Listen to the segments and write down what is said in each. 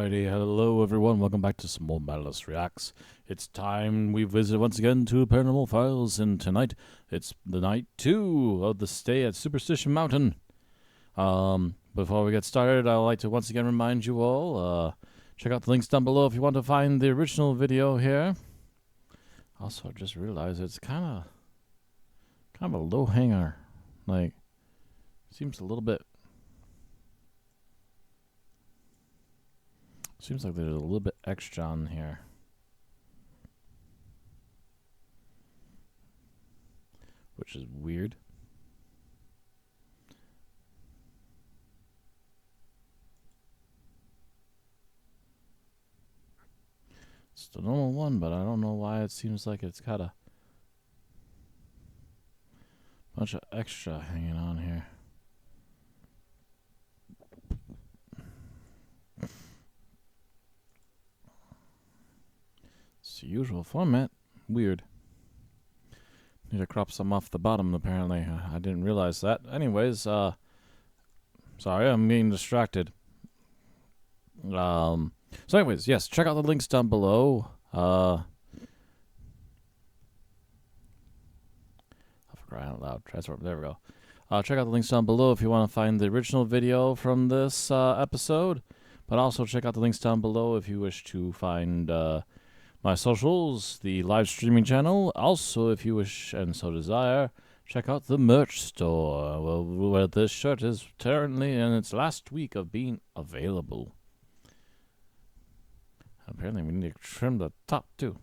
Alrighty, hello everyone, welcome back to some more Malice Reacts. It's time we visit once again to Paranormal Files, and tonight it's the night 2 of the stay at Superstition Mountain. Before we get started, I'd like to once again remind you all, check out the links down below if you want to find the original video here. Also, I just realized it's kind of a low hanger, like, seems a little bit. Seems like there's a little bit extra on here. Which is weird. It's the normal one, but I don't know why it seems like it's got a bunch of extra hanging on here. The usual format. Weird. Need to crop some off the bottom, apparently. I didn't realize that. Anyways, sorry, I'm getting distracted. So anyways, yes, check out the links down below. I forgot out loud. Transform. There we go. Check out the links down below if you want to find the original video from this episode. But also check out the links down below if you wish to find my socials, the live streaming channel. Also, if you wish and so desire, check out the merch store, where this shirt is currently in its last week of being available. Apparently, we need to trim the top too,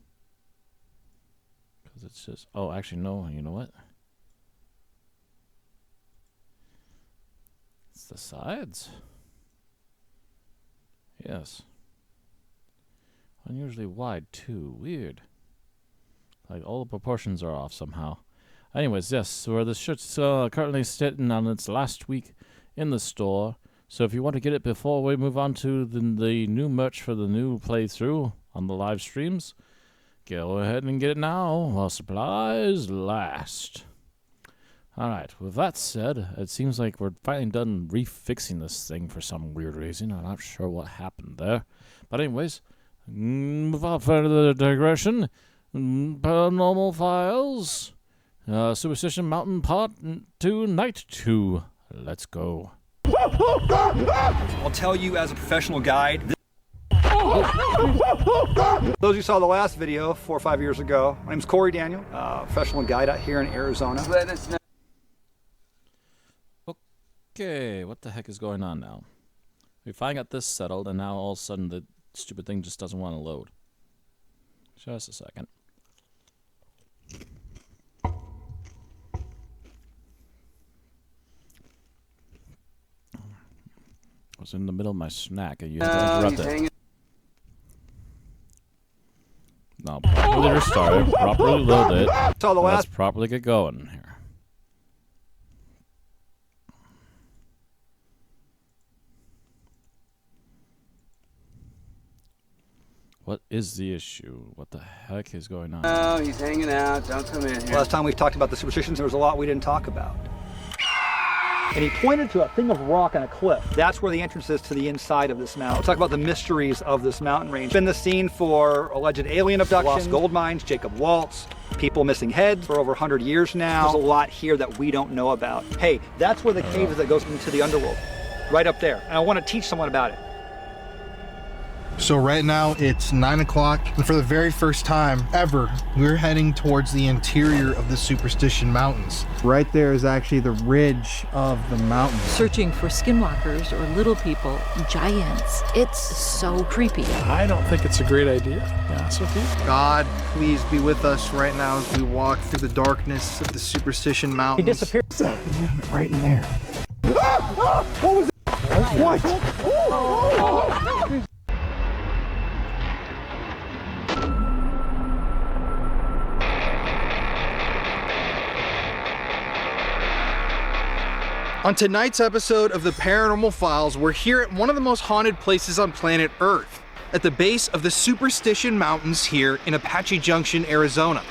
because it's just. Oh, actually, no. You know what? It's the sides. Yes. Unusually wide too. Weird. Like all the proportions are off somehow. Anyways, yes, where the shirt's currently sitting on its last week in the store. So if you want to get it before we move on to the new merch for the new playthrough on the live streams, go ahead and get it now while supplies last. Alright, with that said, it seems like we're finally done refixing this thing for some weird reason. I'm not sure what happened there. But anyways, without further digression, Paranormal Files, Superstition Mountain Part 2, Night 2. Let's go. I'll tell you as a professional guide. Those who saw the last video 4 or 5 years ago, my name's Corey Daniel, professional guide out here in Arizona. Okay, what the heck is going on now? We finally got this settled, and now all of a sudden the stupid thing just doesn't want to load. Just a second. I was in the middle of my snack and you interrupted. Now properly restart it, properly load it. Let's properly get going here. What is the issue? What the heck is going on? Oh, he's hanging out. Don't come in here. Last time we talked about the superstitions, there was a lot we didn't talk about. And he pointed to a thing of rock on a cliff. That's where the entrance is to the inside of this mountain. We'll talk about the mysteries of this mountain range. It's been the scene for alleged alien abductions, lost gold mines, Jacob Waltz, people missing heads for over 100 years now. There's a lot here that we don't know about. Hey, that's where the cave is that goes into the underworld. Right up there. And I want to teach someone about it. So right now it's 9 o'clock, and for the very first time ever, we're heading towards the interior of the Superstition Mountains. Right there is actually the ridge of the mountain. Searching for skinwalkers or little people, giants. It's so creepy. I don't think it's a great idea, to be honest with you. God, please be with us right now as we walk through the darkness of the Superstition Mountains. He disappeared. Right in there. What was that? What? On tonight's episode of the Paranormal Files, we're here at one of the most haunted places on planet Earth, at the base of the Superstition Mountains here in Apache Junction, Arizona.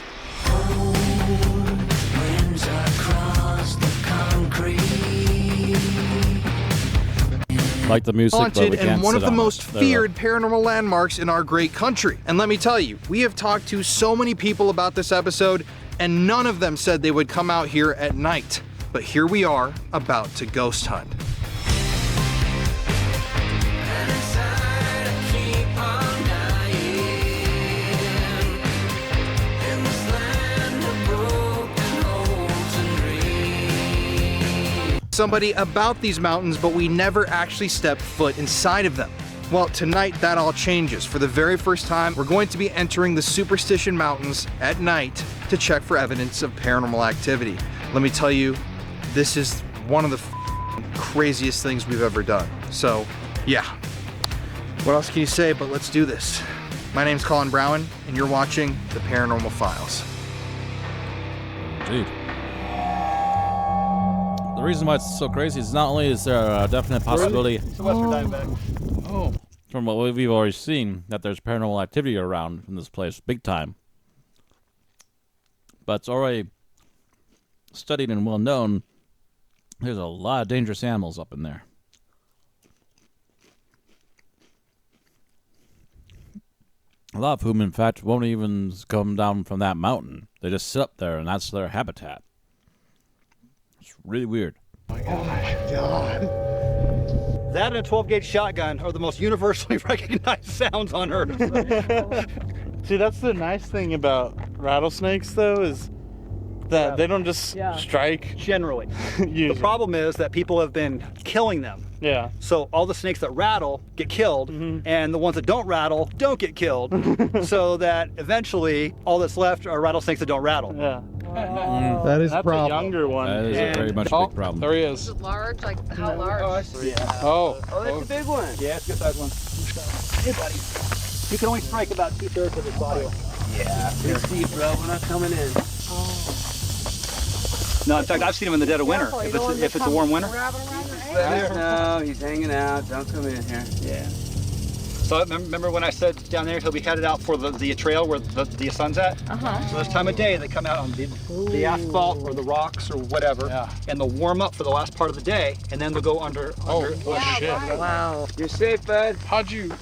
like the music, but we haunted can't and one sit of the on it. most There we go. feared paranormal landmarks in our great country. And let me tell you, we have talked to so many people about this episode, and none of them said they would come out here at night. But here we are, about to ghost hunt. Somebody about these mountains, but we never actually stepped foot inside of them. Well, tonight that all changes. For the very first time, we're going to be entering the Superstition Mountains at night to check for evidence of paranormal activity. Let me tell you, this is one of the craziest things we've ever done. So, yeah. What else can you say, but let's do this. My name's Colin Brown, and you're watching The Paranormal Files. Indeed. The reason why it's so crazy is not only is there a definite possibility It's a Western Diamondback. from what we've already seen that there's paranormal activity around in this place, big time. But it's already studied and well known. There's a lot of dangerous animals up in there. A lot of whom, in fact, won't even come down from that mountain. They just sit up there, and that's their habitat. It's really weird. That and a 12-gauge shotgun are the most universally recognized sounds on Earth. See, that's the nice thing about rattlesnakes, though, is that they don't just strike. Generally. Usually. The problem is that people have been killing them. Yeah. So all the snakes that rattle get killed, and the ones that don't rattle don't get killed. So that eventually all that's left are rattlesnakes that don't rattle. Yeah. That is That's a younger one. That is a very much a big problem. There he is. Large? Like how large? Oh. Oh, that's a big one. Yeah, it's a good sized one. Hey, buddy. You can only strike about 2/3 of his body. Yeah. You're deep, bro. We're not coming in. No, in fact, I've seen him in the dead of winter. If it's a warm winter. No, he's hanging out. Don't come in here. Yeah. So remember when I said down there he'll be headed out for the trail where the sun's at? So this time of day they come out on the asphalt or the rocks or whatever, and they'll warm up for the last part of the day, and then they'll go under. Shit. Wow. You're safe, bud. How'd you?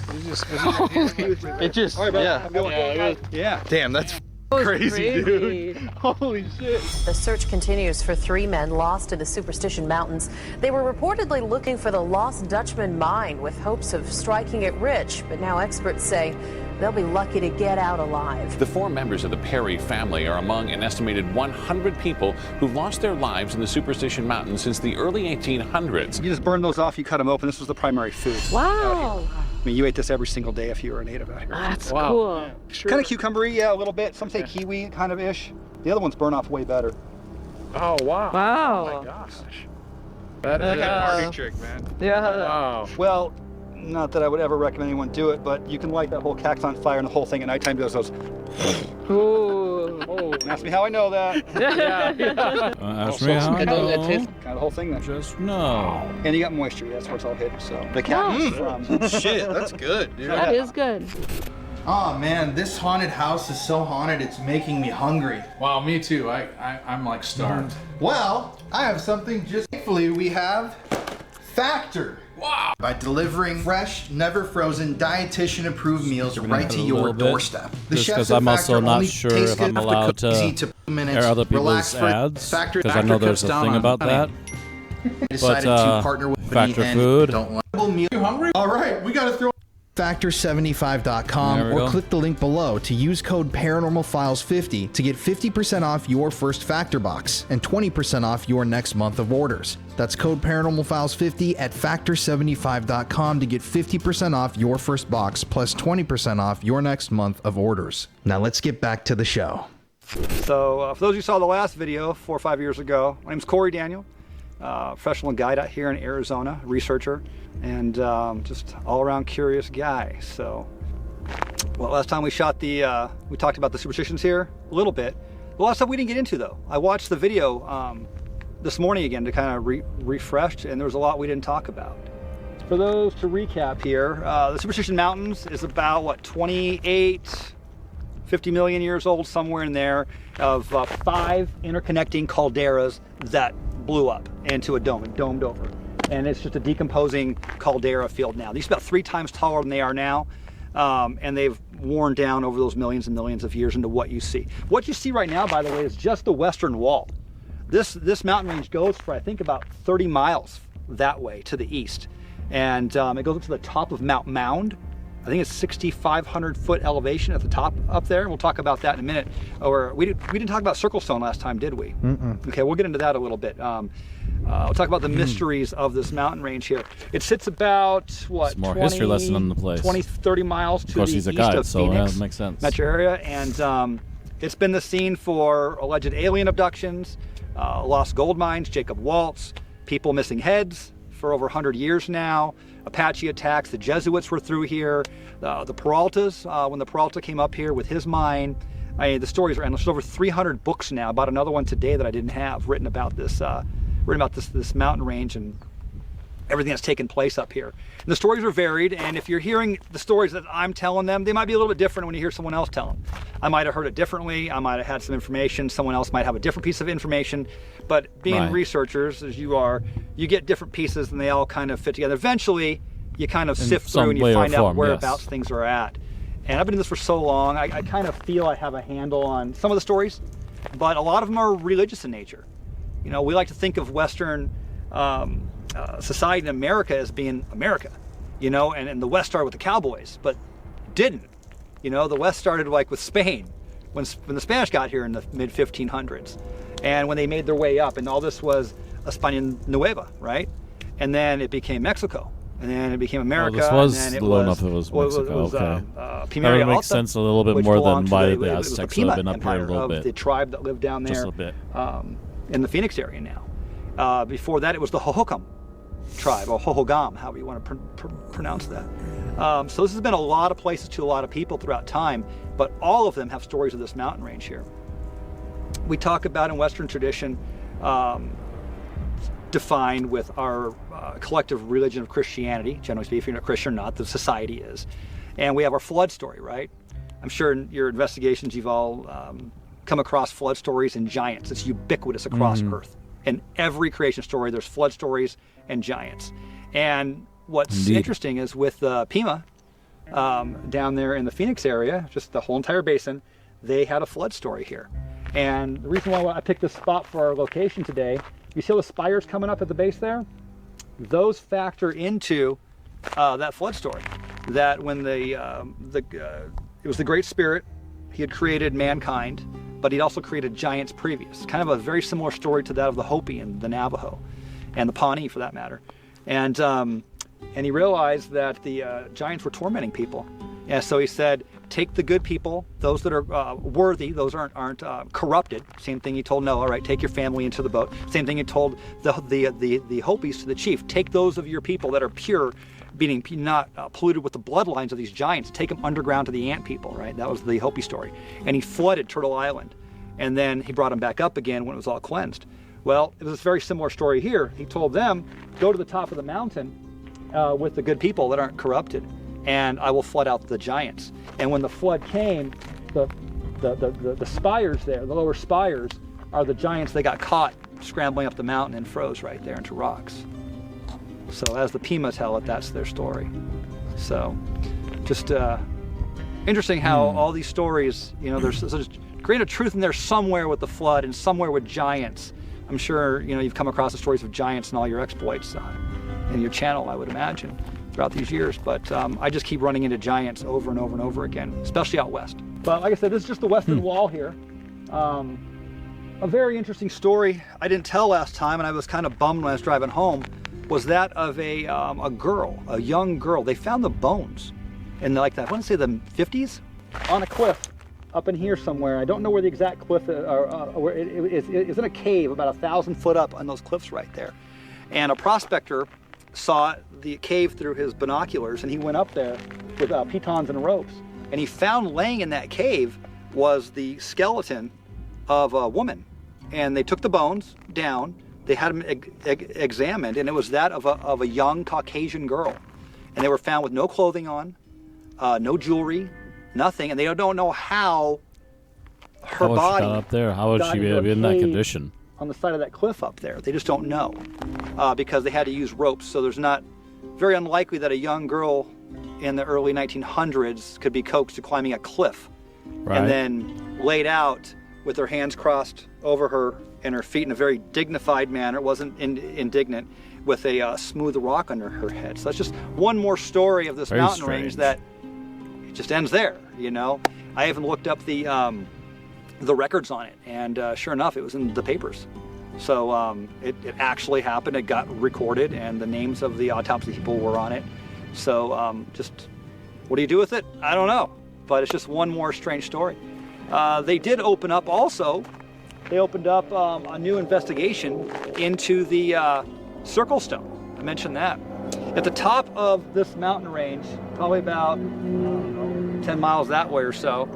It just, All right, brother. yeah. I'm going. Yeah. Damn, that's crazy, dude. Holy shit. The search continues for 3 men lost in the Superstition Mountains. They were reportedly looking for the lost Dutchman mine with hopes of striking it rich, but now experts say they'll be lucky to get out alive. The 4 members of the Perry family are among an estimated 100 people who've lost their lives in the Superstition Mountains since the early 1800s. You just burn those off, you cut them open. This was the primary food. Wow. I mean, you ate this every single day if you were a native out here. That's cool. Kind of cucumbery, yeah, a little bit. Some say kiwi, kind of ish. The other ones burn off way better. Oh, wow. Wow. Oh, my gosh. That is a party trick, man. Yeah. Wow. Well, not that I would ever recommend anyone do it, but you can light that whole cactus on fire and the whole thing at nighttime does those. Ooh. Oh, ask me how I know that. Ask me how I know. Kind of the whole thing then. Just know. And you got moisture, that's where it's all hidden. So the cactus from. Shit, that's good, dude. That is good. Oh man, this haunted house is so haunted, it's making me hungry. Wow, me too. I'm like starved. Well, I have something just. Thankfully, we have Factor. Wow. By delivering fresh, never frozen, dietitian-approved meals Giving right it to a your little bit, doorstep. The just chefs 'cause at I'm also Factor not only sure taste if good I'm enough allowed cook easy to minutes, air other relax people's for ads, Factor. because I know there's a thing about that. Decided to partner with Factor and Food. Don't want you hungry? All right, we gotta throw. Factor75.com There we or go. click the link below to use code ParanormalFiles50 to get 50% off your first Factor box and 20% off your next month of orders. That's code ParanormalFiles50 at Factor75.com to get 50% off your first box plus 20% off your next month of orders. Now let's get back to the show. So for those who saw the last video 4 or 5 years ago, my name's Corey Daniel, professional guide out here in Arizona, researcher, and just all-around curious guy. So, well, last time we shot we talked about the superstitions here a little bit. A lot of stuff we didn't get into though. I watched the video this morning again to kind of refresh, and there was a lot we didn't talk about. For those to recap here, the Superstition Mountains is about, what, 50 million years old, somewhere in there, of 5 interconnecting calderas that blew up into a dome and domed over. and it's just a decomposing caldera field now. These are about 3 times taller than they are now, and they've worn down over those millions and millions of years into what you see. What you see right now, by the way, is just the western wall. This mountain range goes for, I think, about 30 miles that way to the east, and it goes up to the top of Mount Mound. I think it's 6,500 foot elevation at the top up there. We'll talk about that in a minute. Or we didn't talk about Circle Stone last time, did we? Okay, we'll get into that a little bit. We'll talk about the mysteries of this mountain range here. It sits about, what, It's more history lesson on the place. 20, 30 miles to Of course, the he's a east guide, of so Phoenix yeah, it makes sense. metro area. And it's been the scene for alleged alien abductions, lost gold mines, Jacob Waltz, people missing heads for over 100 years now, Apache attacks, the Jesuits were through here, the Peraltas, when the Peralta came up here with his mine. I mean, the stories are endless. There's over 300 books now, about another one today that I didn't have, written about this mountain range and everything that's taken place up here. And the stories are varied, and if you're hearing the stories that I'm telling them, they might be a little bit different when you hear someone else tell them. I might have heard it differently, I might have had some information, someone else might have a different piece of information, but being researchers, as you are, you get different pieces and they all kind of fit together. Eventually, you kind of sift through and you find out whereabouts things are at. And I've been doing this for so long, I kind of feel I have a handle on some of the stories, but a lot of them are religious in nature. You know, we like to think of Western society in America as being America, you know, and the West started with the cowboys, but it didn't. You know, the West started like with Spain, when the Spanish got here in the mid 1500s, and when they made their way up, and all this was España Nueva, right? And then it became Mexico, and then it became America. Oh, this was and then low enough it was Mexico. Okay. Pimeria that would make Alta, sense a little bit which more belonged than why to the it was Aztecs Pima would have been up here a Empire little of bit. the tribe that lived down there. Just a little bit. In the Phoenix area now. Before that, it was the Hohokam tribe, or Hohogam, however you want to pronounce that. So this has been a lot of places to a lot of people throughout time, but all of them have stories of this mountain range here. We talk about in Western tradition, defined with our collective religion of Christianity, generally speaking, if you're not Christian or not, the society is. And we have our flood story, right? I'm sure in your investigations you've all come across flood stories and giants. It's ubiquitous across Earth. In every creation story, there's flood stories and giants. And what's interesting is with Pima, down there in the Phoenix area, just the whole entire basin, they had a flood story here. And the reason why I picked this spot for our location today, you see all the spires coming up at the base there? Those factor into that flood story. That when it was the Great Spirit, he had created mankind, but he'd also created giants previous. Kind of a very similar story to that of the Hopi and the Navajo, and the Pawnee for that matter. And he realized that the giants were tormenting people. And so he said, take the good people, those that are worthy, those aren't corrupted. Same thing he told Noah, right? Take your family into the boat. Same thing he told the Hopis to the chief. Take those of your people that are pure, being not polluted with the bloodlines of these giants. Take them underground to the ant people, right? That was the Hopi story. And he flooded Turtle Island. And then he brought them back up again when it was all cleansed. Well, it was a very similar story here. He told them, go to the top of the mountain with the good people that aren't corrupted, and I will flood out the giants. And when the flood came, the spires there, the lower spires, are the giants that got caught scrambling up the mountain and froze right there into rocks. So as the Pima tell it, that's their story. So just interesting how all these stories, you know, there's a grain of truth in there somewhere with the flood and somewhere with giants. I'm sure, you know, you've come across the stories of giants and all your exploits in your channel, I would imagine, throughout these years. But I just keep running into giants over and over and over again, especially out west. But like I said, this is just the western wall here. A very interesting story I didn't tell last time, and I was kind of bummed when I was driving home, was that of a girl, a young girl. They found the bones in like, I want to say the 50s, on a cliff up in here somewhere. I don't know where the exact cliff is, or it's in a cave about 1,000 foot up on those cliffs right there. And a prospector saw the cave through his binoculars, and he went up there with pitons and ropes. And he found laying in that cave was the skeleton of a woman. And they took the bones down, they had them examined, and it was that of a young Caucasian girl. And they were found with no clothing on, no jewelry, nothing, and they don't know how her body got up there. How would she be in that condition? on the side of that cliff up there. They just don't know because they had to use ropes. So there's not, very unlikely that a young girl in the early 1900s could be coaxed to climbing a cliff and then laid out with her hands crossed over her and her feet in a very dignified manner. It wasn't indignant, with a smooth rock under her head. So that's just one more story of this mountain range that it just ends there, you know. I even looked up the records on it, and sure enough, it was in the papers. So it actually happened. It got recorded, and the names of the autopsy people were on it. So just, what do you do with it? I don't know, but it's just one more strange story. They did open up also, they opened up a new investigation into the Circle Stone. I mentioned that. At the top of this mountain range, probably about 10 miles that way or so,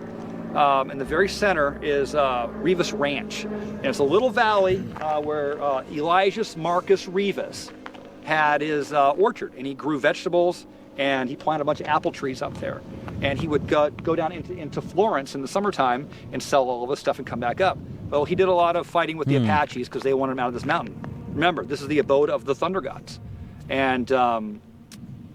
in the very center is Rivas Ranch. And it's a little valley where Elijah Marcus Rivas had his orchard, and he grew vegetables, and he planted a bunch of apple trees up there. And he would go down into Florence in the summertime and sell all of his stuff and come back up. Well, he did a lot of fighting with the Apaches because they wanted him out of this mountain. Remember, this is the abode of the Thunder Gods. And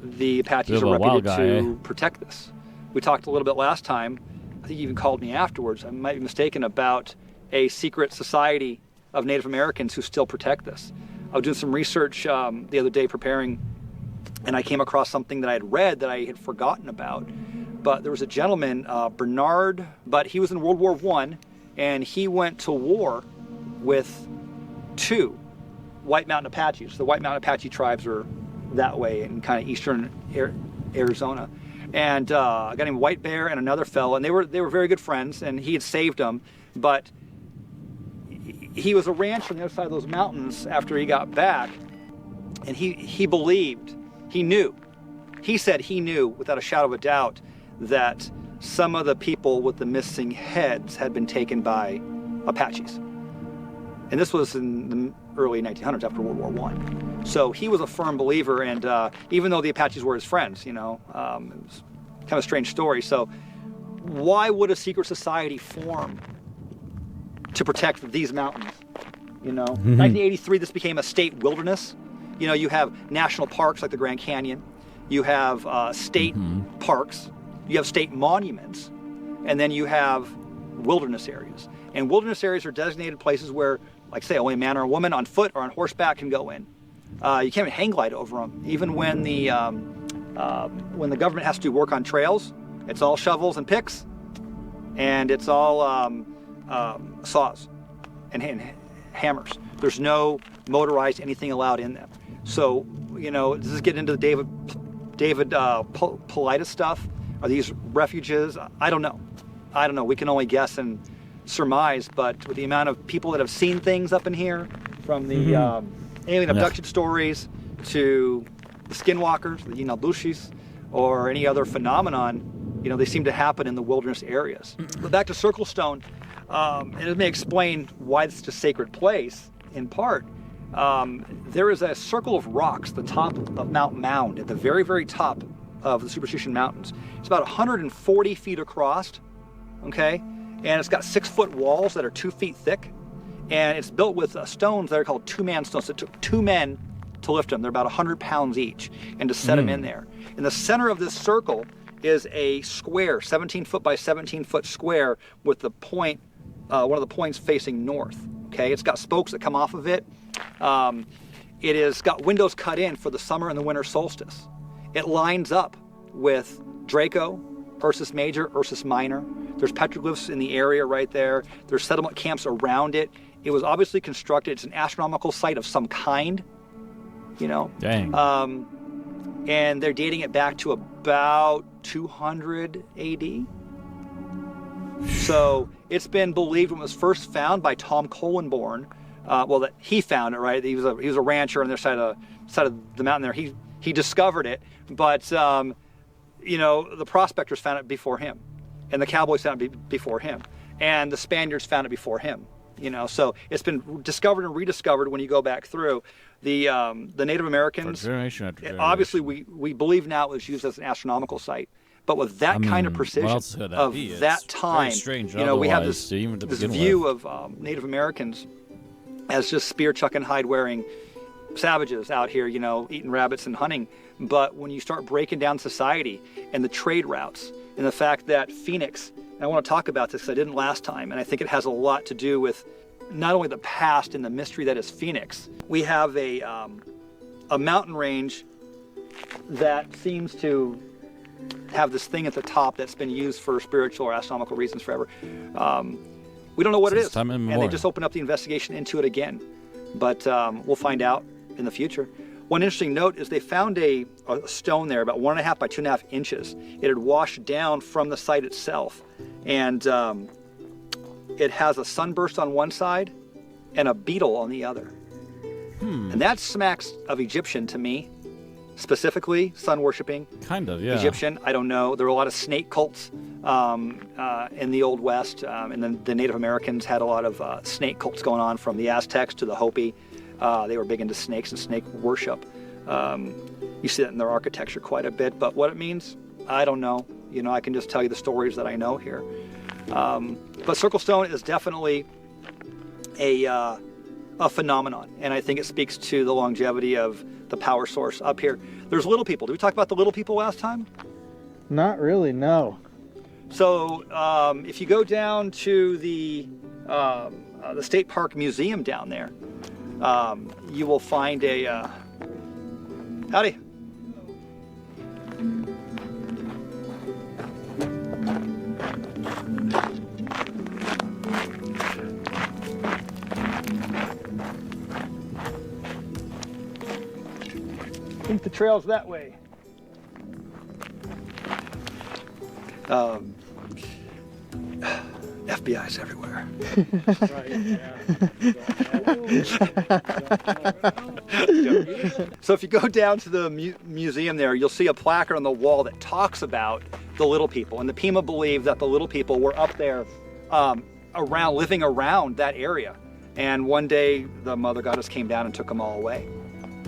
the Apaches are reputed to protect this. We talked a little bit last time. I think he even called me afterwards. I might be mistaken about a secret society of Native Americans who still protect this. I was doing some research the other day preparing, and I came across something that I had read that I had forgotten about. But there was a gentleman, Bernard, but he was in World War I, and he went to war with 2 White Mountain Apaches. The White Mountain Apache tribes are that way in kind of eastern Arizona. And a guy named White Bear and another fellow, and they were very good friends, and he had saved them. But he was a rancher on the other side of those mountains after he got back, and he believed, he knew, he said he knew without a shadow of a doubt that some of the people with the missing heads had been taken by Apaches. And this was in the early 1900s after World War I. So he was a firm believer, and even though the Apaches were his friends, you know, it was kind of a strange story. So why would a secret society form to protect these mountains? You know, 1983, this became a state wilderness. You know, you have national parks like the Grand Canyon. You have state parks. You have state monuments. And then you have wilderness areas. And wilderness areas are designated places where, like say, only a man or a woman on foot or on horseback can go in. You can't even hang glide over them. Even when the government has to do work on trails, it's all shovels and picks, and it's all saws and hammers. There's no motorized anything allowed in them. So, you know, does this get into the David Paulides stuff? Are these refuges? I don't know. We can only guess and surmise, but with the amount of people that have seen things up in here, from the alien abduction stories to the skinwalkers, the Yinabushis, or any other phenomenon, you know, they seem to happen in the wilderness areas. But back to Circle Stone, and it may explain why it's a sacred place, in part. There is a circle of rocks, the top of Mount Mound, at the very, very top of the Superstition Mountains. It's about 140 feet across, okay? And it's got 6-foot walls that are 2 feet thick. And it's built with stones that are called two-man stones. It took 2 men to lift them. They're about 100 pounds each, and to set them in there. In the center of this circle is a square, 17-foot by 17-foot square, with the point, one of the points facing north. Okay, it's got spokes that come off of it. It has got windows cut in for the summer and the winter solstice. It lines up with Draco, Ursus Major, Ursus Minor. There's petroglyphs in the area right there. There's settlement camps around it. It was obviously constructed. It's an astronomical site of some kind, you know. Dang. And they're dating it back to about 200 AD. So it's been believed when it was first found by Tom Colenborn. That he found it, right? He was a rancher on their side of the mountain there. He discovered it, but you know, the prospectors found it before him, and the cowboys found it before him, and the Spaniards found it before him. You know, so it's been discovered and rediscovered when you go back through. The Native Americans, generation after generation. Obviously we believe now it was used as an astronomical site, but with that kind of precision of that time, strange, you know, we have this view of Native Americans as just spear chucking, hide wearing savages out here, you know, eating rabbits and hunting. But when you start breaking down society and the trade routes and the fact that Phoenix, and I want to talk about this because I didn't last time, and I think it has a lot to do with not only the past and the mystery that is Phoenix. We have a mountain range that seems to have this thing at the top that's been used for spiritual or astronomical reasons forever. We don't know what it is, and they just opened up the investigation into it again. But we'll find out in the future. One interesting note is they found a stone there about 1.5 by 2.5 inches. It had washed down from the site itself, and it has a sunburst on one side and a beetle on the other. And that smacks of Egyptian to me, specifically sun worshiping. Kind of, yeah. Egyptian, I don't know. There were a lot of snake cults in the Old West, and then the Native Americans had a lot of snake cults going on, from the Aztecs to the Hopi. They were big into snakes and snake worship. You see that in their architecture quite a bit, but what it means, I don't know. You know, I can just tell you the stories that I know here. But Circle Stone is definitely a phenomenon, and I think it speaks to the longevity of the power source up here. There's little people. Did we talk about the little people last time? Not really, no. So if you go down to the State Park Museum down there, you will find a howdy. I think the trail's that way. FBI's everywhere. So if you go down to the museum there, you'll see a placard on the wall that talks about the little people. And the Pima believed that the little people were up there living around that area. And one day the mother goddess came down and took them all away.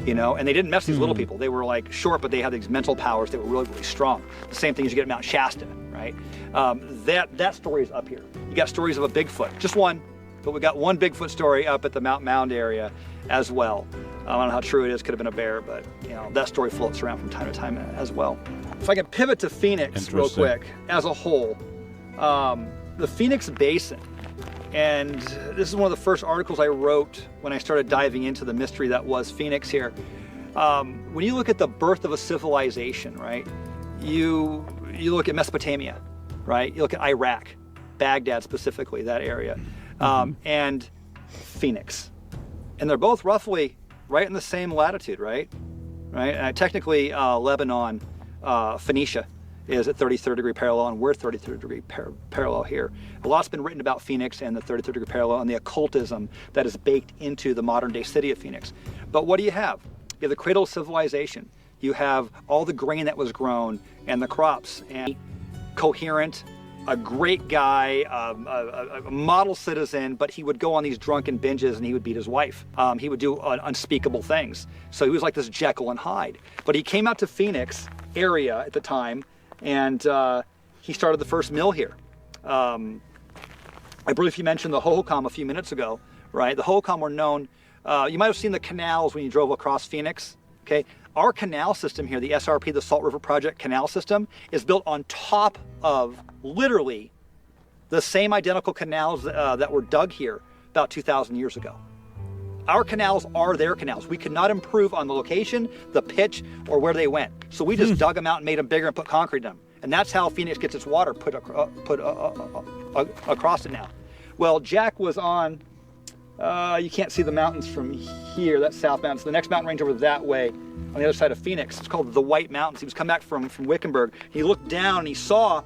You know, and they didn't mess with these little people. They were like short, but they had these mental powers that were really, really strong. The same thing as you get at Mount Shasta, right? That story is up here. You got stories of a Bigfoot, just one, but we got one Bigfoot story up at the Mount Mound area as well. I don't know how true it is, could have been a bear, but you know, that story floats around from time to time as well. If I can pivot to Phoenix real quick, as a whole, the Phoenix Basin, and this is one of the first articles I wrote when I started diving into the mystery that was Phoenix here. When you look at the birth of a civilization, right, you look at Mesopotamia, right? You look at Iraq, Baghdad specifically, that area, and Phoenix. And they're both roughly right in the same latitude, right? Technically, Lebanon, Phoenicia, is at 33rd degree parallel, and we're 33rd degree parallel here. A lot's been written about Phoenix and the 33rd degree parallel and the occultism that is baked into the modern day city of Phoenix. But what do you have? You have the cradle of civilization. You have all the grain that was grown and the crops, and coherent, a great guy, a model citizen, but he would go on these drunken binges and he would beat his wife. He would do unspeakable things. So he was like this Jekyll and Hyde. But he came out to Phoenix area at the time, and he started the first mill here. I believe you mentioned the Hohokam a few minutes ago, right? The Hohokam were known, you might have seen the canals when you drove across Phoenix, okay? Our canal system here, the SRP, the Salt River Project canal system, is built on top of literally the same identical canals that were dug here about 2,000 years ago. Our canals are their canals. We could not improve on the location, the pitch, or where they went. So we just dug them out and made them bigger and put concrete in them. And that's how Phoenix gets its water put across it now. Well, Jack was on, you can't see the mountains from here, that's South Mountains. The next mountain range over that way, on the other side of Phoenix, it's called the White Mountains. He was coming back from Wickenburg. He looked down and he saw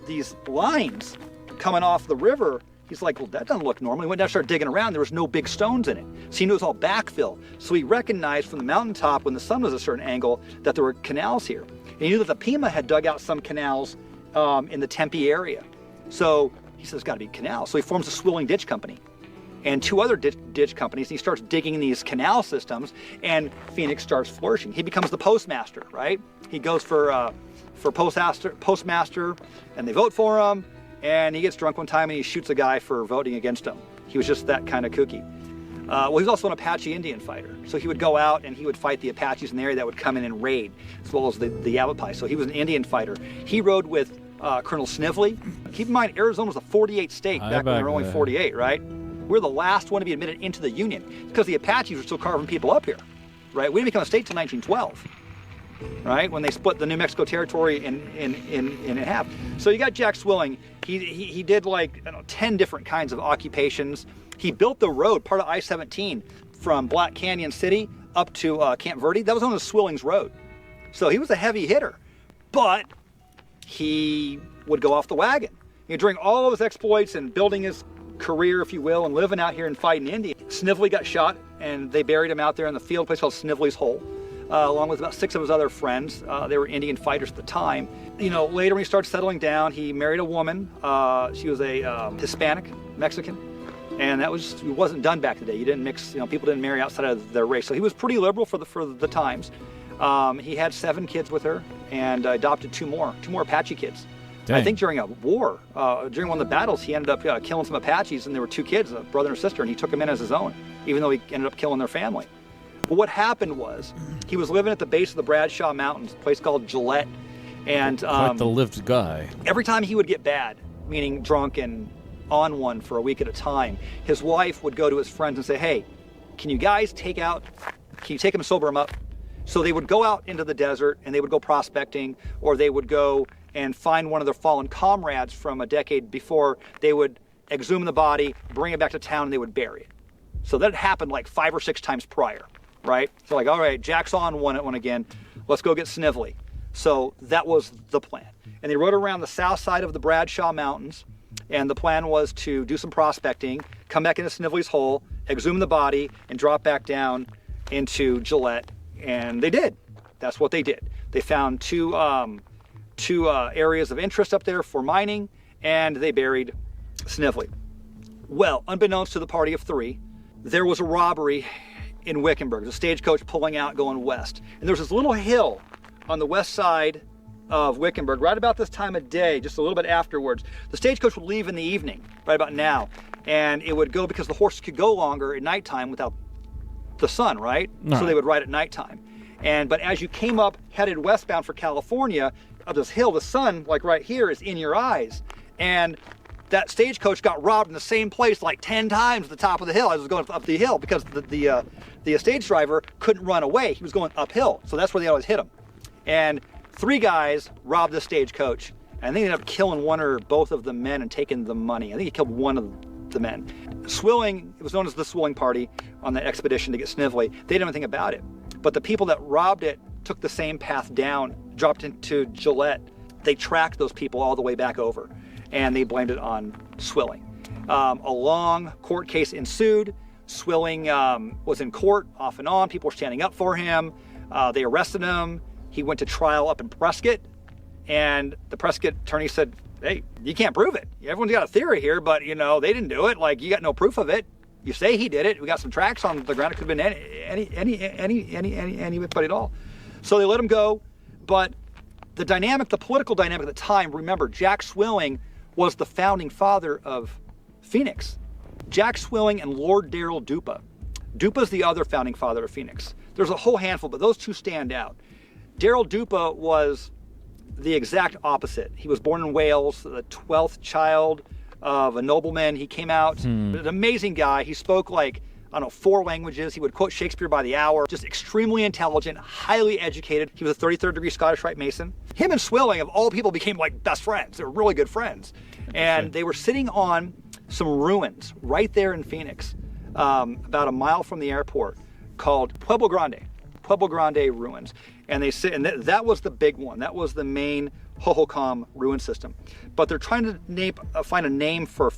these lines coming off the river. He's like, well, that doesn't look normal. He went down and started digging around. There was no big stones in it. So he knew it was all backfill. So he recognized from the mountaintop, when the sun was a certain angle, that there were canals here. And he knew that the Pima had dug out some canals in the Tempe area. So he says, it's got to be canals. So he forms a Swilling Ditch Company and two other ditch companies. And he starts digging these canal systems, and Phoenix starts flourishing. He becomes the postmaster, right? He goes for postmaster, and they vote for him. And he gets drunk one time and he shoots a guy for voting against him. He was just that kind of kooky. Well, he was also an Apache Indian fighter. So he would go out and he would fight the Apaches in the area that would come in and raid, as well as the Yavapai. So he was an Indian fighter. He rode with Colonel Snively. Keep in mind, Arizona was a 48 state back when there were only 48, right? We're the last one to be admitted into the Union because the Apaches were still carving people up here, right? We didn't become a state until 1912. Right, when they split the New Mexico territory in half. So you got Jack Swilling. He did like 10 different kinds of occupations. He built the road, part of I-17, from Black Canyon City up to Camp Verde. That was on the Swilling's road. So he was a heavy hitter, but he would go off the wagon. During all of his exploits and building his career, if you will, and living out here and fighting Indians, Snively got shot, and they buried him out there in the field, a place called Snively's Hole. Along with about 6 of his other friends. They were Indian fighters at the time. Later when he started settling down, he married a woman. She was a Hispanic, Mexican, and it wasn't done back today. You didn't mix, people didn't marry outside of their race. So he was pretty liberal for the times. He had 7 kids with her and adopted 2 more Apache kids. Dang. I think during a war, during one of the battles, he ended up killing some Apaches, and there were 2 kids, a brother and a sister, and he took them in as his own, even though he ended up killing their family. But what happened was, he was living at the base of the Bradshaw Mountains, a place called Gillette, and Quite the lived guy. Every time he would get bad, meaning drunk and on one for a week at a time, his wife would go to his friends and say, hey, can you take him and sober him up? So they would go out into the desert and they would go prospecting, or they would go and find one of their fallen comrades from a decade before. They would exhume the body, bring it back to town, and they would bury it. So that happened like 5 or 6 times prior. Right? So all right, Jack's on one again. Let's go get Snively. So that was the plan. And they rode around the south side of the Bradshaw Mountains, and the plan was to do some prospecting, come back into Snively's Hole, exhume the body, and drop back down into Gillette. And they did. That's what they did. They found two areas of interest up there for mining, and they buried Snively. Well, unbeknownst to the party of 3, there was a robbery in Wickenburg, the stagecoach pulling out going west. And there was this little hill on the west side of Wickenburg, right about this time of day, just a little bit afterwards. The stagecoach would leave in the evening, right about now, and it would go because the horses could go longer at nighttime without the sun, right? So they would ride at nighttime. But as you came up, headed westbound for California, up this hill, the sun, like right here, is in your eyes. And that stagecoach got robbed in the same place like 10 times at the top of the hill. I was going up the hill because the stage driver couldn't run away. He was going uphill, so that's where they always hit him. And 3 guys robbed the stagecoach, and they ended up killing one or both of the men and taking the money. I think he killed one of the men. Swilling, it was known as the Swilling Party on that expedition to get Snively. They didn't know anything about it. But the people that robbed it took the same path down, dropped into Gillette. They tracked those people all the way back over, and they blamed it on Swilling. A long court case ensued. Swilling was in court off and on. People were standing up for him. They arrested him. He went to trial up in Prescott, and the Prescott attorney said, hey, you can't prove it. Everyone's got a theory here, but they didn't do it. Like, you got no proof of it. You say he did it. We got some tracks on the ground. It could have been anybody at all. So they let him go. But the political dynamic at the time, remember, Jack Swilling was the founding father of Phoenix. Jack Swilling and Lord Darrell Dupa. Dupa's the other founding father of Phoenix. There's a whole handful, but those 2 stand out. Darrell Dupa was the exact opposite. He was born in Wales, the 12th child of a nobleman. He came out, an amazing guy. He spoke 4 languages. He would quote Shakespeare by the hour. Just extremely intelligent, highly educated. He was a 33rd degree Scottish Rite Mason. Him and Swilling, of all people, became best friends. They were really good friends. And they were sitting on some ruins right there in Phoenix, about a mile from the airport, called Pueblo Grande ruins. And they sit, and that was the big one. That was the main Hohokam ruin system. But they're trying to find a name for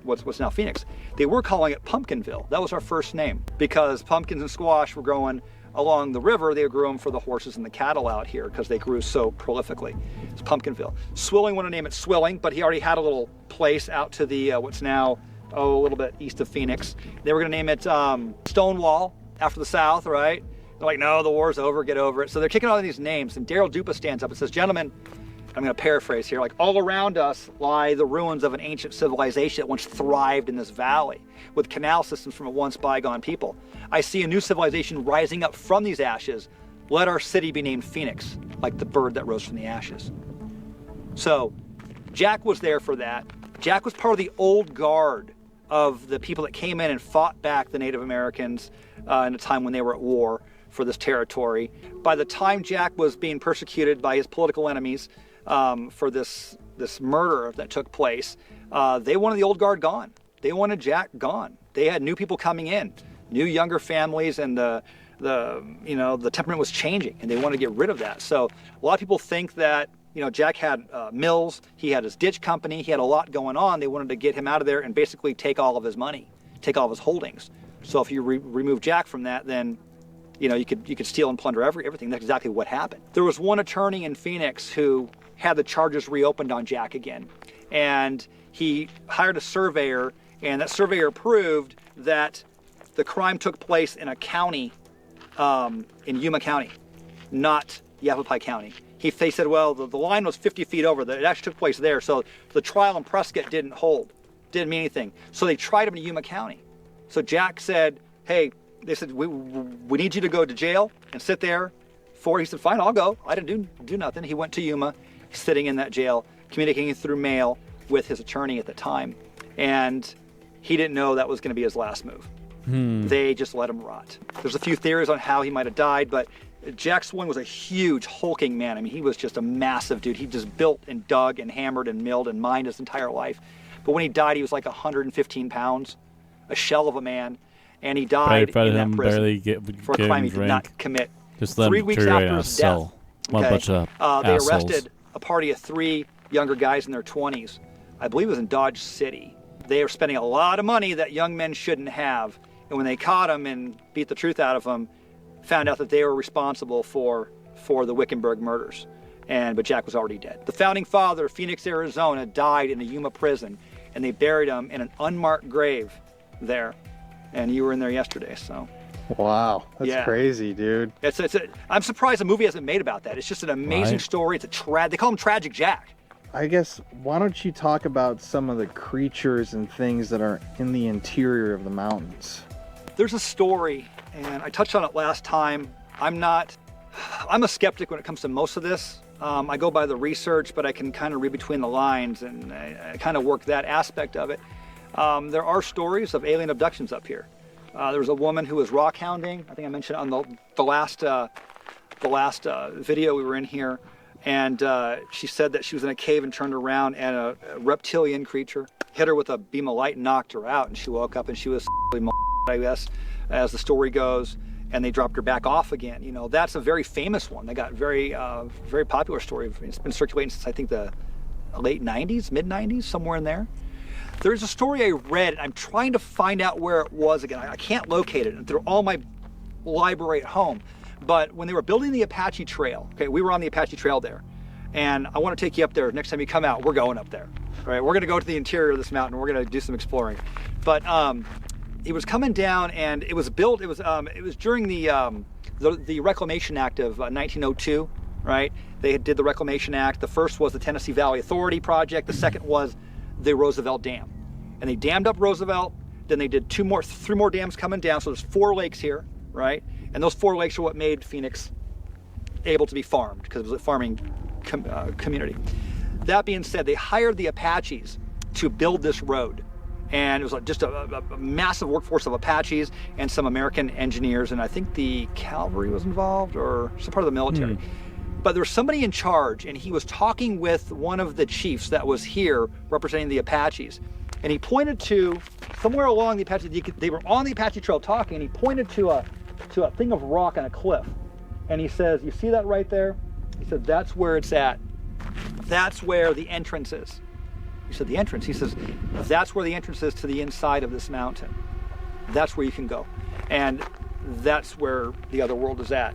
what's now Phoenix. They were calling it Pumpkinville. That was our first name because pumpkins and squash were growing along the river. They grew them for the horses and the cattle out here because they grew so prolifically. It's Pumpkinville. Swilling wanted to name it Swilling, but he already had a little place out to the what's now a little bit east of Phoenix. They were going to name it Stonewall after the South, right? They're like, no, the war's over, get over it. So they're kicking all of these names, and Darrell Dupa stands up and says, gentlemen, I'm going to paraphrase here, like all around us lie the ruins of an ancient civilization that once thrived in this valley, with canal systems from a once bygone people. I see a new civilization rising up from these ashes. Let our city be named Phoenix, like the bird that rose from the ashes. So Jack was there for that. Jack was part of the old guard of the people that came in and fought back the Native Americans in a time when they were at war for this territory. By the time Jack was being persecuted by his political enemies for this murder that took place, they wanted the old guard gone. They wanted Jack gone. They had new people coming in, new younger families, and the temperament was changing, and they wanted to get rid of that. So a lot of people think that Jack had mills, he had his ditch company, he had a lot going on. They wanted to get him out of there and basically take all of his money, take all of his holdings. So if you remove Jack from that, then you could steal and plunder everything. That's exactly what happened. There was one attorney in Phoenix who had the charges reopened on Jack again, and he hired a surveyor, and that surveyor proved that the crime took place in a county, in Yuma County, not Yavapai County. They said, well, the line was 50 feet over. It actually took place there, so the trial in Prescott didn't mean anything. So they tried him in Yuma County. So Jack said, hey, they said, we need you to go to jail and sit there he said, fine, I'll go. I didn't do nothing. He went to Yuma, sitting in that jail, communicating through mail with his attorney at the time. And he didn't know that was going to be his last move. They just let him rot. There's a few theories on how he might have died, but Jack Swing was a huge, hulking man. I mean, he was just a massive dude. He just built and dug and hammered and milled and mined his entire life. But when he died, he was like 115 pounds, a shell of a man, and he died in that prison for a crime he did not commit. Just 3 weeks after his death, bunch of they arrested a party of 3 younger guys in their 20s. I believe it was in Dodge City. They were spending a lot of money that young men shouldn't have. And when they caught him and beat the truth out of him, found out that they were responsible for the Wickenburg murders. But Jack was already dead. The founding father of Phoenix, Arizona, died in the Yuma prison, and they buried him in an unmarked grave there. And you were in there yesterday, so. Wow, that's crazy, dude. I'm surprised a movie hasn't made about that. It's just an amazing story. It's they call him Tragic Jack. I guess, why don't you talk about some of the creatures and things that are in the interior of the mountains? There's a story, and I touched on it last time. I'm a skeptic when it comes to most of this. I go by the research, but I can kind of read between the lines, and I kind of work that aspect of it. There are stories of alien abductions up here. There was a woman who was rock hounding. I think I mentioned on the last video we were in here, and she said that she was in a cave and turned around, and a reptilian creature hit her with a beam of light and knocked her out, and she woke up and she was I guess, as the story goes, and they dropped her back off again. That's a very famous one. They got very popular story. It's been circulating since I think the late 90s, mid 90s, somewhere in there. There's a story I read, and I'm trying to find out where it was again. I can't locate it through all my library at home. But when they were building the Apache Trail, we were on the Apache Trail there, and I want to take you up there. Next time you come out, we're going up there. All right, we're going to go to the interior of this mountain. We're going to do some exploring. But it was coming down, and it was built. It was during the Reclamation Act of 1902. Right? They did the Reclamation Act. The first was the Tennessee Valley Authority project. The second was the Roosevelt Dam, and they dammed up Roosevelt. Then they did 3 more dams coming down. So there's 4 lakes here, right? And those 4 lakes are what made Phoenix able to be farmed, because it was a farming community. That being said, they hired the Apaches to build this road. And it was just a massive workforce of Apaches and some American engineers, and I think the cavalry was involved or some part of the military. But there was somebody in charge, and he was talking with one of the chiefs that was here representing the Apaches. And he pointed to somewhere along the Apache, they were on the Apache Trail talking, and he pointed to a thing of rock on a cliff. And he says, you see that right there? He said, that's where it's at. That's where the entrance is. He said, the entrance? He says, that's where the entrance is to the inside of this mountain. That's where you can go. And that's where the other world is at.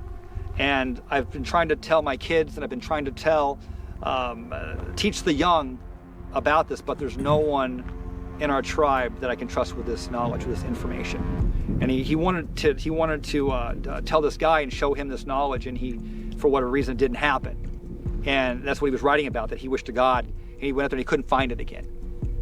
And I've been trying to tell my kids, and I've been trying to teach the young about this, but there's no one in our tribe that I can trust with this knowledge, with this information. And he wanted to tell this guy and show him this knowledge, and he, for whatever reason, it didn't happen. And that's what he was writing about, that he wished to God, and he went up there and he couldn't find it again.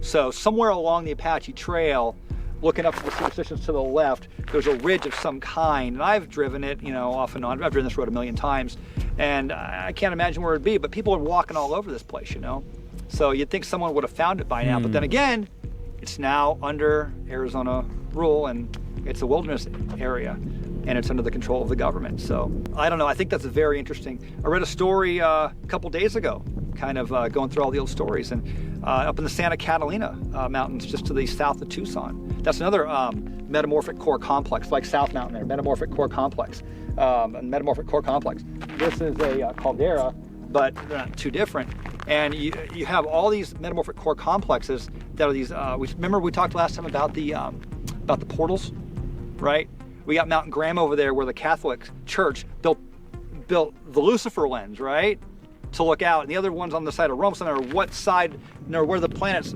So somewhere along the Apache Trail, looking up to the Superstitions to the left, there's a ridge of some kind. And I've driven it, you know, off and on. I've driven this road a million times, and I can't imagine where it'd be, but people are walking all over this place, you know? So you'd think someone would have found it by now, but then again, it's now under Arizona rule, and it's a wilderness area, and it's under the control of the government. So I don't know, I think that's very interesting. I read a story a couple days ago, kind of going through all the old stories, and up in the Santa Catalina Mountains, just to the south of Tucson. That's another metamorphic core complex, like South Mountain there, metamorphic core complex. Metamorphic core complex. This is a caldera, but they're not too different. And you have all these metamorphic core complexes that are these, remember we talked last time about the portals, right? We got Mount Graham over there where the Catholic Church built the Lucifer lens, right? To look out. And the other ones on the side of Rome, so no matter what side, no matter where the planet's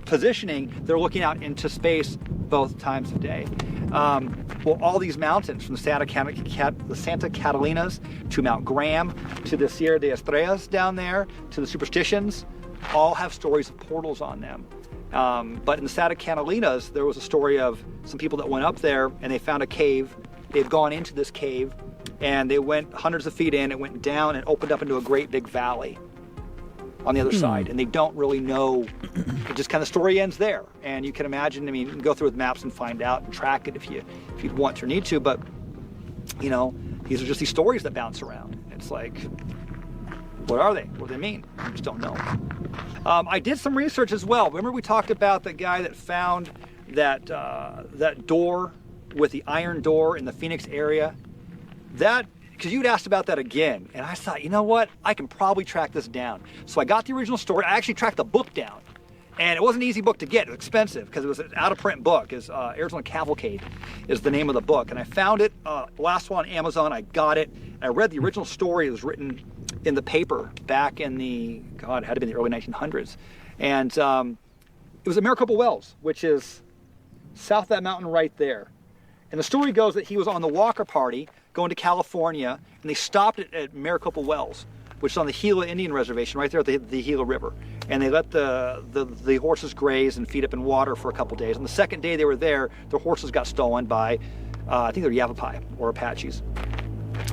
positioning, they're looking out into space both times of day. Well, all these mountains, from the Santa Catalinas to Mount Graham to the Sierra de Estrellas down there to the Superstitions, all have stories of portals on them. But in the Santa Catalinas, there was a story of some people that went up there and they found a cave. They'd gone into this cave and they went hundreds of feet in, it went down and opened up into a great big valley on the other side, and they don't really know. It just kind of, story ends there, and you can imagine, I mean, you can go through with maps and find out and track it if you'd want to or need to, but you know, these are just these stories that bounce around. It's like, what are they? What do they mean? I just don't know. I did some research as well. Remember we talked about the guy that found that door with the iron door in the Phoenix area? That, because you'd asked about that again, and I thought, you know what, I can probably track this down. So I got the original story. I actually tracked the book down, and it wasn't an easy book to get. It was expensive because it was an out-of-print book. Arizona Cavalcade is the name of the book, and I found it last one on Amazon. I got it. I read the original story. It was written in the paper back in the, God, it had to be in the early 1900s, and it was at Maricopa Wells, which is south of that mountain right there. And the story goes that he was on the Walker Party going to California, and they stopped at Maricopa Wells, which is on the Gila Indian Reservation, right there at the Gila River. And they let the horses graze and feed up in water for a couple days. And the second day they were there, the horses got stolen by, I think they're Yavapai or Apaches.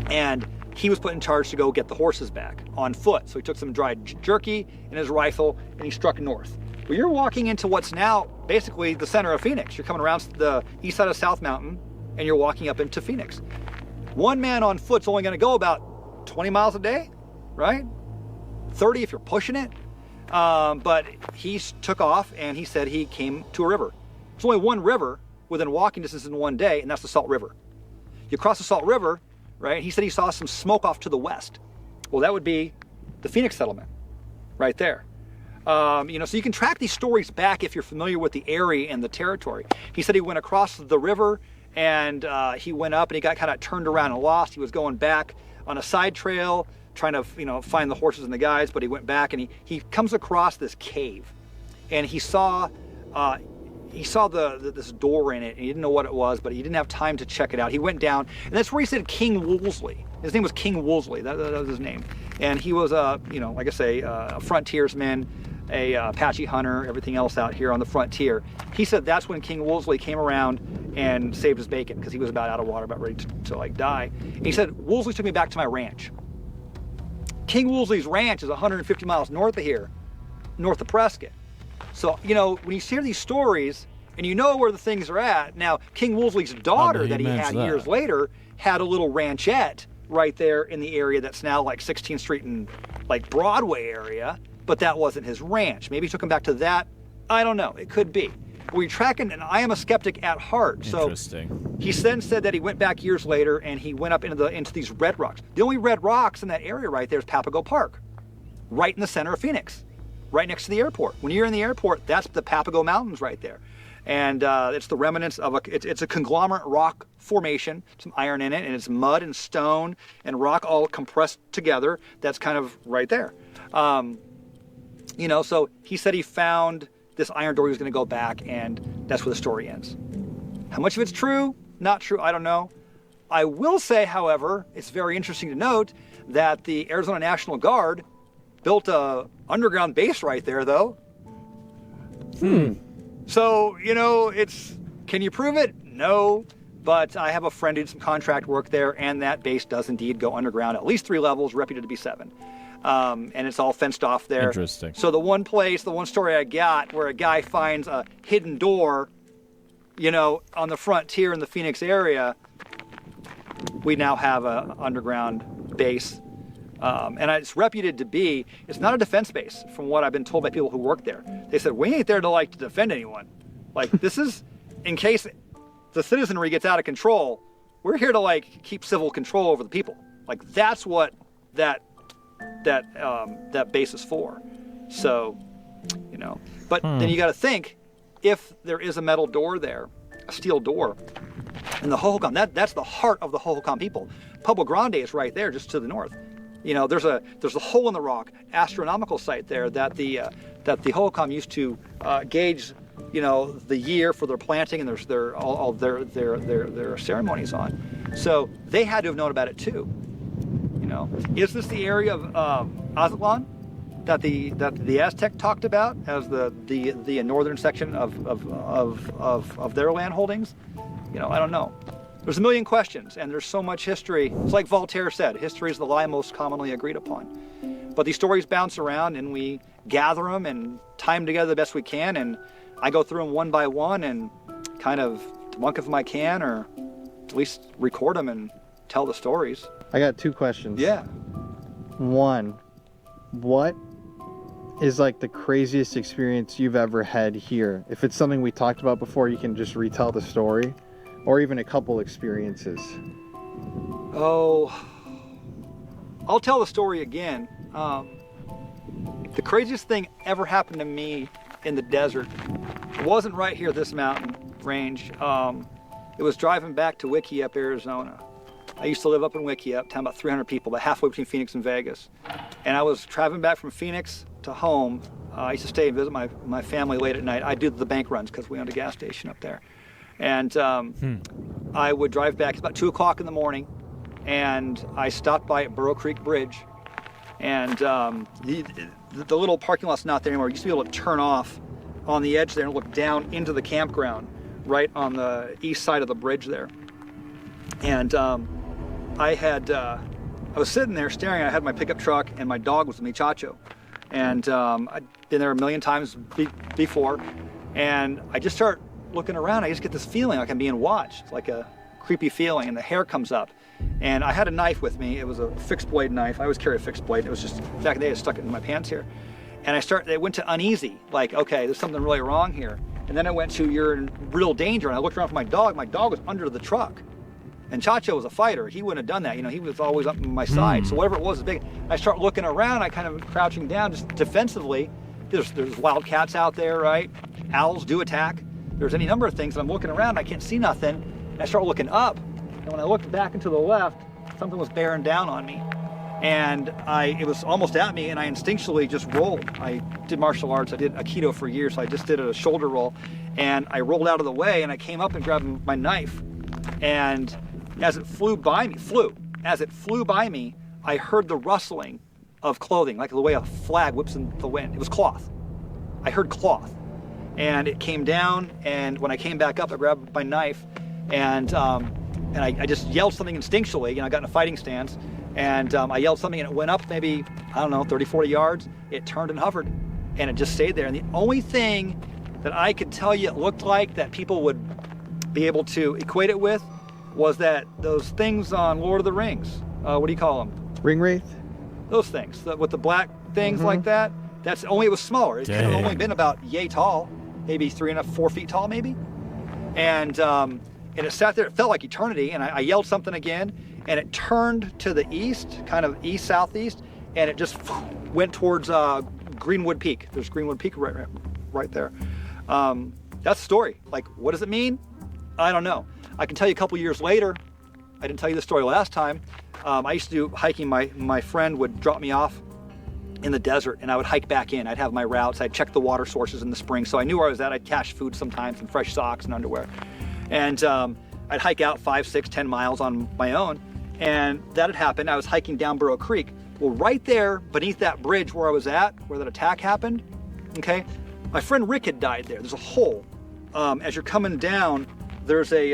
And he was put in charge to go get the horses back on foot. So he took some dried jerky and his rifle, and he struck north. Well, you're walking into what's now basically the center of Phoenix. You're coming around the east side of South Mountain, and you're walking up into Phoenix. One man on foot's only gonna go about 20 miles a day, right? 30 if you're pushing it. But he took off, and he said he came to a river. There's only one river within walking distance in one day, and that's the Salt River. You cross the Salt River, right? He said he saw some smoke off to the west. Well, that would be the Phoenix settlement right there. You know, so you can track these stories back if you're familiar with the area and the territory. He said he went across the river, and he went up, and he got kind of turned around and lost. He was going back on a side trail, trying to, you know, find the horses and the guys, but he went back, and he comes across this cave, and he saw this door in it, and he didn't know what it was, but he didn't have time to check it out. He went down, and that's where he said King Woolsey. His name was King Woolsey. That was his name, and he was you know, like I say, a frontiersman, a Apache hunter, everything else out here on the frontier. He said that's when King Woolsey came around and saved his bacon, because he was about out of water, about ready to like die. And he said, Woolsey took me back to my ranch. King Woolsey's ranch is 150 miles north of here, north of Prescott. So, you know, when you hear these stories and you know where the things are at, now King Woolsey's daughter that he had years later had a little ranchette right there in the area that's now like 16th Street and like Broadway area, but that wasn't his ranch. Maybe he took him back to that. I don't know. It could be. We're tracking, and I am a skeptic at heart. Interesting. So he then said that he went back years later and he went up into these red rocks. The only red rocks in that area right there is Papago Park, right in the center of Phoenix, right next to the airport. When you're in the airport, that's the Papago Mountains right there. And it's the remnants of it's a conglomerate rock formation, some iron in it, and it's mud and stone and rock all compressed together. That's kind of right there. You know, so he said he found this iron door. He was going to go back, and that's where the story ends. How much of it's true, not true, I don't know. I will say, however, it's very interesting to note that the Arizona National Guard built a underground base right there, though. So, you know, can you prove it? No. But I have a friend who did some contract work there, and that base does indeed go underground, at least 3 levels, reputed to be 7. And it's all fenced off there. Interesting. So the one story I got where a guy finds a hidden door, you know, on the frontier in the Phoenix area, we now have an underground base. And it's reputed to be, it's not a defense base, from what I've been told by people who work there. They said, we ain't there to defend anyone. Like, this is in case the citizenry gets out of control, we're here to keep civil control over the people. Like, that's what that base is for. So, you know, but then you got to think, if there is a metal door there, a steel door, in the Hohokam, that's the heart of the Hohokam people. Pueblo Grande is right there, just to the north. You know, there's a hole in the rock, astronomical site there that the Hohokam used to gauge, you know, the year for their planting, and there's all their ceremonies on. So they had to have known about it too. You know, is this the area of Aztlan that the Aztec talked about as the northern section of their land holdings? You know, I don't know. There's a million questions, and there's so much history. It's like Voltaire said, history is the lie most commonly agreed upon. But these stories bounce around, and we gather them and tie them together the best we can, and I go through them one by one and kind of debunk if I can, or at least record them and tell the stories. I got 2 questions. Yeah. One, what is the craziest experience you've ever had here? If it's something we talked about before, you can just retell the story, or even a couple experiences. Oh, I'll tell the story again. The craziest thing ever happened to me in the desert, it wasn't right here, this mountain range. It was driving back to Wickiup, Arizona. I used to live up in Wickiup, town about 300 people, about halfway between Phoenix and Vegas. And I was traveling back from Phoenix to home. I used to stay and visit my family late at night. I did the bank runs because we owned a gas station up there. And I would drive back. It's about 2 o'clock in the morning, and I stopped by at Burrow Creek Bridge. And the little parking lot's not there anymore. You used to be able to turn off on the edge there and look down into the campground right on the east side of the bridge there. And I was sitting there staring. I had my pickup truck, and my dog was with me, Chacho. And I'd been there a million times before. And I just start looking around. I just get this feeling like I'm being watched. It's like a creepy feeling, and the hair comes up. And I had a knife with me. It was a fixed blade knife. I always carry a fixed blade. It was just, back in the day, I stuck it in my pants here. And it went to uneasy, like, okay, there's something really wrong here. And then I went to, you're in real danger. And I looked around for my dog. My dog was under the truck. And Chacho was a fighter. He wouldn't have done that. You know, he was always up on my side. So whatever it was big. I start looking around. I kind of crouching down just defensively. There's wildcats out there, right? Owls do attack. There's any number of things. And I'm looking around. I can't see nothing. And I start looking up. And when I looked back and to the left, something was bearing down on me. And it was almost at me, and I instinctually just rolled. I did martial arts. I did Aikido for years, so I just did a shoulder roll. And I rolled out of the way, and I came up and grabbed my knife. And as it flew by me, I heard the rustling of clothing, like the way a flag whips in the wind. It was cloth. I heard cloth. And it came down, and when I came back up, I grabbed my knife, and I just yelled something instinctually. You know, I got in a fighting stance, and I yelled something, and it went up maybe, I don't know, 30, 40 yards. It turned and hovered, and it just stayed there. And the only thing that I could tell you it looked like that people would be able to equate it with was that those things on Lord of the Rings, what do you call them? Ring wraith? Those things, with the black things like that. That's only, it was smaller. It could have only been about yay tall, maybe 3.5, 4 feet tall, maybe. And it sat there, it felt like eternity, and I yelled something again, and it turned to the east, kind of east-southeast, and it just went towards Greenwood Peak. There's Greenwood Peak right there. That's the story. Like, what does it mean? I don't know. I can tell you a couple years later, I didn't tell you the story last time, I used to do hiking. My friend would drop me off in the desert, and I would hike back in. I'd have my routes. I'd check the water sources in the spring, so I knew where I was at. I'd cache food sometimes and fresh socks and underwear. And I'd hike out 5, 6, 10 miles on my own, and that had happened. I was hiking down Burrow Creek. Well, right there beneath that bridge where I was at, where that attack happened, okay, my friend Rick had died there. There's a hole. As you're coming down, there's a,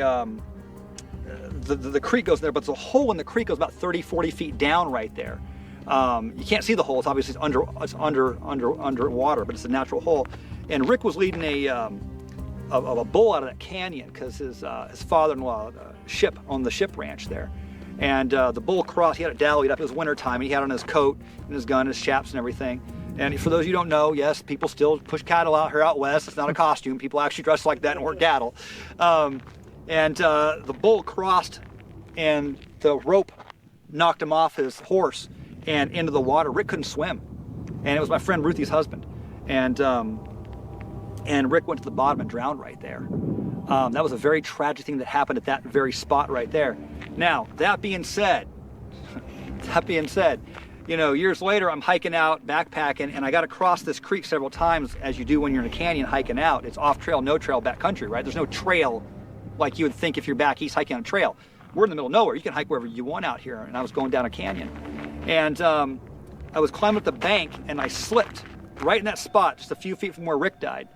the creek goes there, but there's a hole in the creek goes about 30, 40 feet down right there. You can't see the hole. It's obviously underwater, but it's a natural hole. And Rick was leading a bull out of that canyon because his father-in-law ship on the ship ranch there. And the bull crossed. He had it dallied up. It was wintertime, and he had on his coat and his gun, his chaps and everything. And for those of you who don't know, yes, people still push cattle out here out west. It's not a costume. People actually dress like that and work cattle. The bull crossed, and the rope knocked him off his horse and into the water. Rick couldn't swim, and it was my friend Ruthie's husband. And Rick went to the bottom and drowned right there. That was a very tragic thing that happened at that very spot right there. Now, that being said, you know, years later, I'm hiking out, backpacking, and I got to cross this creek several times, as you do when you're in a canyon hiking out. It's off trail, no trail backcountry, right? There's no trail like you would think if you're back east hiking on a trail. We're in the middle of nowhere. You can hike wherever you want out here, and I was going down a canyon. And I was climbing up the bank, and I slipped right in that spot, just a few feet from where Rick died.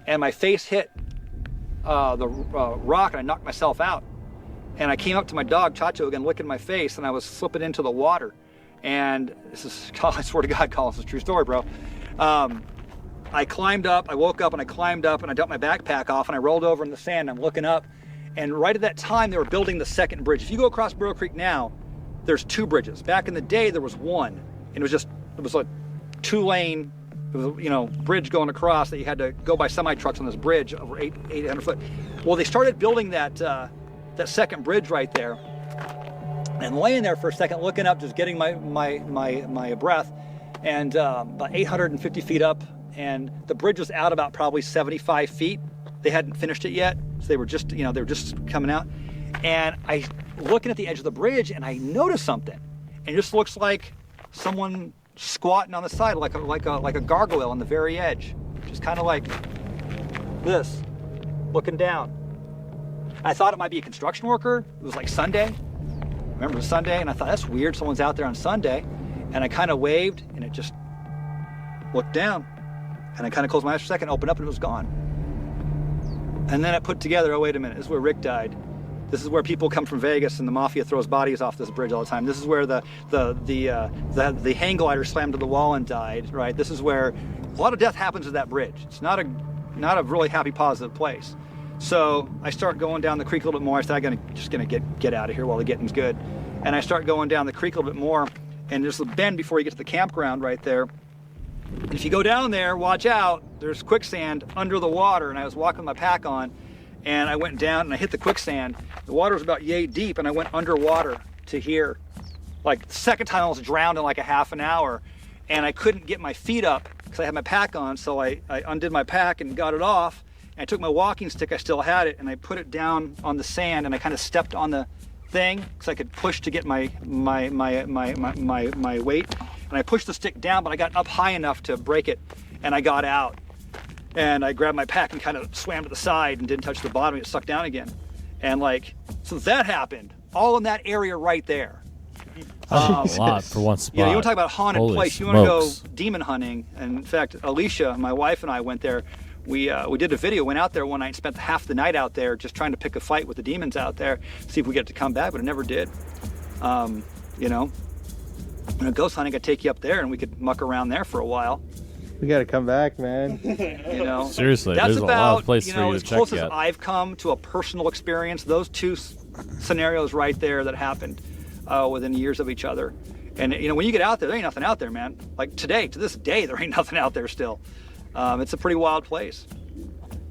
And my face hit the rock, and I knocked myself out. And I came up to my dog, Chacho, again, licking my face, and I was slipping into the water. And this is, I swear to God, Colin, this is a true story, bro. I climbed up, I woke up and I climbed up and I dumped my backpack off and I rolled over in the sand. I'm looking up, and right at that time, they were building the second bridge. If you go across Burrow Creek now, there's 2 bridges. Back in the day, there was one, and it was a 2-lane, bridge going across that you had to go by semi-trucks on this bridge over 800 foot. Well, they started building that second bridge right there. And laying there for a second, looking up, just getting my breath, and about 850 feet up, and the bridge was out about probably 75 feet. They hadn't finished it yet, so they were just coming out. And I looking at the edge of the bridge, and I noticed something, and it just looks like someone squatting on the side, like a gargoyle on the very edge, just kind of like this, looking down. I thought it might be a construction worker. It was like Sunday. Remember, it was Sunday, and I thought, that's weird, someone's out there on Sunday. And I kind of waved, and it just looked down. And I kind of closed my eyes for a second, opened up, and it was gone. And then I put together, oh, wait a minute, this is where Rick died. This is where people come from Vegas, and the mafia throws bodies off this bridge all the time. This is where the hang glider slammed to the wall and died, right? This is where a lot of death happens at that bridge. It's not a really happy, positive place. So I start going down the creek a little bit more. I said, I'm just gonna get out of here while the getting's good. And I start going down the creek a little bit more, and there's a bend before you get to the campground right there. And if you go down there, watch out, there's quicksand under the water. And I was walking with my pack on, and I went down and I hit the quicksand. The water was about yay deep, and I went underwater to here. Like, the second time I almost drowned in like a half an hour, and I couldn't get my feet up because I had my pack on. So I undid my pack and got it off. I took my walking stick, I still had it, and I put it down on the sand, and I kind of stepped on the thing because I could push to get my weight. And I pushed the stick down, but I got up high enough to break it, and I got out. And I grabbed my pack and kind of swam to the side and didn't touch the bottom. It sucked down again. And so that happened, all in that area right there. That's a lot for one spot. You want to talk about a haunted place. You want to go demon hunting. And in fact, Alicia, my wife, and I went there. We did a video, went out there one night and spent half the night out there just trying to pick a fight with the demons out there, see if we get to come back, but it never did. Ghost hunting, I'd take you up there and we could muck around there for a while. We got to come back, man. Seriously, that's there's about, a lot of places for you to as check close yet. as I've come to a personal experience. Those 2 scenarios right there that happened within years of each other. And when you get out there ain't nothing out there, man. Like today, to this day, there ain't nothing out there still. It's a pretty wild place.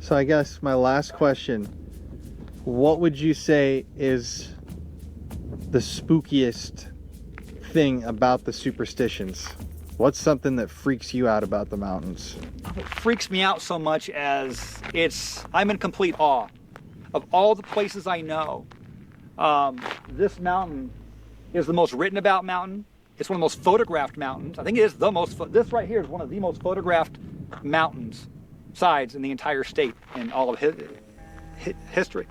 So I guess my last question, what would you say is the spookiest thing about the Superstitions? What's something that freaks you out about the mountains? It freaks me out so much as I'm in complete awe of all the places I know. This mountain is the most written about mountain. It's one of the most photographed mountains. I think it is the most, this right here is one of the most photographed mountains sides in the entire state in all of history.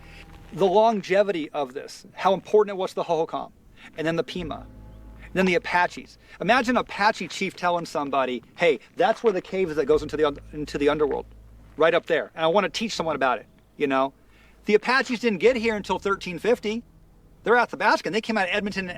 The longevity of this, how important it was to the Hohokam, and then the Pima. Then the Apaches. Imagine an Apache chief telling somebody, hey, that's where the cave is that goes into the underworld, right up there. And I want to teach someone about it, you know? The Apaches didn't get here until 1350. They're Athabascan. They came out of Edmonton,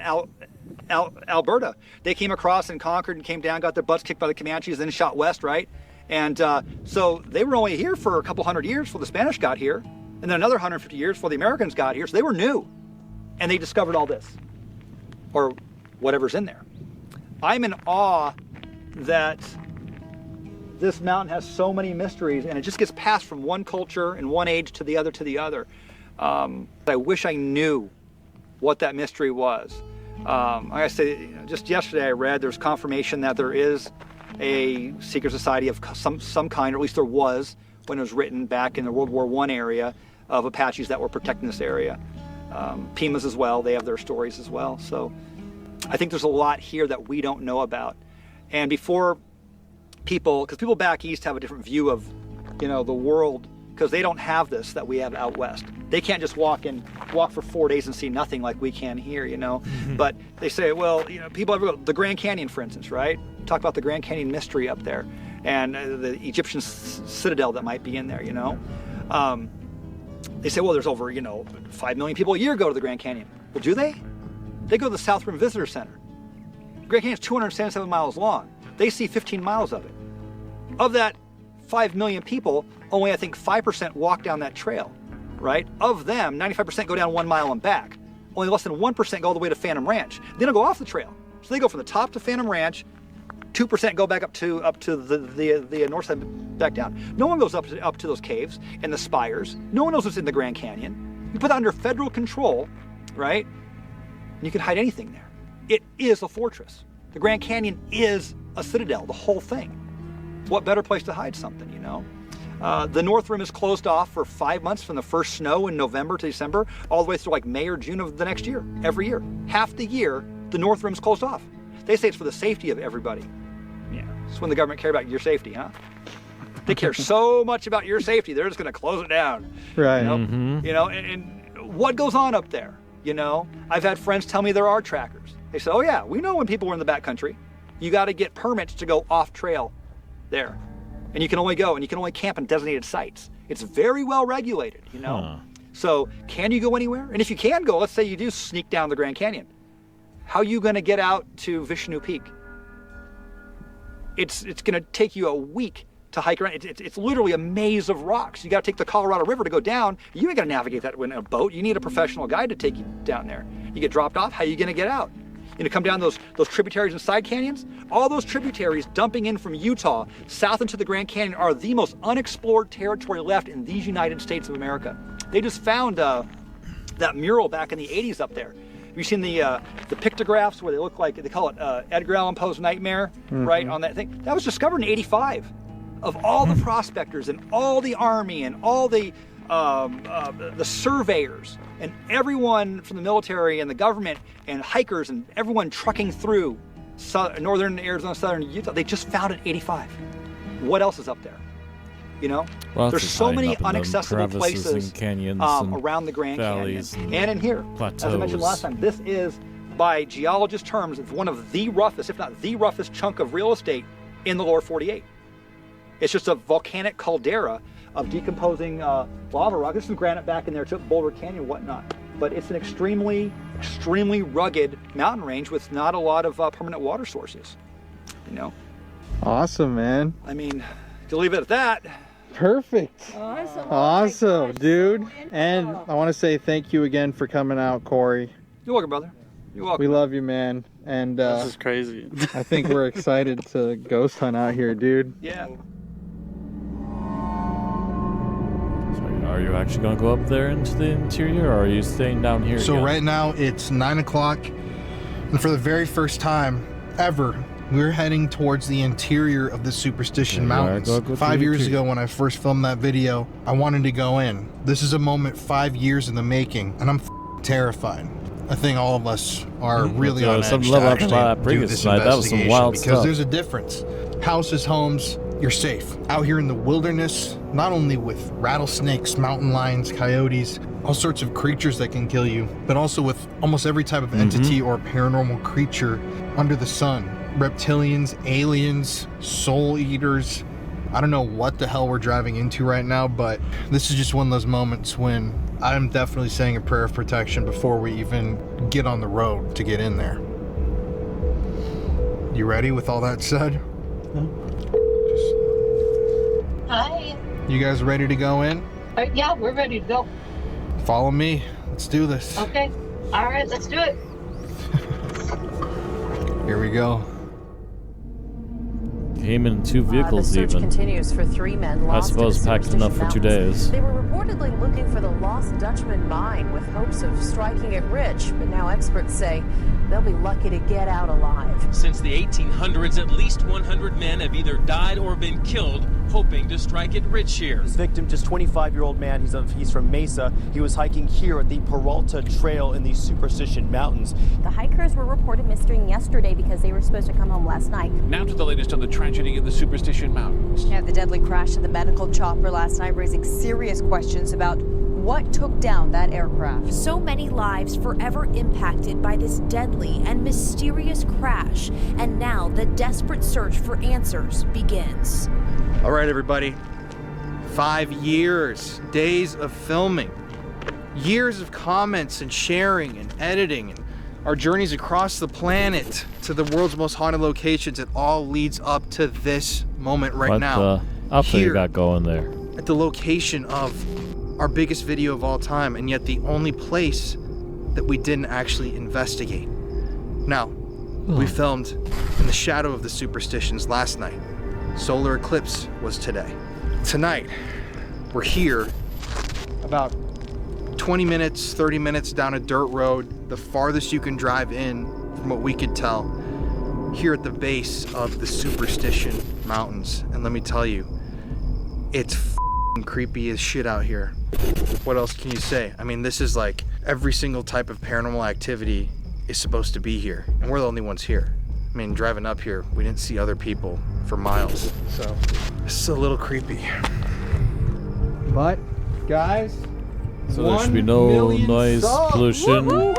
Alberta. They came across and conquered and came down, got their butts kicked by the Comanches, then shot west, right? And so they were only here for a couple hundred years before the Spanish got here, and then another 150 years before the Americans got here, so they were new. And they discovered all this, or whatever's in there. I'm in awe that this mountain has so many mysteries, and it just gets passed from one culture and one age to the other to the other. I wish I knew what that mystery was. Like I say, just yesterday I read there's confirmation that there is a secret society of some kind, or at least there was when it was written back in the World War I area, of Apaches that were protecting this area. Pimas as well, they have their stories as well. So I think there's a lot here that we don't know about. And before people, because people back east have a different view of, you know, the world, because they don't have this that we have out west. They can't just walk for 4 days and see nothing like we can here, you know. But they say, well, you know, people ever go, the Grand Canyon, for instance, right? Talk about the Grand Canyon mystery up there, and the Egyptian citadel that might be in there, you know. They say, well, there's over, you know, 5 million people a year go to the Grand Canyon. Well, do they? They go to the South Rim Visitor Center. The Grand Canyon is 277 miles long. They see 15 miles of it. Of that 5 million people, only I think 5% walk down that trail, right? Of them, 95% go down 1 mile and back. Only less than 1% go all the way to Phantom Ranch. They don't go off the trail. So they go from the top to Phantom Ranch, 2% go back up to the north side, back down. No one goes up to those caves and the spires. No one knows what's in the Grand Canyon. You put that under federal control, right? And you can hide anything there. It is a fortress. The Grand Canyon is a citadel, the whole thing. What better place to hide something, you know? The North Rim is closed off for 5 months, from the first snow in November to December, all the way through like May or June of the next year, every year. Half the year, the North Rim's closed off. They say it's for the safety of everybody. Yeah, it's when the government care about your safety, huh? They care so much about your safety, they're just gonna close it down. Right. You know, you know, and what goes on up there, you know? I've had friends tell me there are trackers. They say, oh yeah, we know when people were in the backcountry. You gotta get permits to go off trail there. And you can only go, and you can only camp in designated sites. It's very well regulated, you know? Huh. So can you go anywhere? And if you can go, let's say you do sneak down the Grand Canyon. How are you gonna get out to Vishnu Peak? It's gonna take you a week to hike around. It's literally a maze of rocks. You gotta take the Colorado River to go down. You ain't gonna navigate that in a boat. You need a professional guide to take you down there. You get dropped off, how are you gonna get out? You know, come down those tributaries and side canyons. All those tributaries dumping in from Utah south into the Grand Canyon are the most unexplored territory left in these United States of America. They just found that mural back in the 80s up there. Have you seen the pictographs where they look like, they call it Edgar Allan Poe's Nightmare, right, on that thing? That was discovered in '85. Of all the prospectors and all the army and all the surveyors and everyone from the military and the government and hikers and everyone trucking through northern Arizona, southern Utah, they just found it in '85. What else is up there? You know, there's so many inaccessible places and canyons around the Grand Canyon and in here. Plateaus. As I mentioned last time, this is, by geologist terms, it's one of the roughest, if not the roughest, chunk of real estate in the lower 48. It's just a volcanic caldera of decomposing lava rock. There's some granite back in there too, Boulder Canyon, whatnot. But it's an extremely, extremely rugged mountain range with not a lot of permanent water sources. You know. Awesome, man. I mean, to leave it at that. Perfect. Awesome, dude. And I want to say thank you again for coming out, Corey. You're welcome, brother. You're welcome. We love you, man. And this is crazy. I think we're excited to ghost hunt out here, dude. Yeah. Are you actually going to go up there into the interior, or are you staying down here? So again? right now it's 9 o'clock, and for the very first time ever, we're heading towards the interior of the Superstition Mountains. 5 years ago, when I first filmed that video, I wanted to go in. This is a moment 5 years in the making, and I'm terrified. I think all of us are really on edge to actually do this investigation, because there's a difference. Houses, homes, you're safe. Out here in the wilderness, not only with rattlesnakes, mountain lions, coyotes, all sorts of creatures that can kill you, but also with almost every type of entity or paranormal creature under the sun. Reptilians, aliens, soul eaters. I don't know what the hell we're driving into right now, but this is just one of those moments when I'm definitely saying a prayer of protection before we even get on the road to get in there. You ready with all that said? Hi. You guys ready to go in? Yeah, we're ready to go. Follow me. Let's do this. Okay. All right, let's do it. Here we go. Came in 2 vehicles the search even. continues for 3 men I lost suppose in the packed enough for 2 Superstition days. They were reportedly looking for the lost Dutchman mine with hopes of striking it rich, but now experts say they'll be lucky to get out alive. Since the 1800s, at least 100 men have either died or been killed hoping to strike it rich here. This victim, just 25-year-old man, he's from Mesa. He was hiking here at the Peralta Trail in the Superstition Mountains. The hikers were reported missing yesterday because they were supposed to come home last night. Now to the latest on the tragedy in the Superstition Mountains. Yeah, the deadly crash of the medical chopper last night raising serious questions about what took down that aircraft. So many lives forever impacted by this deadly and mysterious crash, and now the desperate search for answers begins. All right, everybody. 5 years, days of filming, years of comments and sharing and editing, and our journeys across the planet to the world's most haunted locations. It all leads up to this moment right now. What outfit you got going there? At the location of our biggest video of all time, and yet the only place that we didn't actually investigate. Now, we filmed in the shadow of the Superstitions last night. Solar eclipse was today. Tonight, we're here about 20 minutes, 30 minutes down a dirt road, the farthest you can drive in from what we could tell, here at the base of the Superstition Mountains. And let me tell you, it's f***ing creepy as shit out here. What else can you say? I mean, this is like every single type of paranormal activity is supposed to be here, and we're the only ones here. I mean, driving up here, we didn't see other people for miles, so this is a little creepy. But, guys, so there should be no noise pollution. 1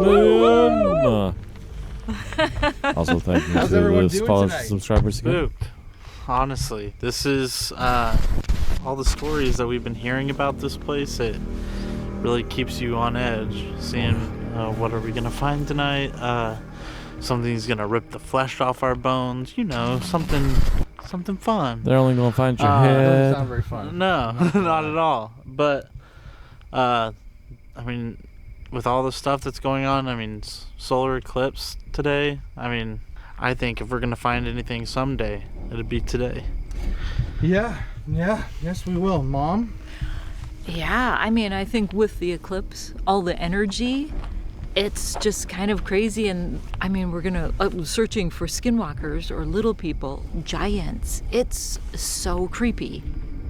million. Also, thank you to the followers and subscribers again. Spooked. Honestly, this is all the stories that we've been hearing about this place. It really keeps you on edge, seeing what are we gonna find tonight. Something's gonna rip the flesh off our bones. You know, something fun. They're only gonna find your head. Doesn't sound very fun. No, not at all. But I mean, with all the stuff that's going on, I mean, solar eclipse today. I mean, I think if we're gonna find anything someday, it'd be today. Yeah, yes we will, Mom. Yeah, I mean, I think with the eclipse, all the energy, it's just kind of crazy. And I mean, we're gonna searching for skinwalkers or little people, giants. It's so creepy,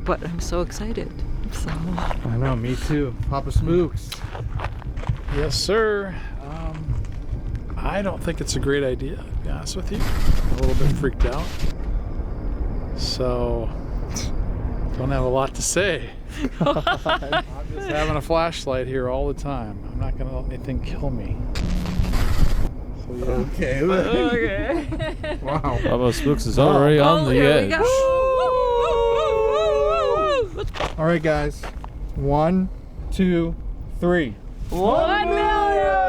but I'm so excited. So I know, me too. Papa Spooks. Yes, sir. I don't think it's a great idea, to be honest with you. I'm a little bit freaked out. So, don't have a lot to say. I'm just having a flashlight here all the time. I'm not going to let anything kill me. So, yeah. Okay. Wow. Papa Spooks is already on the edge. All right, guys. 1, 2, 3. 1 million!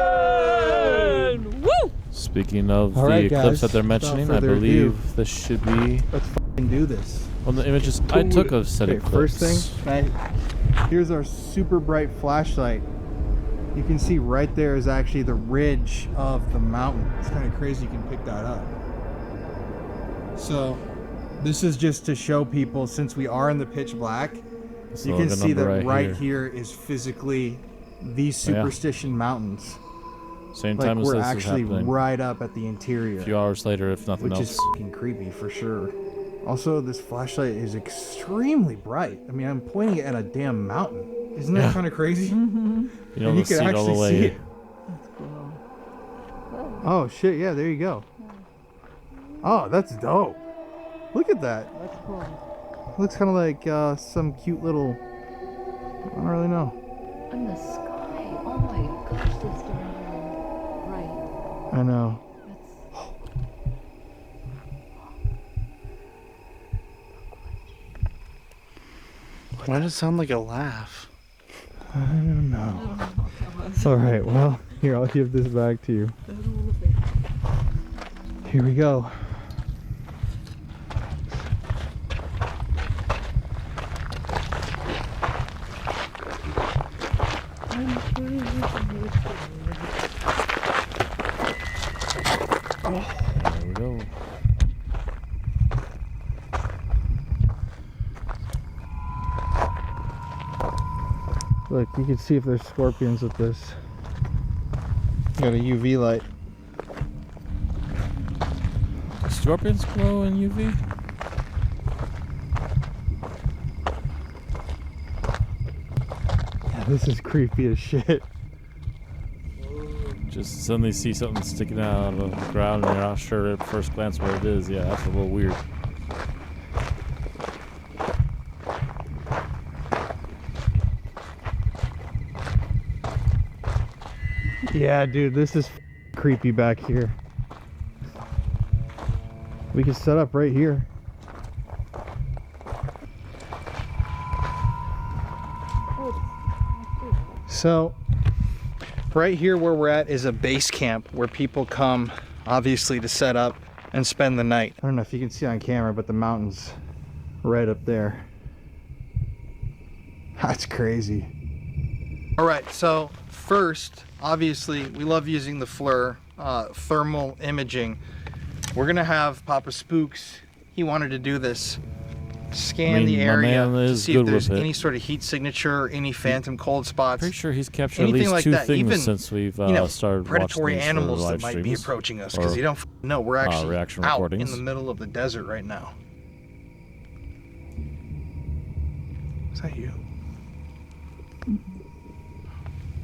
Woo! Speaking of All the right, eclipse guys, that they're mentioning, I without further believe ado, this should be let's f***ing do this. one of the images I took of said Okay, eclipse. first thing, here's our super bright flashlight. You can see right there is actually the ridge of the mountain. It's kind of crazy you can pick that up. So this is just to show people, since we are in the pitch black, So you can the see that number right here is physically the Superstition Mountains. Same Like time as we're this is actually happening. right up at the interior. A few hours later, if nothing which else. is fucking creepy for sure. Also, this flashlight is extremely bright. I mean, I'm pointing it at a damn mountain. Isn't that kind of crazy? You And don't you see can it all the actually way. see it. Oh shit! Yeah, there you go. Oh, that's dope. Look at that. That's cool. Looks kind of like some cute little, I don't really know. And the sky. Oh my gosh, this darn right. I know. Why does it sound like a laugh? I don't know. All right, well, here, I'll give this back to you. Here we go. There we go. Look, you can see if there's scorpions with this. Got a UV light. Scorpions glow in UV? Yeah, this is creepy as shit. Just suddenly see something sticking out of the ground and you're not sure at first glance what it is. Yeah, that's a little weird. Yeah, dude, this is creepy back here. We can set up right here. So, right here where we're at is a base camp where people come, obviously, to set up and spend the night. I don't know if you can see on camera, but the mountain's right up there. That's crazy. All right, so first, obviously, we love using the FLIR thermal imaging. We're gonna have Papa Spooks, he wanted to do this, scan the area to see if there's any sort of heat signature or any phantom cold spots. Pretty sure he's captured at anything least like two that. things Even, since we've started predatory watching these animals for that live might be streams, approaching us because or, you don't know. We're actually reaction out recordings. in the middle of the desert right now. Is that you?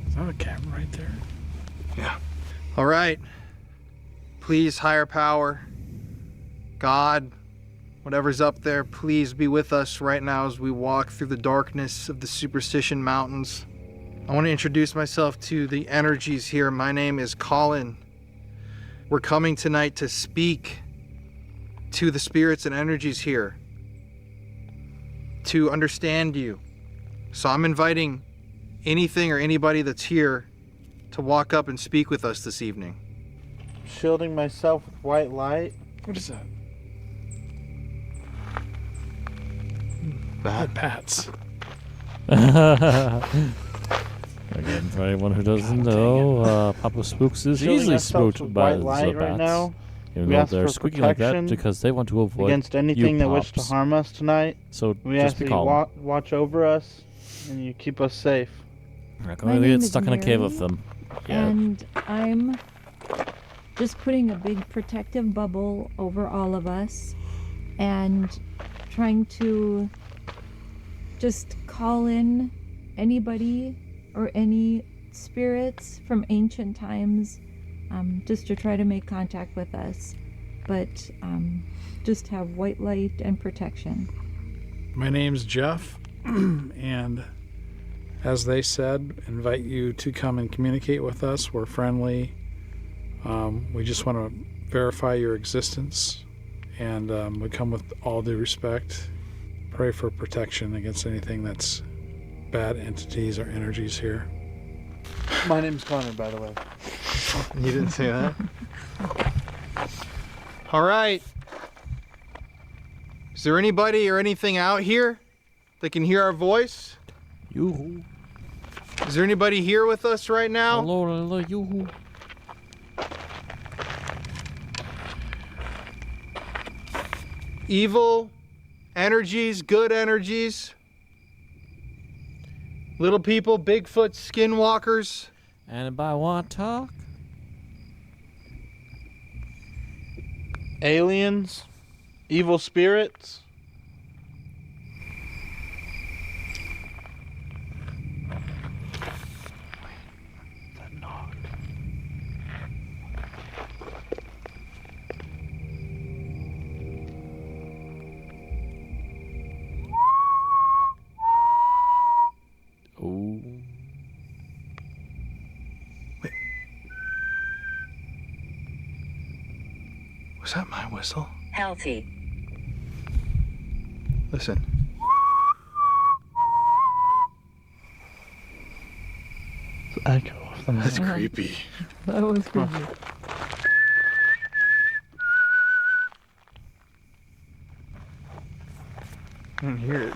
Is that a camera right there? Yeah. All right. Please, higher power, God, whatever's up there, please be with us right now as we walk through the darkness of the Superstition Mountains. I want to introduce myself to the energies here. My name is Colin. We're coming tonight to speak to the spirits and energies here, to understand you. So I'm inviting anything or anybody that's here to walk up and speak with us this evening. Shielding myself with white light. What is that? Bats. Again, for anyone who doesn't know, Papa Spooks is easily spooked by the light bats. right now. Even We though ask they're for squeaking like that protection because they want to avoid against anything you that wishes to pops. harm us tonight. So we just ask be that you calm. watch over us and you keep us safe. We're not My going to name get is stuck in a cave with Mary, them. Yeah. And I'm just putting a big protective bubble over all of us and trying to just call in anybody or any spirits from ancient times, just to try to make contact with us, but just have white light and protection. My name's Jeff, and as they said, invite you to come and communicate with us. We're friendly. We just want to verify your existence, and we come with all due respect. Pray for protection against anything that's bad entities or energies here. My name's Connor, by the way. You didn't say that? All right. Is there anybody or anything out here that can hear our voice? You. Is there anybody here with us right now? Hello, you. Evil energies, good energies. Little people, Bigfoot, skinwalkers. Anybody want to talk? Aliens, evil spirits. Was that my whistle? Healthy. Listen. It's echo of the That's mine. creepy. That was creepy. I don't hear it.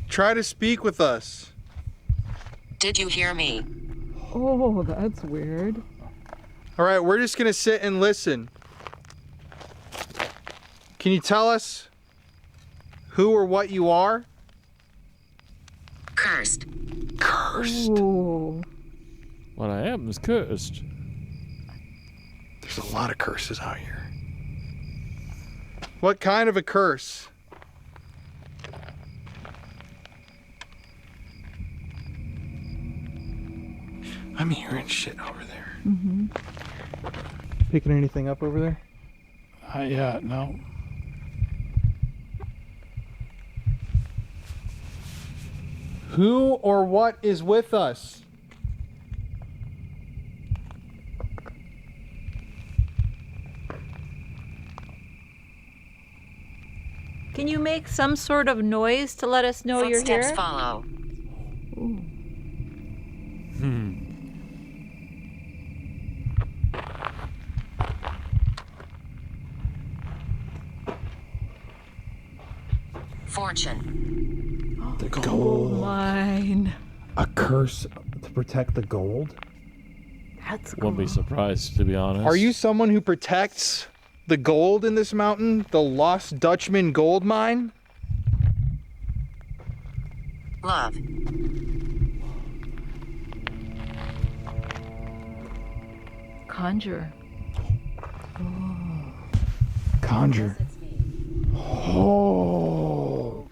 Try to speak with us. Did you hear me? Oh, that's weird. All right, we're just gonna sit and listen. Can you tell us who or what you are? Cursed. Cursed. Ooh. What I am is cursed. There's a lot of curses out here. What kind of a curse? I'm hearing shit over there. Mm-hmm. Picking anything up over there? Yeah, no. Who or what is with us? Can you make some sort of noise to let us know you're Footsteps here? follow. Ooh. Fortune. The Gold mine. A curse to protect the gold? That's cool. Wouldn't be surprised, to be honest. Are you someone who protects the gold in this mountain? The Lost Dutchman gold mine? Love. Conjure. Conjure. Oh.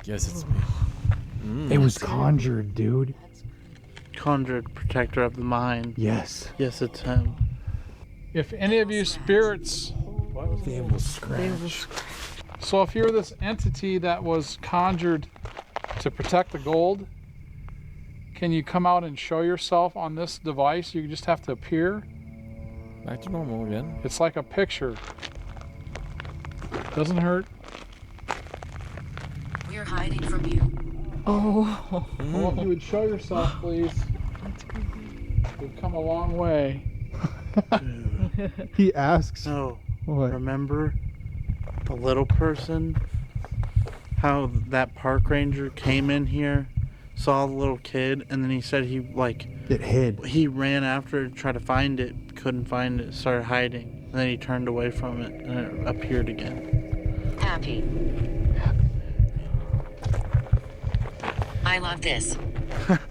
Guess it's me. It was conjured, dude. Conjured protector of the mind. Yes. Yes, it's him. If any of you spirits, They will scratch. so if you're this entity that was conjured to protect the gold, can you come out and show yourself on this device? You just have to appear. Back to normal again. It's like a picture. Doesn't hurt. We're hiding from you. Oh. Well, if you would show yourself, please. That's creepy. We've come a long way. He asks. No. What? Remember the little person? How that park ranger came in here, saw the little kid, and then he said It hid. he ran after it, tried to find it, couldn't find it, started hiding, and then he turned away from it, and it appeared again. Happy. I love this.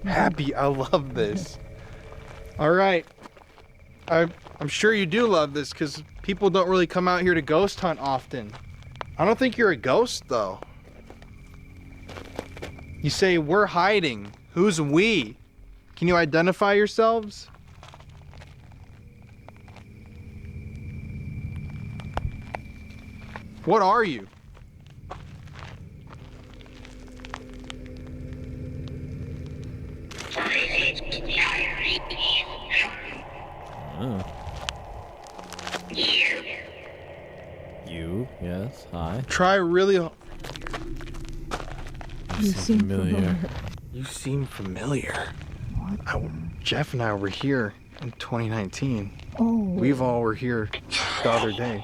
Happy, I love this. All right. I'm sure you do love this because people don't really come out here to ghost hunt often. I don't think you're a ghost, though. You say we're hiding. Who's we? Can you identify yourselves? What are you? Oh. You, yes, hi. Try really. You seem familiar. You seem familiar. What? Jeff and I were here in 2019. Oh. We've all were here the other day.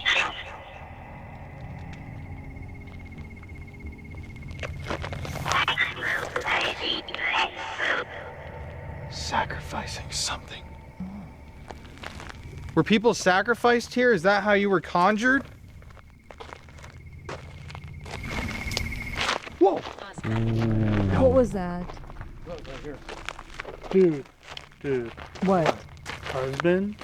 Sacrificing something. Were people sacrificed here? Is that how you were conjured? Whoa! What was that? Dude. What? Husband?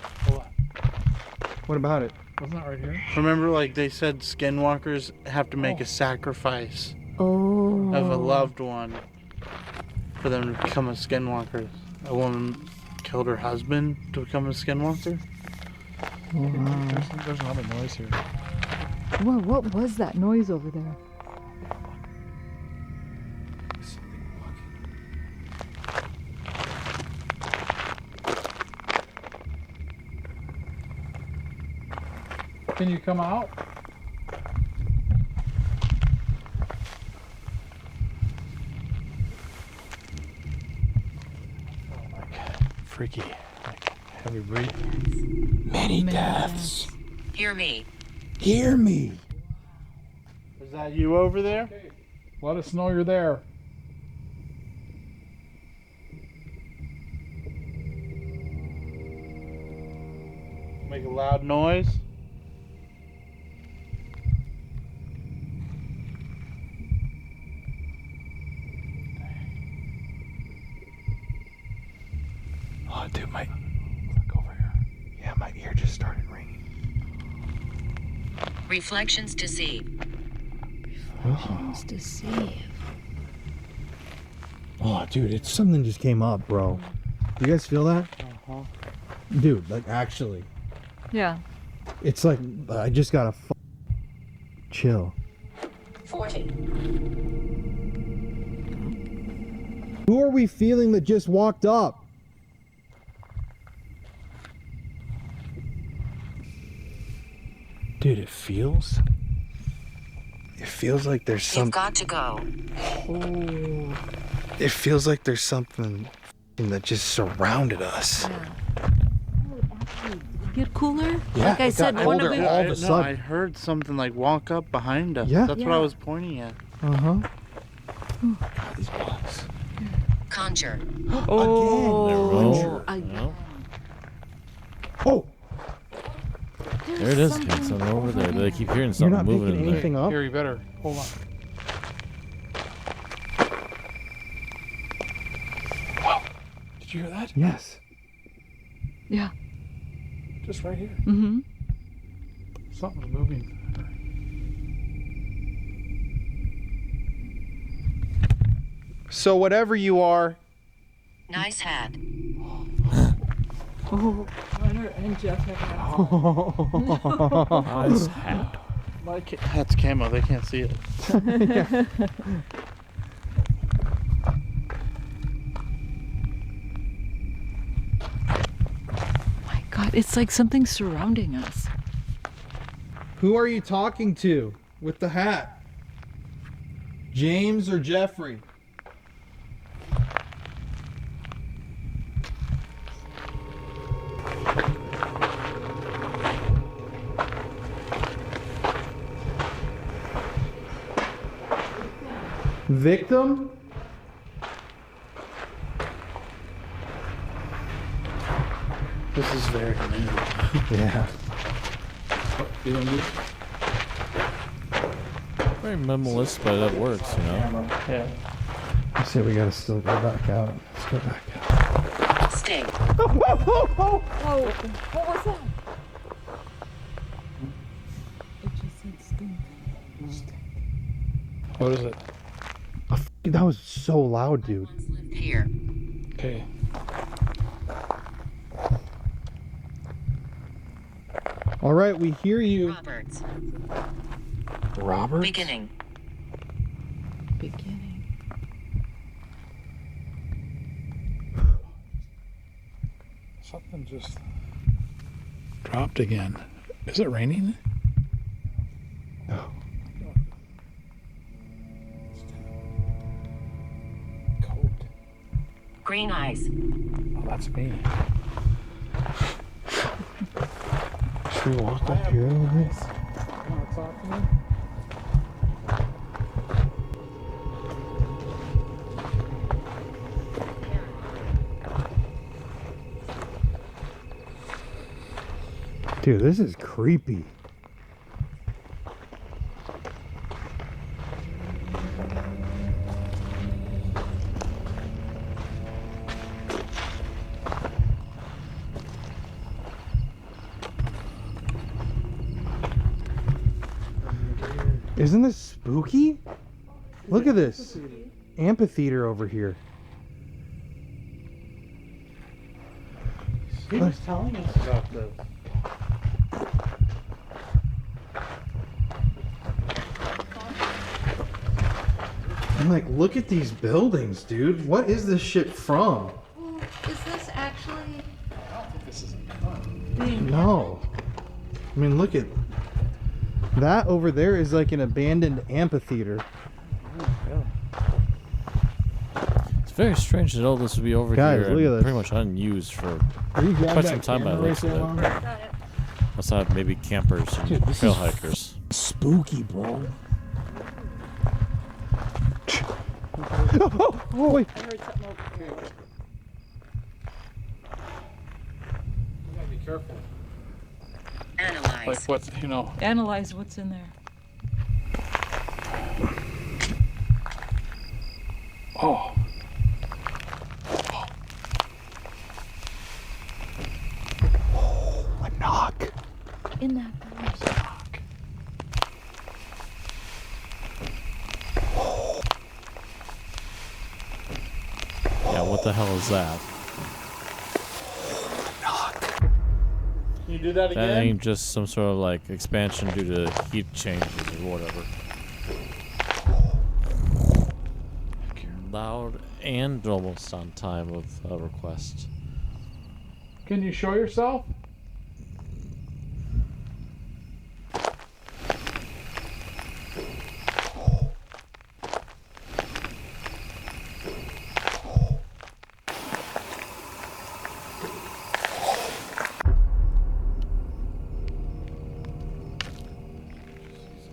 What about it? Wasn't that right here? Remember, like they said, skinwalkers have to make a sacrifice Oh. of a loved one for them to become a skinwalker. A woman killed her husband to become a skinwalker. There's another noise here. Whoa, what was that noise over there? Can you come out? Freaky, like heavy breathing. Many deaths. Hear me. Hear me. Is that you over there? Let us know you're there. Make a loud noise. Oh, dude, look over here. Yeah, my ear just started ringing. Reflections deceive. Reflections deceive. Oh, dude, it's something just came up, bro. You guys feel that? Uh-huh. Dude, like actually. Yeah. It's like I just gotta chill. 40. Who are we feeling that just walked up? Dude, it feels like there's You've something. got to go. It feels like there's something that just surrounded us. Get cooler? Yeah, like I it said, got one of colder it. all of a sudden. I heard something like walk up behind us. Yeah. That's what I was pointing at. Uh-huh. God, these bugs. Conjure. Oh, No. Oh, There it is. Again. Something over there. They keep hearing you're something not moving picking in there. anything up? Here, you better hold on. Whoa! Did you hear that? Yes. Yeah. Just right here. Mm-hmm. Something's moving. So whatever you are, Nice hat. Oh, Hunter and Jeff have Nice hat. My hat's camo. They can't see it. My God, it's like something's surrounding us. who are you talking to with the hat? James or Jeffrey? Victim? This is very new. Yeah. You don't need Very minimalist, but it works, you know. Yeah. I say we gotta still go back out. Let's go back out. Sting. Oh, what was that? It just said stink. What is it? That was so loud, dude. Here. Okay. All right, we hear you. Roberts. Robert? Beginning. Beginning. Something just dropped again. Is it raining? No. Cold. Green eyes. Oh, that's me. Should we walk up here a little bit? You want to talk to me? Dude, this is creepy. Isn't this spooky? Look at this amphitheater over here. He was telling us about this. I'm like, look at these buildings, dude. What is this shit from? Well, is this actually This is being No. I mean, look at That over there is like an abandoned amphitheater. It's very strange that all this would be over Guys, here look at and this. pretty much unused for Are you grabbing quite that some time by the camera looks right of there, it. Mom? Aside maybe campers and Dude, this trail is hikers. Spooky, bro. Oh, wait. I heard something over here. You gotta be careful. Analyze. Like what, you know. Analyze what's in there. Oh. A knock. In that house. Yeah, what the hell is that? Can you do that That again? ain't just some sort of like expansion due to heat changes or whatever. Loud and almost on time of a request. Can you show yourself?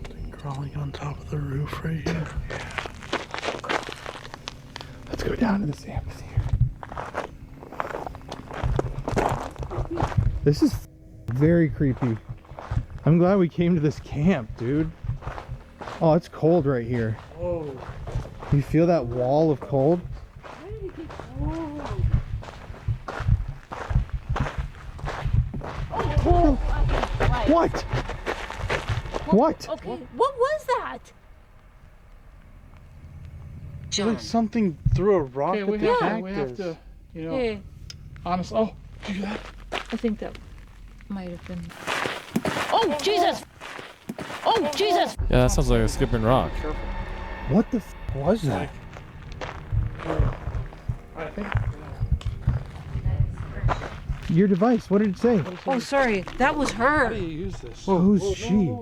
Something crawling on top of the roof right here. Let's go down to this amphitheater. This is very creepy. I'm glad we came to this camp, dude. Oh, it's cold right here. Whoa. You feel that wall of cold? What? What? Okay, what was that? Like something threw a rock Okay, at we the have to- cactus. we have to, you know, Hey, honest. Oh, did you hear that? I think that might have been. Oh, Jesus! Oh, Jesus! Yeah, that sounds like a skipping rock. What the was that? I think. Your device, what did it say? Oh, sorry, that was her. How do you use this? Well, who's she?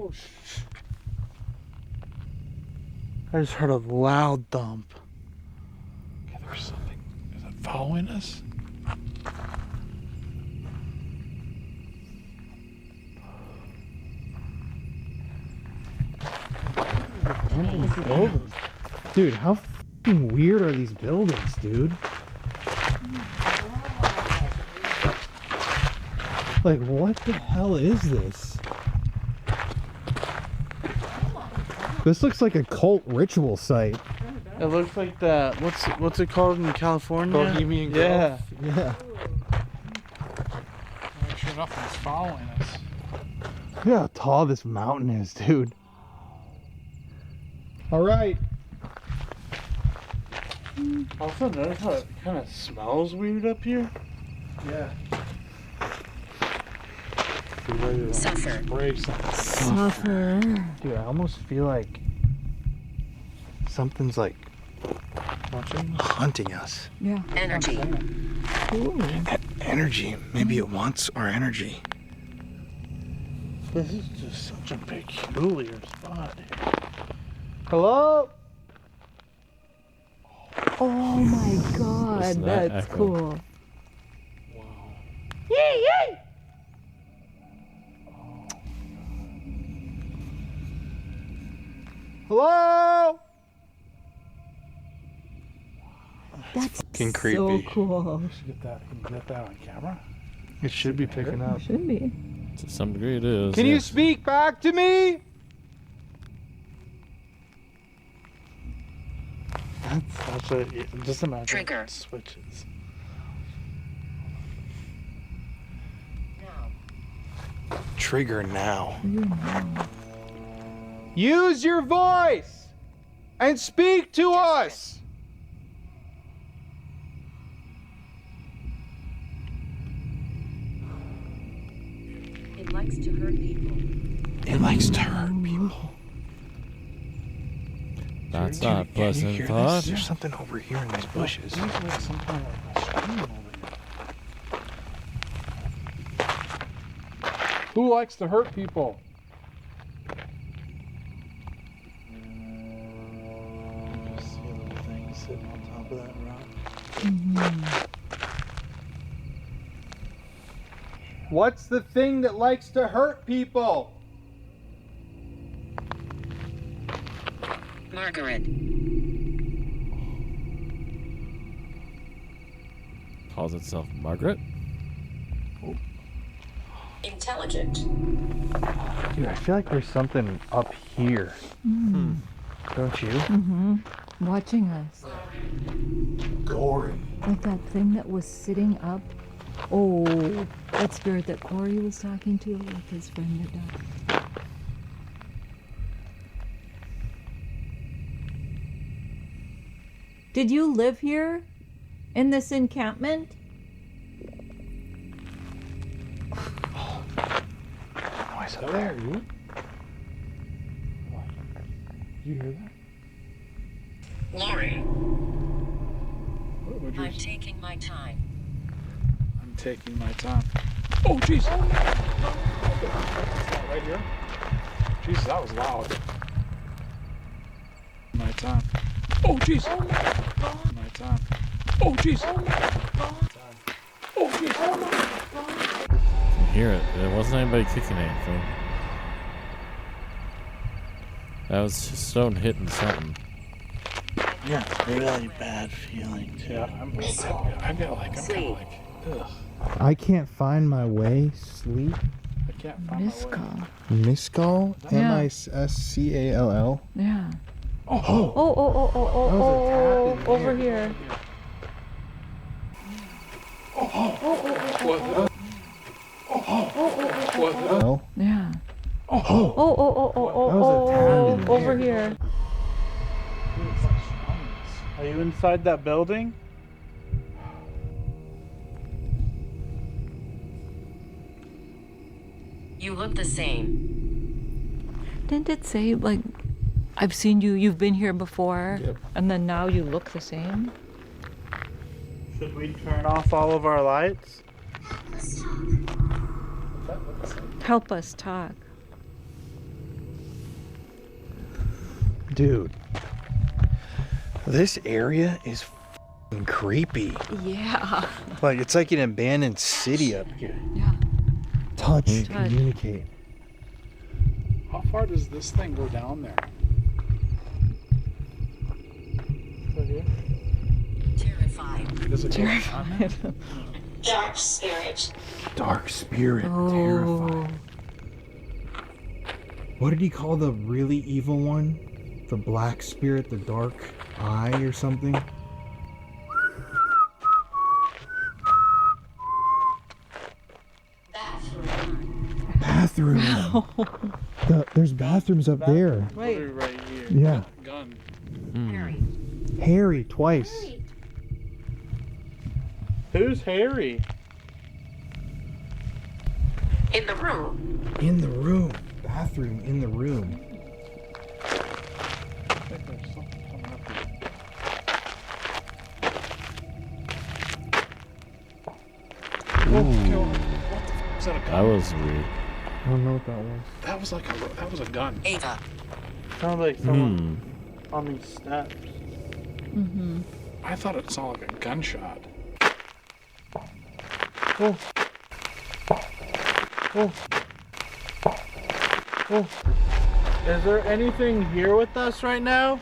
I just heard a loud thump. Okay, there's something. Is it following us? Dude, how fucking weird are these buildings, dude? Like, what the hell is this? This looks like a cult ritual site. It looks like that. What's it called in California? Bohemian Grove. Yeah. Yeah. Sure enough, it's following us. Look how tall this mountain is, dude. All right. Also, notice how it kind of smells weird up here. Yeah. Suffer. Spray something. Suffer. Dude, I almost feel like something's like hunting us. Yeah. Energy. Energy. Maybe it wants our energy. This is just such a peculiar spot. Hello? Oh my God, Listen to that that's echo. cool. Yay, yay! Hello? That's Fucking so creepy. cool. We should get that. Can you get that on camera? It should be picking up. Should be. To some degree it is. Can yeah. you speak back to me? That's a, just imagine Trigger. it switches. Trigger now. Use your voice and speak to us. It likes to hurt people. It likes to hurt people. That's Can you- not can you pleasant hear thought. this? There's something over here in these bushes. It seems like some kind of a stream over here. Who likes to hurt people? Sitting on top of that rock. What's the thing that likes to hurt people? Margaret. Calls itself Margaret? Intelligent. Dude, I feel like there's something up here. Don't you? Watching us. Gory. Like that thing that was sitting up. Oh, that spirit that Corey was talking to, like his friend that died. Did you live here? In this encampment? Noise up there. You hear that? Laurie. I'm taking my time. I'm taking my time. Oh, jeez! Right here? Jesus, that was loud. My time. Oh, jeez! My time. Oh, jeez! Oh, jeez! I hear it. There wasn't anybody kicking anything. That was just stone hitting something. Yeah, really bad feeling too. Yeah, I'm kind of like, ugh. I can't find my way. Sleep. I can't find my way. Miscall? Yeah. Miscall? Yeah. Oh. Oh, over here. No. Yeah. Oh. Over here. Are you inside that building? You look the same. Didn't it say, like, I've seen you, you've been here before, and then now you look the same? Should we turn off all of our lights? Help us talk. Dude, this area is f***ing creepy. Yeah. Like, it's like an abandoned city up here. Yeah. Touch. Touch. Communicate. How far does this thing go down there? Terrified. Does it go down there? Dark spirit. Dark spirit. Oh. Terrifying. What did he call the really evil one? The black spirit, the dark eye or something? Bathroom. There's bathrooms up there. Right. Right here. Yeah. Gun. Harry, twice. Who's Harry? In the room. In the room. Bathroom in the room. I think there's something coming up here. Ooh. What the f*** is that, a gun? That was weird. I don't know what that was. That was a gun. Ava. Sounds like someone on these steps. I thought it sounded like a gunshot. Oh. Oh. Oh. Is there anything here with us right now?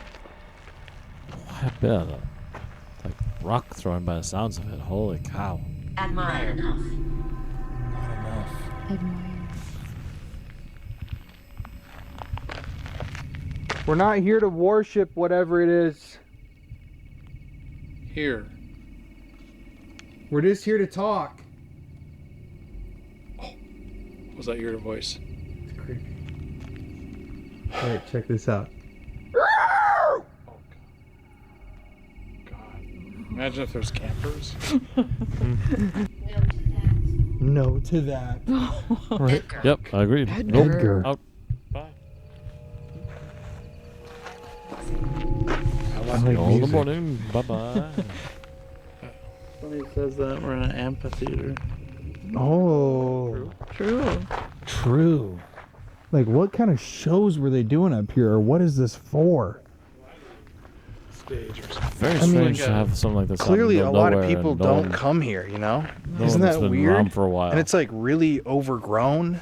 I bet. Like rock thrown by the sounds of it. Holy cow. Admire enough. Not enough. Admire. We're not here to worship whatever it is. Here. We're just here to talk. Was that your voice? It's creepy. Alright, check this out. Oh, God. Imagine if there's campers. No to that. Right. Yep, I agreed. Edgar. Out. Bye. I like All the music. morning. Bye-bye. Somebody says that we're in an amphitheater. Oh. True. True. Like, what kind of shows were they doing up here, or what is this for? stage or something. Very strange to have something like this. out in Clearly, the a middle of lot of nowhere people and no don't one- come here, you know? no Isn't one that's that been weird? around for a while. And it's like really overgrown.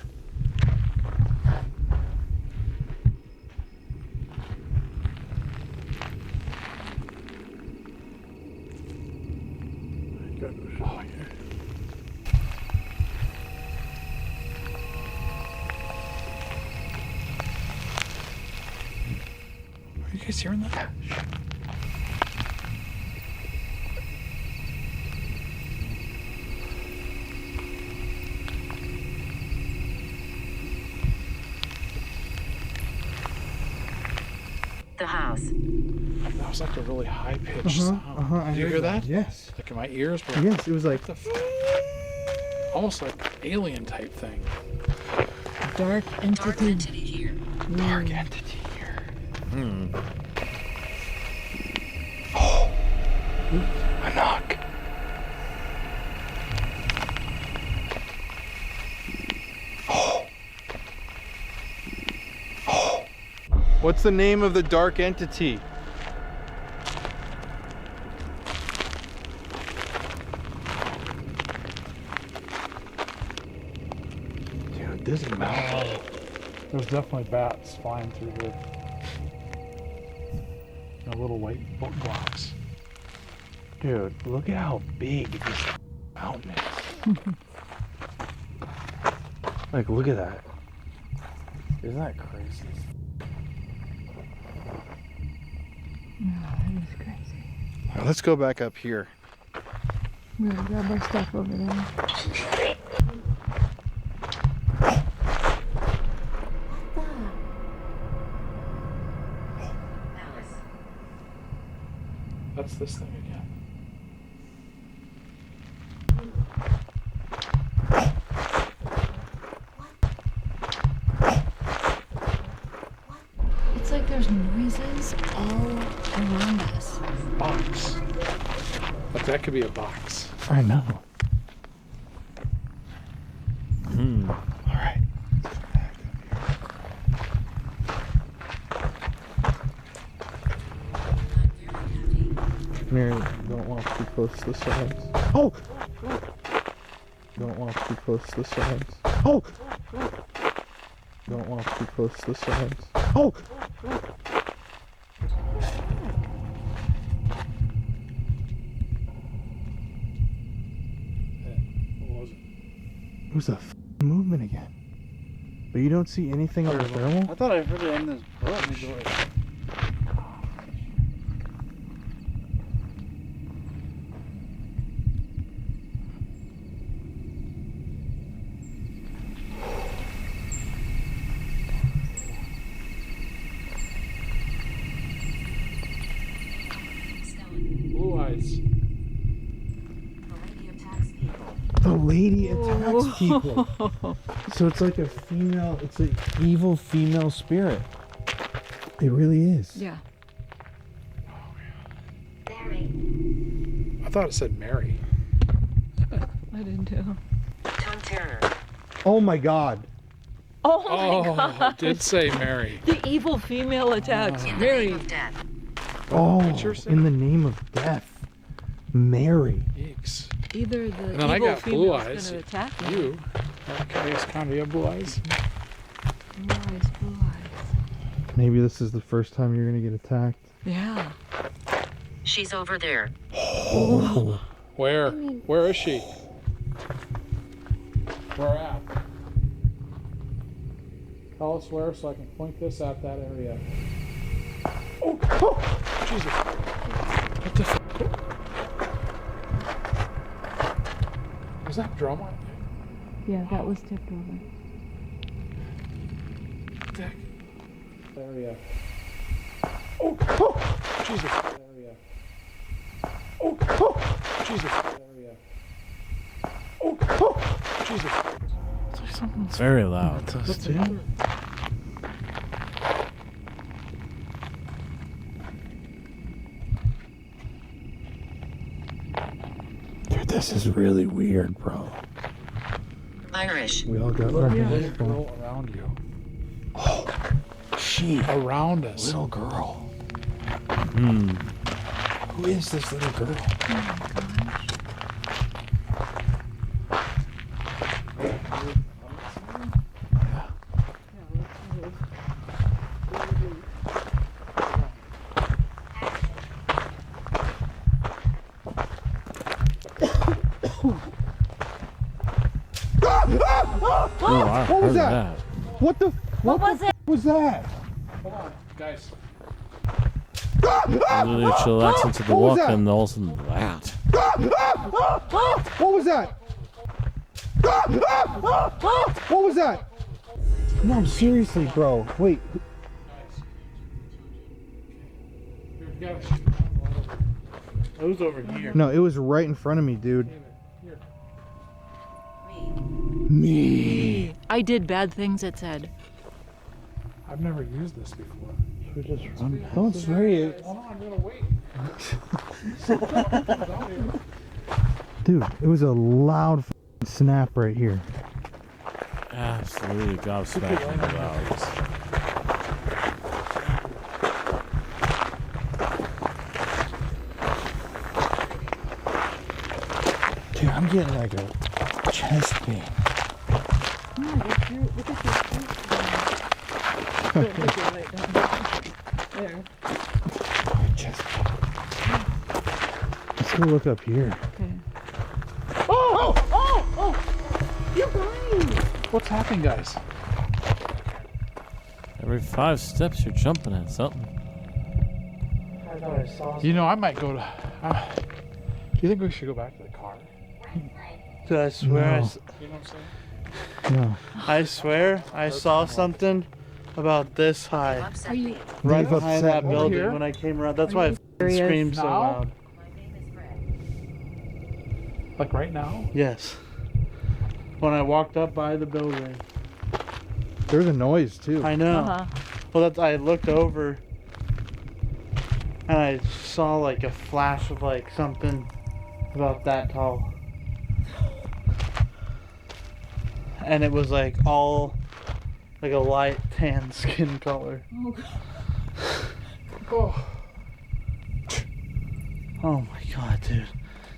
Are you guys hearing that? The house. That was like a really high pitched sound. I Did you heard hear that. that? Yes. Like in my ears were Yes, it was like almost like alien type thing. Dark entity. here. dark entity here. A knock. What's the name of the dark entity? Dude, this mountain. There's definitely bats flying through the little white book blocks. Dude, look at how big this mountain is. Like, look at that. Isn't that crazy? That is crazy. All right, let's go back up here. I'm gonna grab our stuff over there. That's this thing again. It's like there's noises all around us. Box. Like that could be a box. I know. All right. Mary, don't walk too close to the sides. Oh! Don't walk too close to the sides. Oh! Don't walk too close to the sides. Oh! What was it? It was a movement again. But you don't see anything on the thermal? I thought I heard it in this bush. Blue eyes. The lady attacks people. So it's like a female, it's an evil female spirit. It really is. Yeah. I thought it said Mary. I didn't too. Tom Turner. Oh my God. Oh my Oh, god. it did say Mary. The evil female attacks Mary. Oh, What's your in the name of death. Mary. Yikes. Either the And then I evil got blue female's eyes. gonna attack me. You. Okay, it's kind of you have blue eyes. Blue eyes, blue eyes. Maybe this is the first time you're going to get attacked. Yeah. She's over there. Oh. Where? Where is she? Where at? Tell us where so I can point this at that area. Oh! Oh! Jesus! What the f? Was that drum on Yeah, that was tipped over. there? Area. Oh! Oh! Jesus! Area. Oh! Oh! Jesus! Area. Oh! Oh! Jesus! It's very loud. What's it? Dude, this is really weird, bro. Irish. We all got Look, our little hands full. girl around you. She. Around us. Little girl. Who is this little girl? What was that? What the? What was it? Was that? Hold on, guys. Literally chillax into the walk and all of a sudden that. What was that? What was that? No, seriously, bro. Wait. It was over here. No, it was right in front of me, dude. Me. I did bad things, it said. I've never used this before. We just run. Don't spray it. Hold on, I'm gonna wait. Dude, it was a loud snap right here. Absolutely gobsmacking loud. Dude, I'm getting like a chest pain. Look at your there. Chest pain. Let's go look up here. Okay. Oh! You're blind! What's happening, guys? Every 5 steps you're jumping at something. You know, I might go to... do you think we should go back to the car? Dude, I swear No. You know what I'm saying? No. I swear I saw something about this high. Right Dave behind upset that over building here? when I came around. That's why I serious? screamed so Now? loud. Like right now? Yes. When I walked up by the building. There's a noise too. I know. Well, that's, I looked over and I saw like a flash of like something about that tall. And it was like all like a light tan skin color. Oh. Oh my god, dude.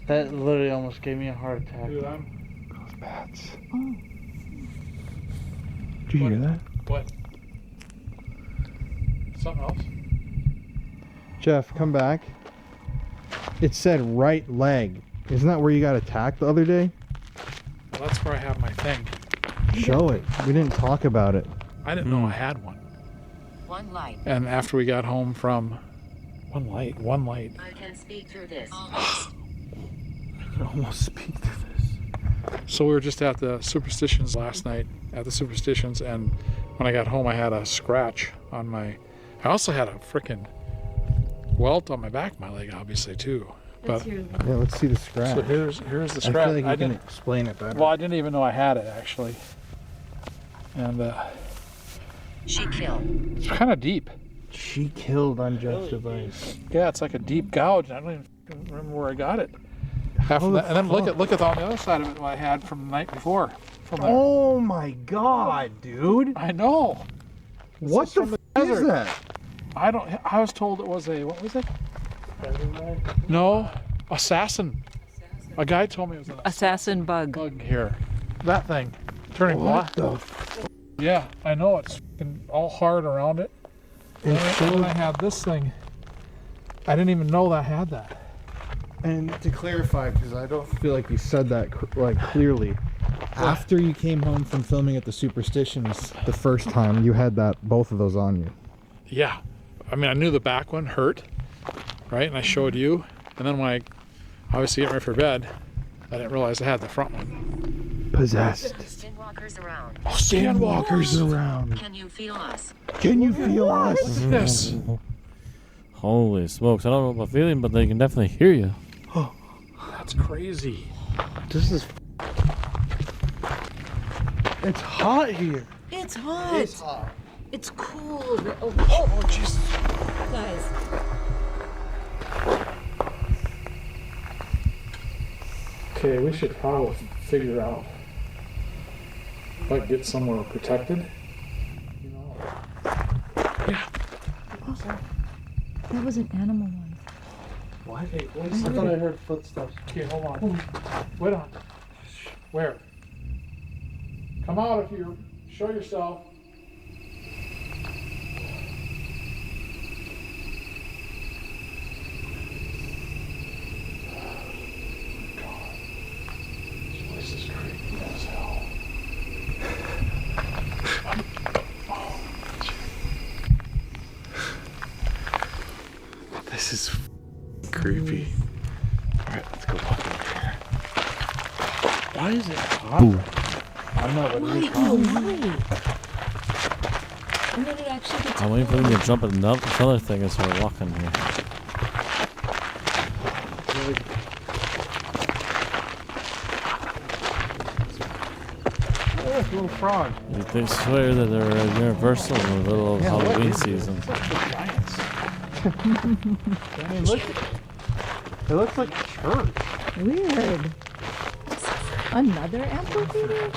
That literally almost gave me a heart attack. Dude, Those bats. Did you hear that? What? Something else? Jeff, come back. It said right leg. Isn't that where you got attacked the other day? Well, that's where I have my thing. Show it. We didn't talk about it. I didn't know I had one. One light. And after we got home from... One light. I can speak through this. I can almost speak to this. So we were just at the Superstitions last night, at the Superstitions, and when I got home I had a scratch on my... I also had a frickin' welt on my back, my leg, obviously, too. But Yeah, let's see the scratch. so here's the I scratch. feel like you can didn't, explain it better. well, I didn't even know I had it, actually. And She killed. it's kind of deep. She killed on Jeff's device. Yeah, it's like a deep gouge. I don't even remember where I got it. After the that, and then fuck? look at on the other side of it what I had from the night before. From there. Oh my god, dude. I know. What is the from the f is desert. that? I was told it was a, what was it? No, assassin. A guy told me it was an Assassin bug. bug here. That thing. Turning black. What the Yeah, I know. It's fucking all hard around it. And then I had this thing. I didn't even know that I had that. And to clarify, because I don't feel like you said that like clearly, after you came home from filming at the Superstitions the first time, you had both of those on you. Yeah. I mean, I knew the back one hurt, right? And I showed you. And then when I obviously get ready for bed, I didn't realize I had the front one. Possessed. Skinwalkers around. Oh, sandwalkers around. Can you feel us? Can you feel us? Yes. Holy smokes. I don't know about feeling, but they can definitely hear you. That's crazy. This is... It's hot here. It's hot. It's hot. It's cool. Oh, jeez. Guys. Okay, we should probably figure out like get somewhere protected. You know. Yeah. That was an animal one. What? Hey, I thought I heard footsteps. Here, hold on. Wait on. Where? Come out if you show yourself. This is creepy as hell. This is creepy. Alright, let's go walk in here. Why is it hot? Boom. I don't know, but it is Oh, hot. And then it actually gets I'm waiting for them to jump at another thing as we're walking here. Oh, it's a little frog. They swear that they're universal in the middle of Yeah, what Halloween is it? season. It's like the giants. I mean, look. It looks like a church. weird. Another amphitheater?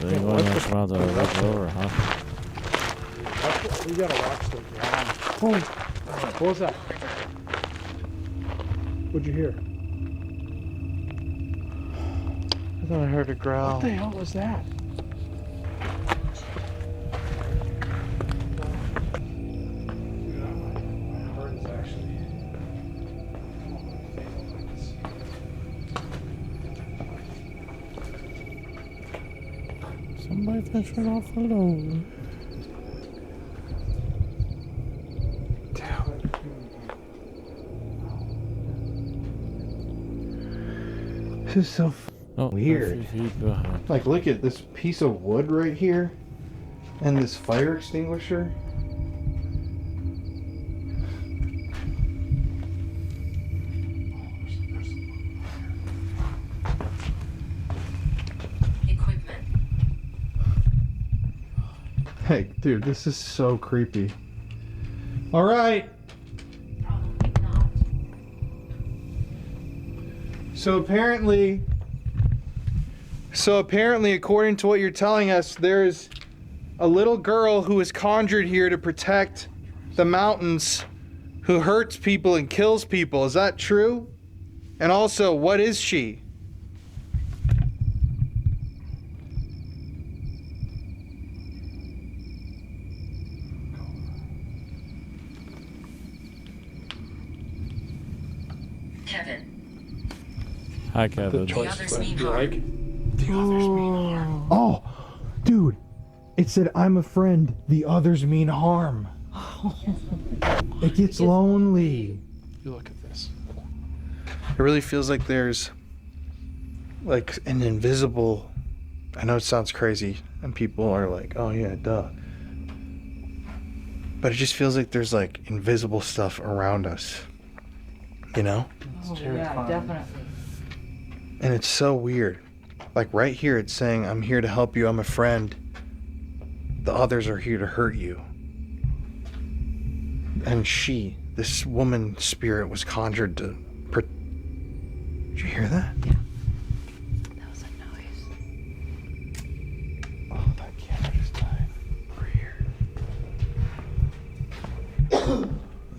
They're going around the Red Rover, huh? We gotta watch the ground. Oh, what was that? What'd you hear? I thought I heard a growl. What the hell was that? My heart is actually. Somebody fishing off the load. This is so weird. A few feet behind. Like, look at this piece of wood right here, and this fire extinguisher. Equipment. Hey, dude, this is so creepy. All right. So apparently, according to what you're telling us, there's a little girl who is conjured here to protect the mountains, who hurts people and kills people. Is that true? And also, what is she? Kevin. Hi, Kevin. The others mean harm. Oh, dude, it said, "I'm a friend. The others mean harm." It gets lonely. You look at this. It really feels like there's like an invisible. I know it sounds crazy, and people are like, "Oh yeah, duh." But it just feels like there's like invisible stuff around us. You know? Oh, yeah, definitely. And it's so weird. Like right here, it's saying, "I'm here to help you. I'm a friend. The others are here to hurt you." And this woman spirit, was conjured to. Did you hear that? Yeah. That was a noise. Oh, that camera just died. Over here.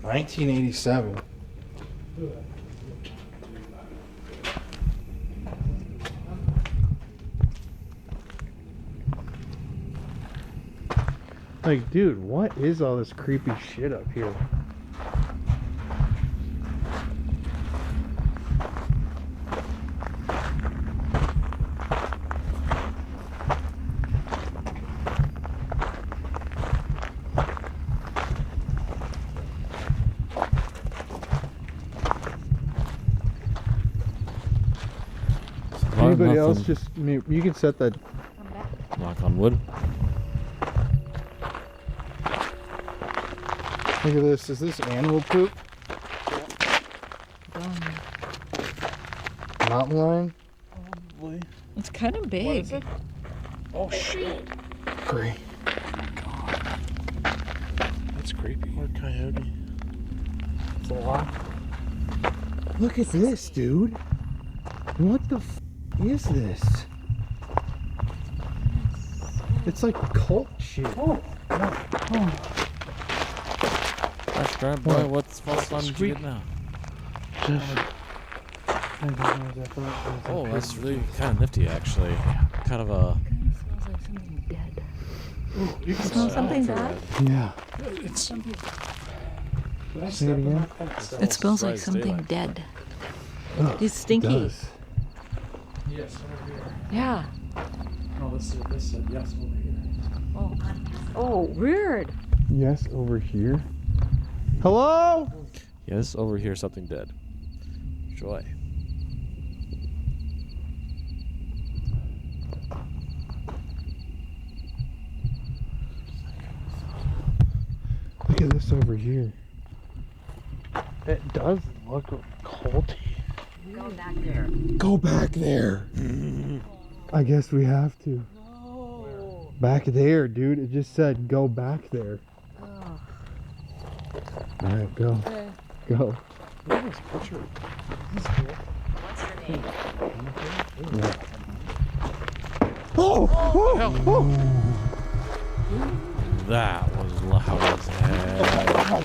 1987. Like, dude, what is all this creepy shit up here? Anybody else just, I mean, you can set that. Knock on wood. Look at this. Is this animal poop? Mountain lion? Probably. It's kind of big. What is it? Oh shit. Great. That's creepy. Or coyote. It's a lot. Look at this, dude. What the is this? It's like cult shit. Oh. Gosh darn boy, what's fun did you get now? Oh, that's really kind of nifty, actually. Kind of a. Smells like something dead. Ooh, you can Smell something bad? Yeah. It's Say it again. It smells like something dead. It's stinky. It does. Yes, over here. Yeah. No, this said yes over here. Oh, weird. Yes, over here. Hello? Yes, over here, something dead. Joy. Look at this over here. It does look culty. Go back there. Go back there. I guess we have to. No. Back there, dude. It just said go back there. Oh. Alright, go. Okay. Go. Look at this picture. This is cool. What's your name? Yeah. Oh! Oh! Oh! That was loud as hell.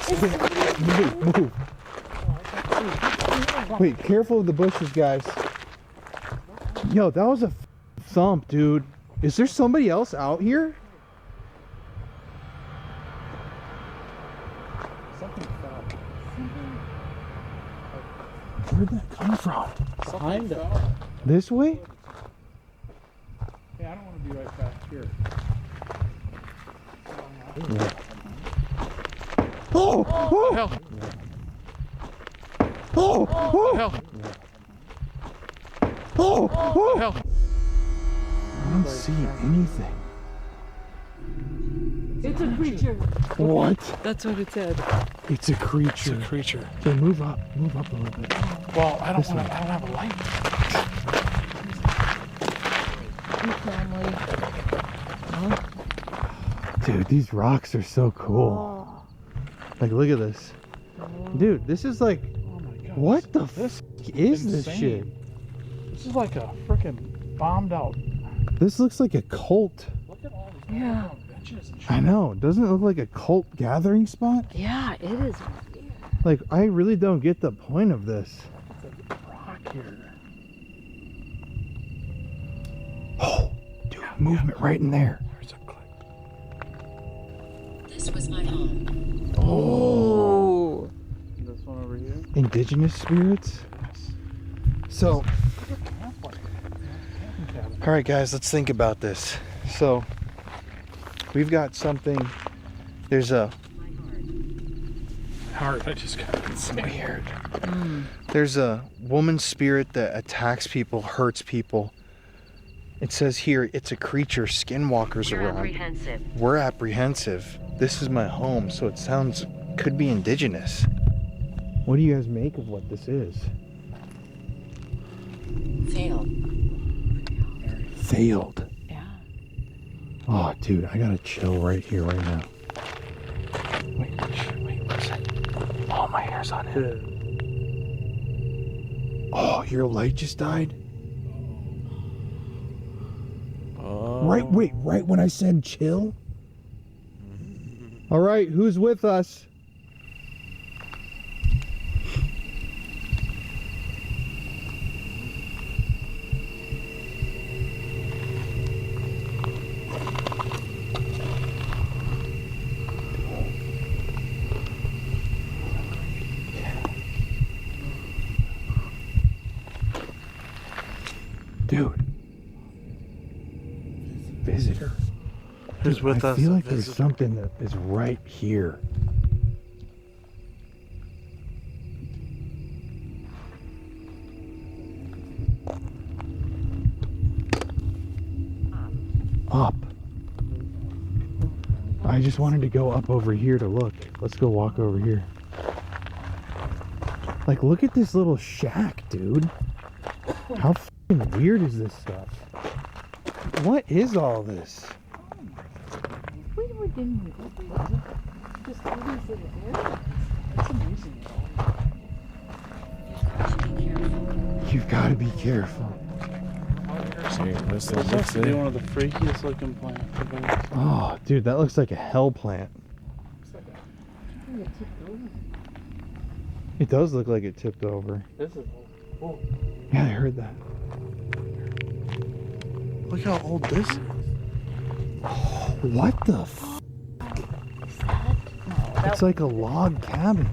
Move. Wait, careful of the bushes, guys. Yo, that was a thump, dude. Is there somebody else out here? Something fell. Where'd that come from? Behind us. This way? Hey, I don't want to be right back here. Yeah. Oh! Oh! Hell. Oh! Oh! Hell. Oh! Oh! Hell. I don't see anything. It's a creature. What? That's what it said. It's a creature. It's a creature. Okay, move up a little bit. Well, I don't This want to. way. I don't have a light. Your family. Dude, these rocks are so cool. Like, look at this. Dude, this is like, Oh my god. what the This is this shit? This is like a freaking bombed out. This looks like a cult. Look at all these Yeah. benches and shit. I know. Doesn't it look like a cult gathering spot? Yeah, it is. Like, I really don't get the point of this. Rock here. Oh, dude, movement right in there. There's a click. This was my home. Oh. This one over here. Indigenous spirits? So, all right, guys, let's think about this. So, we've got something. There's a Heart. I just got insane. weird. There's a woman spirit that attacks people, hurts people. It says here it's a creature, skinwalkers You're around. apprehensive. We're apprehensive. This is my home, so it sounds could be indigenous. What do you guys make of what this is? Failed. Failed. Yeah. Oh, dude, I gotta chill right here, right now. Wait, listen. Oh, my hair's on it. Oh, your light just died? Right when I said chill? All right, who's with us? Dude. Visitor. Who's with I us? feel A like there's visitor? something that is right here. Up. I just wanted to go up over here to look. Let's go walk over here. Like, look at this little shack, dude. How f***ing weird is this stuff? What is all this? We didn't. Just all these little areas. That's amazing. You've got to be careful. Out here something. Hey, this This has to be one of the freakiest looking plants. Oh, dude, that looks like a hell plant. It does look like it tipped over. This is old. Yeah, I heard that. Look how old this is. What the f? It's like a log cabin.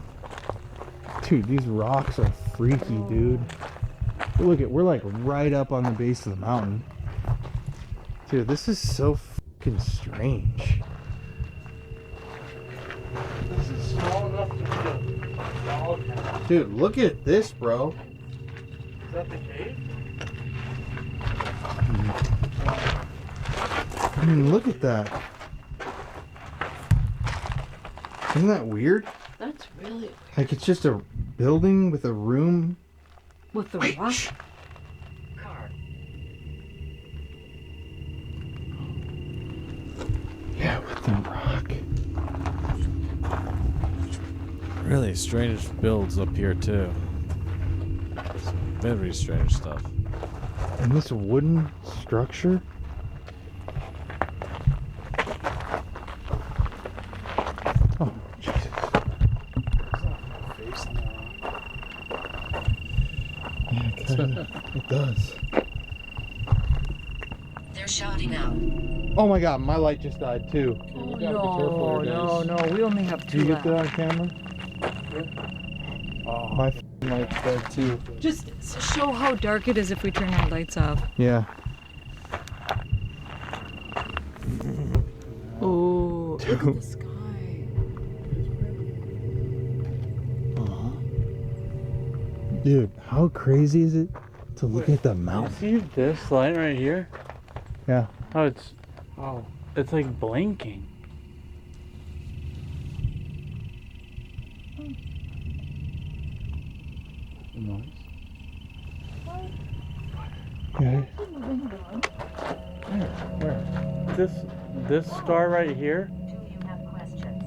Dude, these rocks are freaky, dude. Look at, we're like right up on the base of the mountain. Dude, this is so fucking strange. This is small enough to be a dog house. Dude, look at this, bro. Is that the cave? I mean, look at that. Isn't that weird? That's really weird. Like, it's just a building with a room. With the rock. Yeah, with the rock. Really strange builds up here too. Very strange stuff. And this wooden structure. Oh, Jesus. Yeah, kinda. It does. They're shouting out. Oh my god, my light just died too. No, no, we only have Did two you get left. that on camera? Oh, my f***ing light's dead too. Just show how dark it is if we turn our lights off. Yeah. Oh, look at the sky. Dude, how crazy is it to look at the mountain? See this light right here? Yeah. Oh, it's like blinking. Nice. Okay. Where? This star right here? Do you have questions?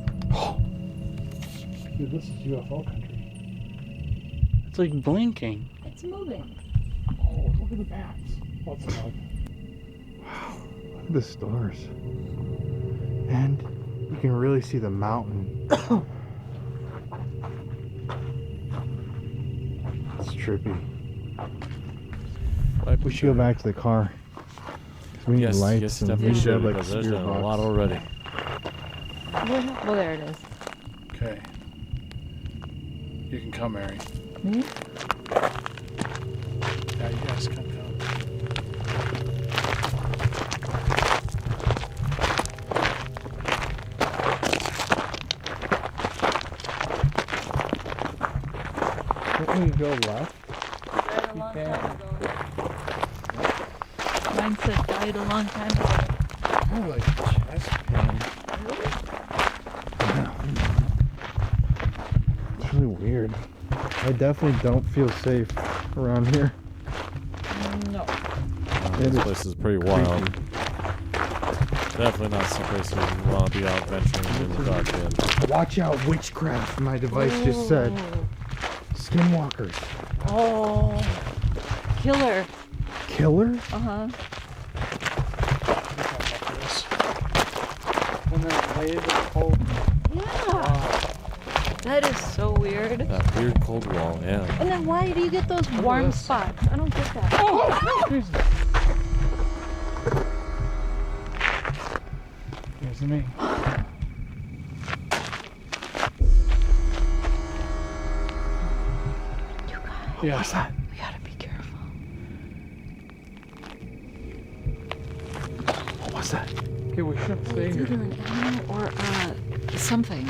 Dude, this is UFO country. It's like blinking. It's moving. Oh, look at the bats. What's that? Look at the stars. And you can really see the mountain. It's trippy. We should go back to the car. 'Cause we need Yes, lights yes, and we definitely should should, have like a because there's spirit a box. lot already. Well, there it is. Okay. You can come, Mary. Me? Yeah, you guys can come. Can we go left? Mine said died a long time ago. Oh, like chest pain. It's really weird. I definitely don't feel safe around here. No. This place is pretty wild. Definitely not some place you want to be out venturing in the dark in. Watch out, witchcraft, my device just said. Skinwalkers. Oh. Killer. Killer? Uh-huh. When that wave is cold. Yeah. That is so weird. That weird cold wall, yeah. And then why do you get those warm spots? I don't get that. Oh! Here's me. Yeah. What's that? We gotta be careful. What was that? Okay, we shouldn't stay It's here. either an animal or something.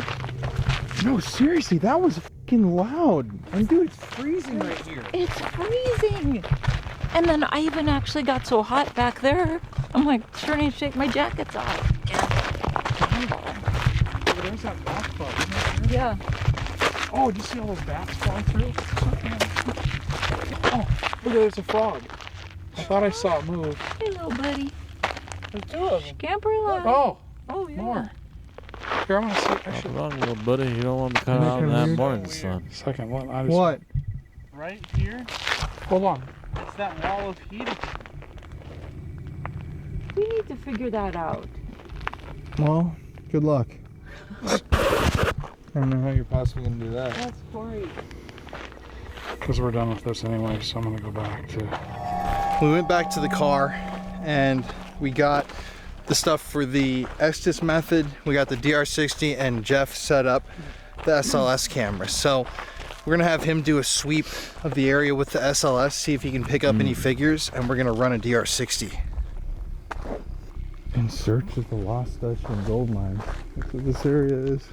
No, seriously, that was fucking loud. And dude, it's freezing right here. It's freezing. And then I even actually got so hot back there. I'm like trying to shake my jackets off. Oh, there's that bat bug. Isn't it? Yeah. Oh, did you see all those bats flying through? Oh, look, there's a frog. I thought I saw it move. Hey, little buddy. There's two of them. Scamper along. Oh, Oh, yeah. more. Here, I want to see. I should. What's wrong, little buddy? You don't want to come out in that morning sun. Second one. I just, What? Right here? Hold on. It's that wall of heat. We need to figure that out. Well, good luck. I don't know how you're possibly going to do that. That's great. Because we're done with this anyway, so I'm going to go back to... We went back to the car and we got the stuff for the Estes method. We got the DR60 and Jeff set up the SLS camera. So we're gonna have him do a sweep of the area with the SLS, see if he can pick up any figures, and we're gonna run a DR60. In search of the lost Dutchman gold mine. That's what this area is.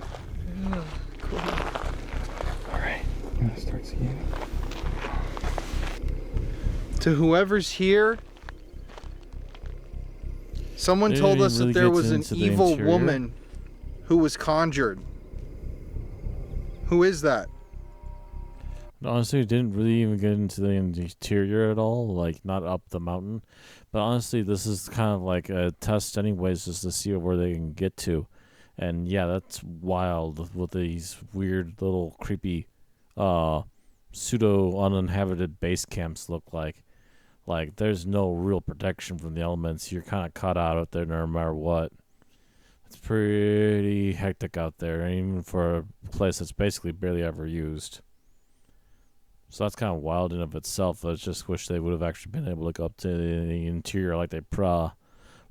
Oh, cool. All right, I'm gonna start skiing. To whoever's here, someone told us that there was an evil woman who was conjured. Who is that? Honestly, we didn't really even get into the interior at all, like not up the mountain. But honestly, this is kind of like a test anyways, just to see where they can get to. And yeah, that's wild what these weird little creepy pseudo uninhabited base camps look like. Like there's no real protection from the elements. You're kind of caught out there no matter what. It's pretty hectic out there, even for a place that's basically barely ever used. So that's kind of wild in of itself. I just wish they would have actually been able to go up to the interior like they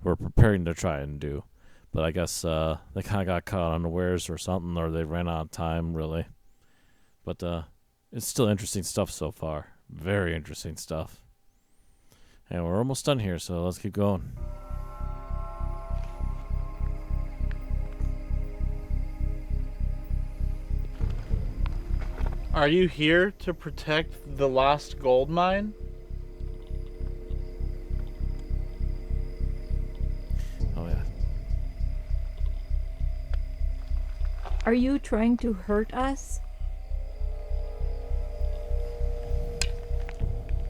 were preparing to try and do. But I guess they kind of got caught unawares or something, or they ran out of time, really. But it's still interesting stuff so far. Very interesting stuff. And we're almost done here, so let's keep going. Are you here to protect the lost gold mine? Oh, yeah. Are you trying to hurt us?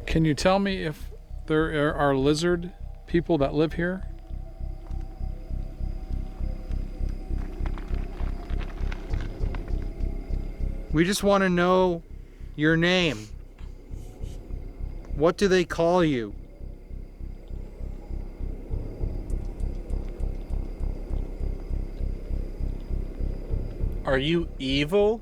Can you tell me if there are lizard people that live here? We just want to know your name. What do they call you? Are you evil?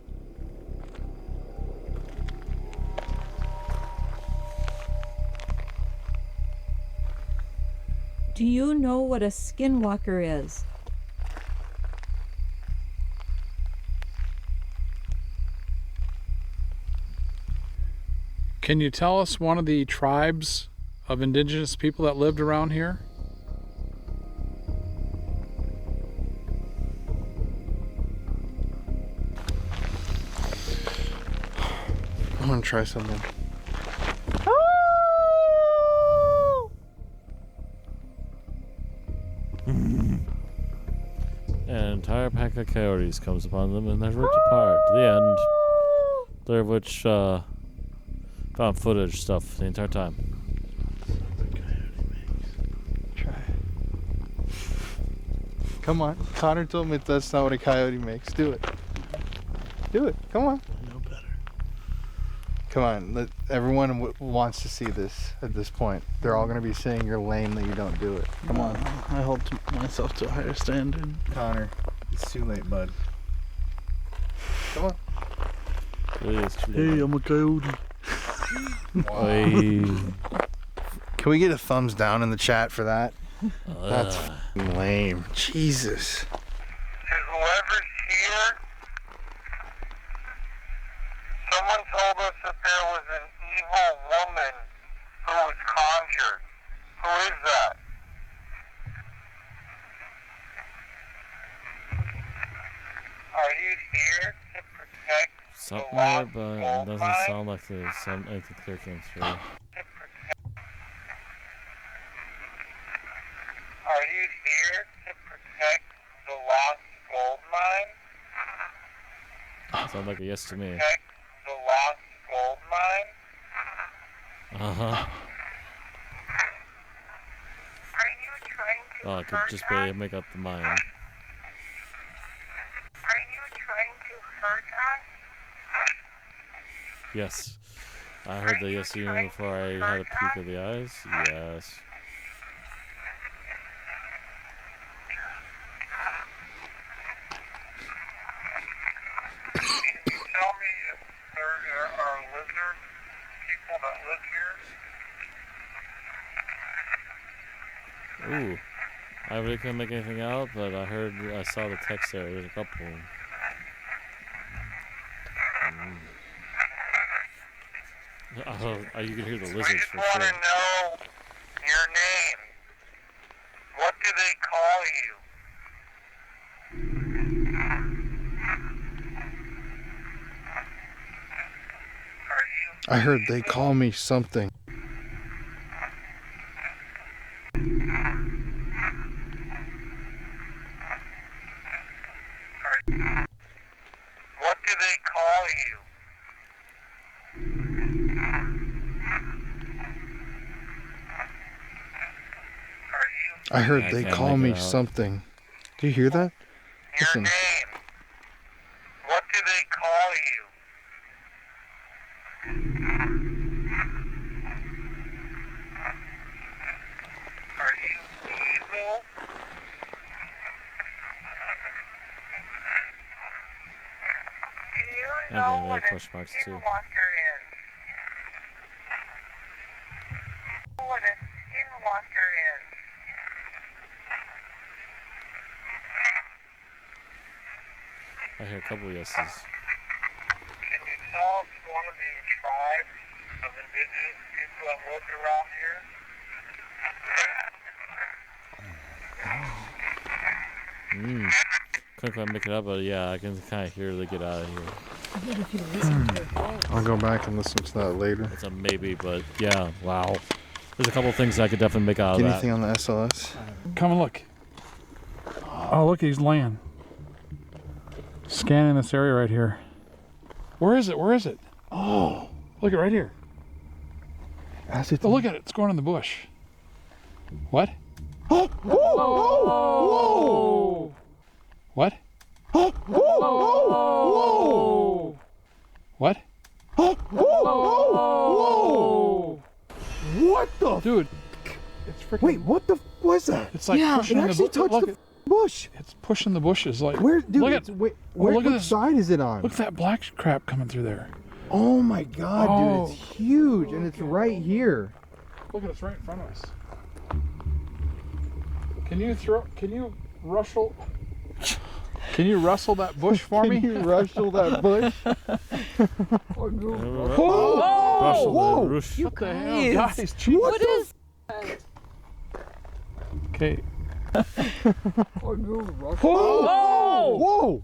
Do you know what a skinwalker is? Can you tell us one of the tribes of indigenous people that lived around here? I'm gonna try something. An entire pack of coyotes comes upon them and they're ripped apart. The end. There which found footage stuff the entire time. Come on. Connor told me that's not what a coyote makes. Do it. Do it. Come on. I know better. Come on. Everyone wants to see this at this point. They're all going to be saying you're lame that you don't do it. Come on. I hold myself to a higher standard. Connor, it's too late, bud. Come on. Hey, I'm a coyote. Can we get a thumbs down in the chat for that? That's f***ing lame. Jesus. Whoever's here, someone told us that there was an evil woman who was conjured. Who is that? Are you here to protect Something there, but it doesn't sound like the clear came through. Are you here to protect the lost gold mine? Sounds like a yes to me. Protect the lost gold mine? Uh-huh. Are you trying to Oh, I could just barely make up the mind. Are you trying to hurt us? Yes. I heard the yes even before I had a peek of the eyes. Yes. really couldn't make anything out, but I saw the text there. There's a couple. Oh, you can hear the lizards for I sure. want to know your name. What do they call you? I heard they call me something. What do they call you? I heard I they can't call make me it out. something. Do you hear that? Listen. Name. What do they call you? Are you evil? Do you And know then what they a push marks too. skinwalker is? What a skinwalker is? I hear a couple of yeses. Can you tell us one of the tribes of indigenous people that lived around here? Couldn't quite make it up, but yeah, I can kind of hear they get out of here. If you listen carefully. I'll go back and listen to that later. It's a maybe, but yeah, wow. There's a couple of things I could definitely make out of that. Anything on the SLS? Come and look. Oh, look, he's laying. Scanning this area right here. Where is it? Where is it? Oh, look at right here. Oh, look at it. It's going in the bush. What? Oh, whoa, whoa, whoa. What? Oh, whoa, whoa, whoa. What? Oh, whoa, whoa. What the? Dude, it's freaking. Wait, what the was that? It's like Yeah, pushing It in the actually bush. touched Look, the bush. it's pushing the bushes. Like Where, dude? Look It's, at, wait, look at which this. side is it on? Look at that black crap coming through there. Oh my God, Oh. dude! It's huge, and it's right here. Look at it's right in front of us. Can you rustle? Can you rustle that bush for me? Can you rustle that bush? Whoa! Whoa! What the hell, guys. guys? Jeez. What is Okay. Whoa!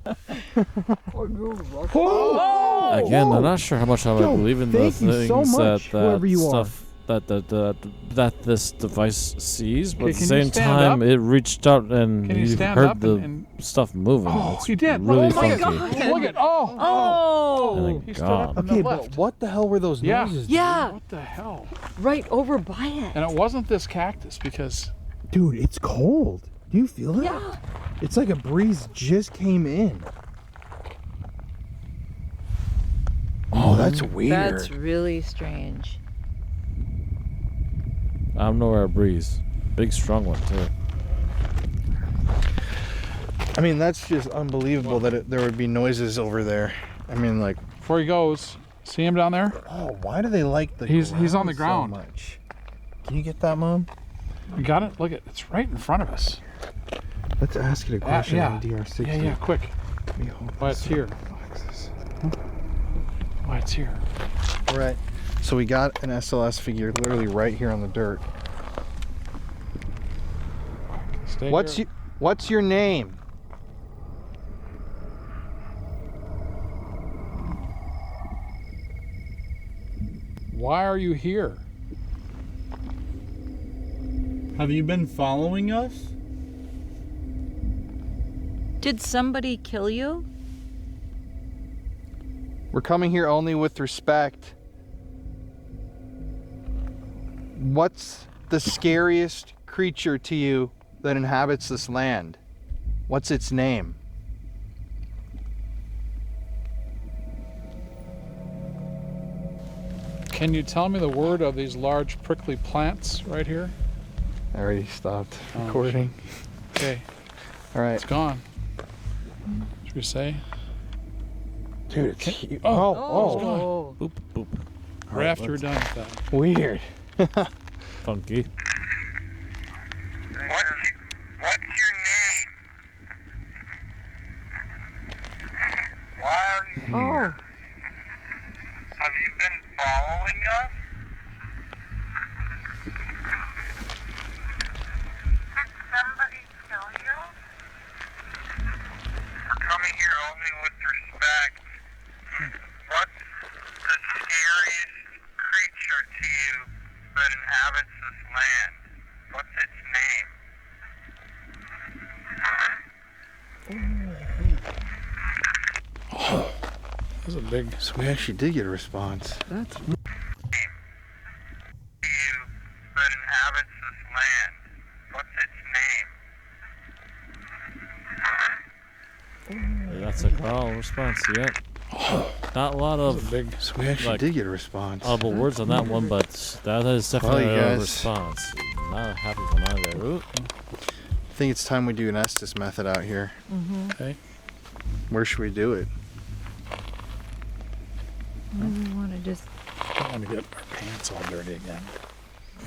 Whoa! Again, I'm not sure how much I would Yo, believe in the thank you things so much, whoever you are. stuff that this device sees, but Okay, at the can you same stand time, up? it reached out and Can you you stand heard up the and- stuff moving. Oh, It's he did. really Oh my funky. God. Look at Oh. And He then stood up gone. and Okay, left. but what the hell were those Yeah. noises? Yeah, What the hell? right over by it. And it wasn't this cactus because Dude, it's cold. Do you feel it? Yeah. It's like a breeze just came in. Oh, that's weird. That's really strange. I'm nowhere a breeze. Big strong one too. I mean, that's just unbelievable that there would be noises over there. I mean, like, before he goes, see him down there? oh, why do they like the He's on the ground. so much? Can you get that, Mom? You got it? Look at it's right in front of us. Let's ask it a question yeah. on DR60. Yeah, quick. Let me hold Why this it's here. boxes. Why it's here. All right. So we got an SLS figure literally right here on the dirt. Stay here. What's your name? Why are you here? Have you been following us? Did somebody kill you? We're coming here only with respect. What's the scariest creature to you that inhabits this land? What's its name? Can you tell me the word of these large prickly plants right here? I already stopped Oh, recording. Okay, All right. it's gone. Should we say? Dude, it's huge. Oh, Oh. Boop boop. right after we're done with that. Weird. Funky. What's Oh. Have you been following us? Did somebody kill you? We're coming here only with respect. What's the scariest creature to you that inhabits this land? What's its name? That was a big. So we actually did get a response. That's. That inhabits this land. What's its name? That's a growl response. Yep. Not a lot of big. So we actually did get a response. audible words on that one, but that is definitely Well, you a guys- response. Not a happy one either. Ooh. I think it's time we do an Estes method out here. Okay. Where should we do it? Maybe we want to just. I don't want to get our pants all dirty again.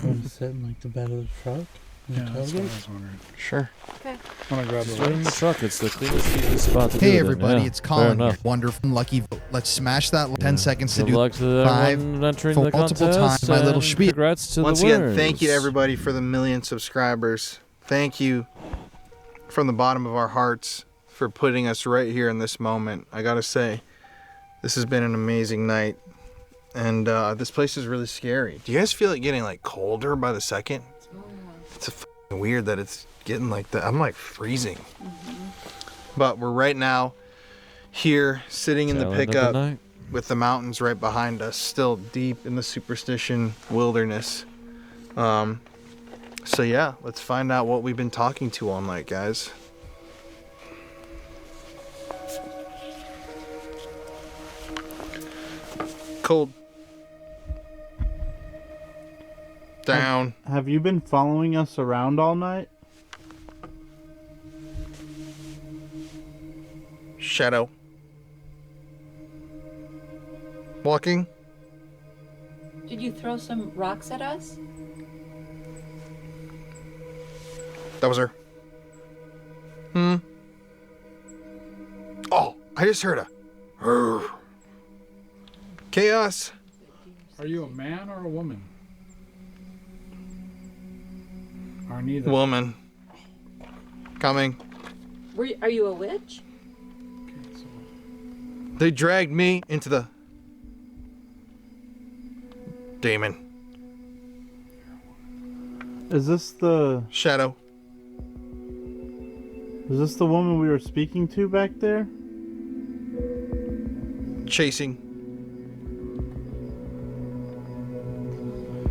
Want to sit in like the bed of the truck? Yeah, that's what I was wondering. Sure. Okay. I want to grab the Sit in the lights. truck. It's the cleanest, easiest spot to do it Hey in. everybody, Yeah, it's fair Colin here. enough. Wonderful, lucky vote. Let's smash that 10 seconds to Good do luck to 5 everyone entering for the multiple contest, times. My little and spiel. Congrats to Once the again, winners. thank you to everybody for the 1 million subscribers. Thank you from the bottom of our hearts for putting us right here in this moment. I gotta say, this has been an amazing night. And this place is really scary. Do you guys feel it getting like colder by the second? It's weird that it's getting like that. I'm like freezing. But we're right now here sitting in the Tail end of the pickup night. with the mountains right behind us, still deep in the Superstition wilderness. So yeah, let's find out what we've been talking to all night, guys. Cold. Down. Have you been following us around all night? Shadow. Walking. Did you throw some rocks at us? That was her. Oh, I just heard a chaos. Are you a man or a woman? Or neither? Woman. Coming. Are you a witch? They dragged me into the demon. Is this the Shadow. Is this the woman we were speaking to back there? Chasing.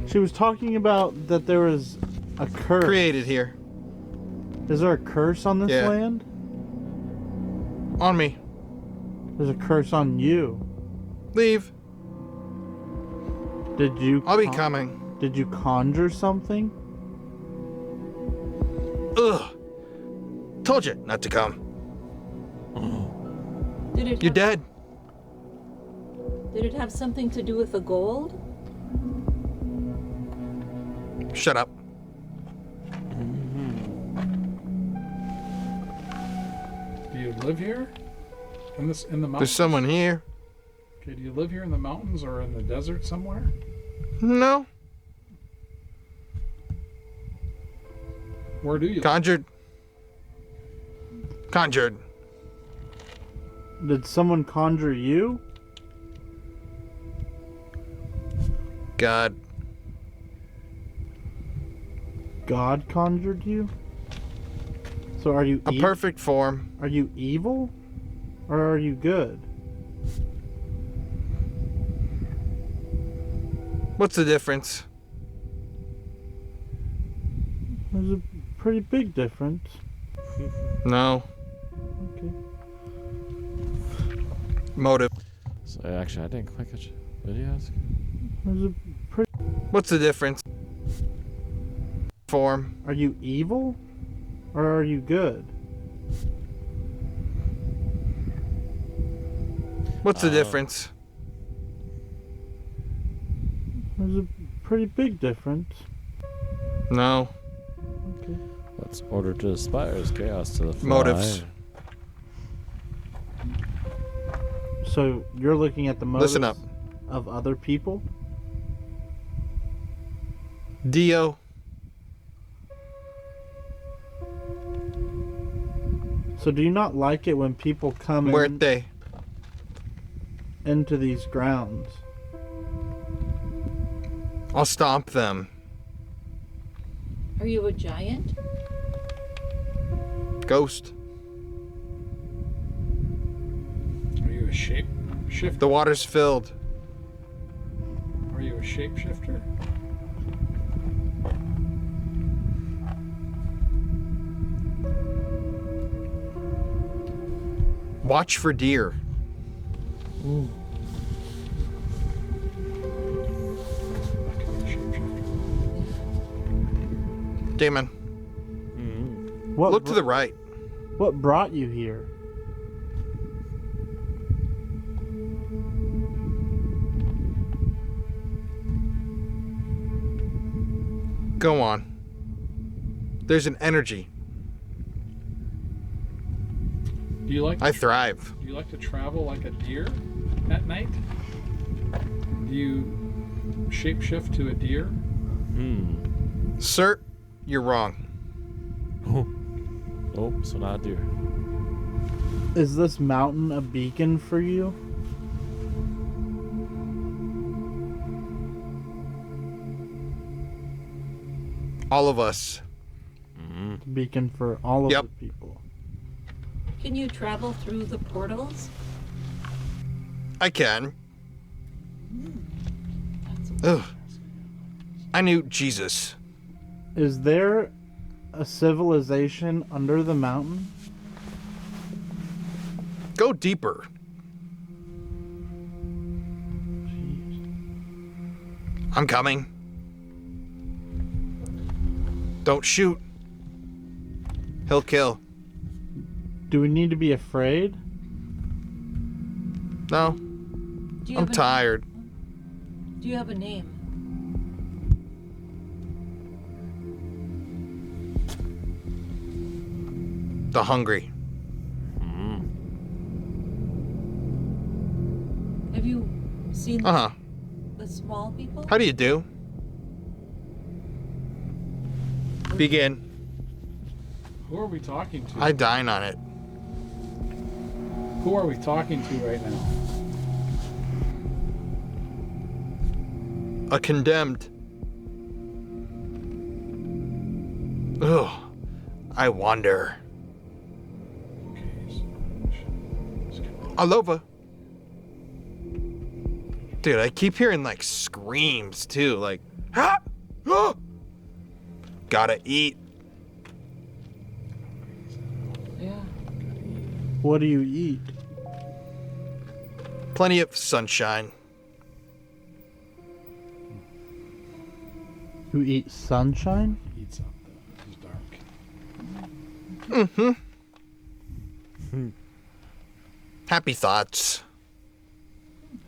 She was talking about that there was a curse created here. Is there a curse on this Yeah. land? On me. There's a curse on you. Leave. Did you? I'll be coming. Did you conjure something? Ugh. Told you not to come. Did You're dead. Did it have something to do with the gold? Shut up. Do you live here? In the mountains? There's someone here. Okay, do you live here in the mountains or in the desert somewhere? No. Where do you live? Conjured. Conjured. Did someone conjure you? God. God conjured you? So are you A perfect form. Are you evil? Or are you good? What's the difference? There's a pretty big difference. No. Okay. Motive. So actually, I didn't quite catch it. What did you ask? There's a pretty. What's the difference? Form. Are you evil? Or are you good? What's the difference? There's a pretty big difference. No. Okay. Let's order to aspires chaos to the fly. Motives. So you're looking at the motives Listen up. of other people? Dio. So do you not like it when people come Muerte. into these grounds? I'll stomp them. Are you a giant? Ghost. Are you a shapeshifter? The water's filled. Are you a shapeshifter? Watch for deer. Ooh. Damon. Look to the right. What brought you here? Go on. There's an energy. Do you like? I thrive. Do you like to travel like a deer at night? Do you shapeshift to a deer? Sir, you're wrong. Oh, so not a deer. Is this mountain a beacon for you? All of us. A beacon for all of the people. Can you travel through the portals? I can. Ugh. I knew Jesus. Is there a civilization under the mountain? Go deeper. I'm coming. Don't shoot. He'll kill. Do we need to be afraid? No. Do you I'm have a tired. Do you have a name? The hungry. Have you seen the small people? How do you do? Begin. Who are we talking to? I dine on it. Who are we talking to right now? A condemned. Ugh. I wander. Alova. Dude, I keep hearing like screams too, like, ah! Ah! Gotta eat. Yeah. What do you eat? Plenty of sunshine. You eat sunshine? Eats up the dark. Mm-hmm. Happy thoughts.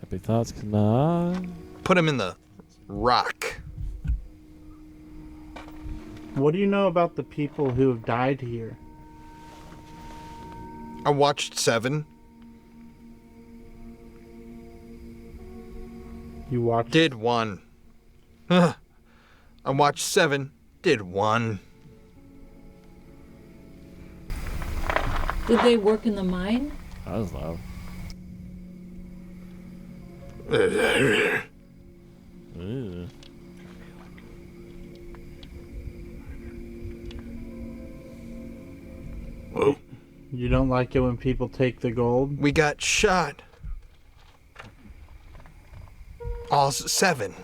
Happy thoughts cannot. Put him in the rock. What do you know about the people who have died here? I watched 7. You watched? Did 1. I watched 7. Did 1. Did they work in the mine? That was loud. Ew. Whoa. You don't like it when people take the gold? We got shot. All 7.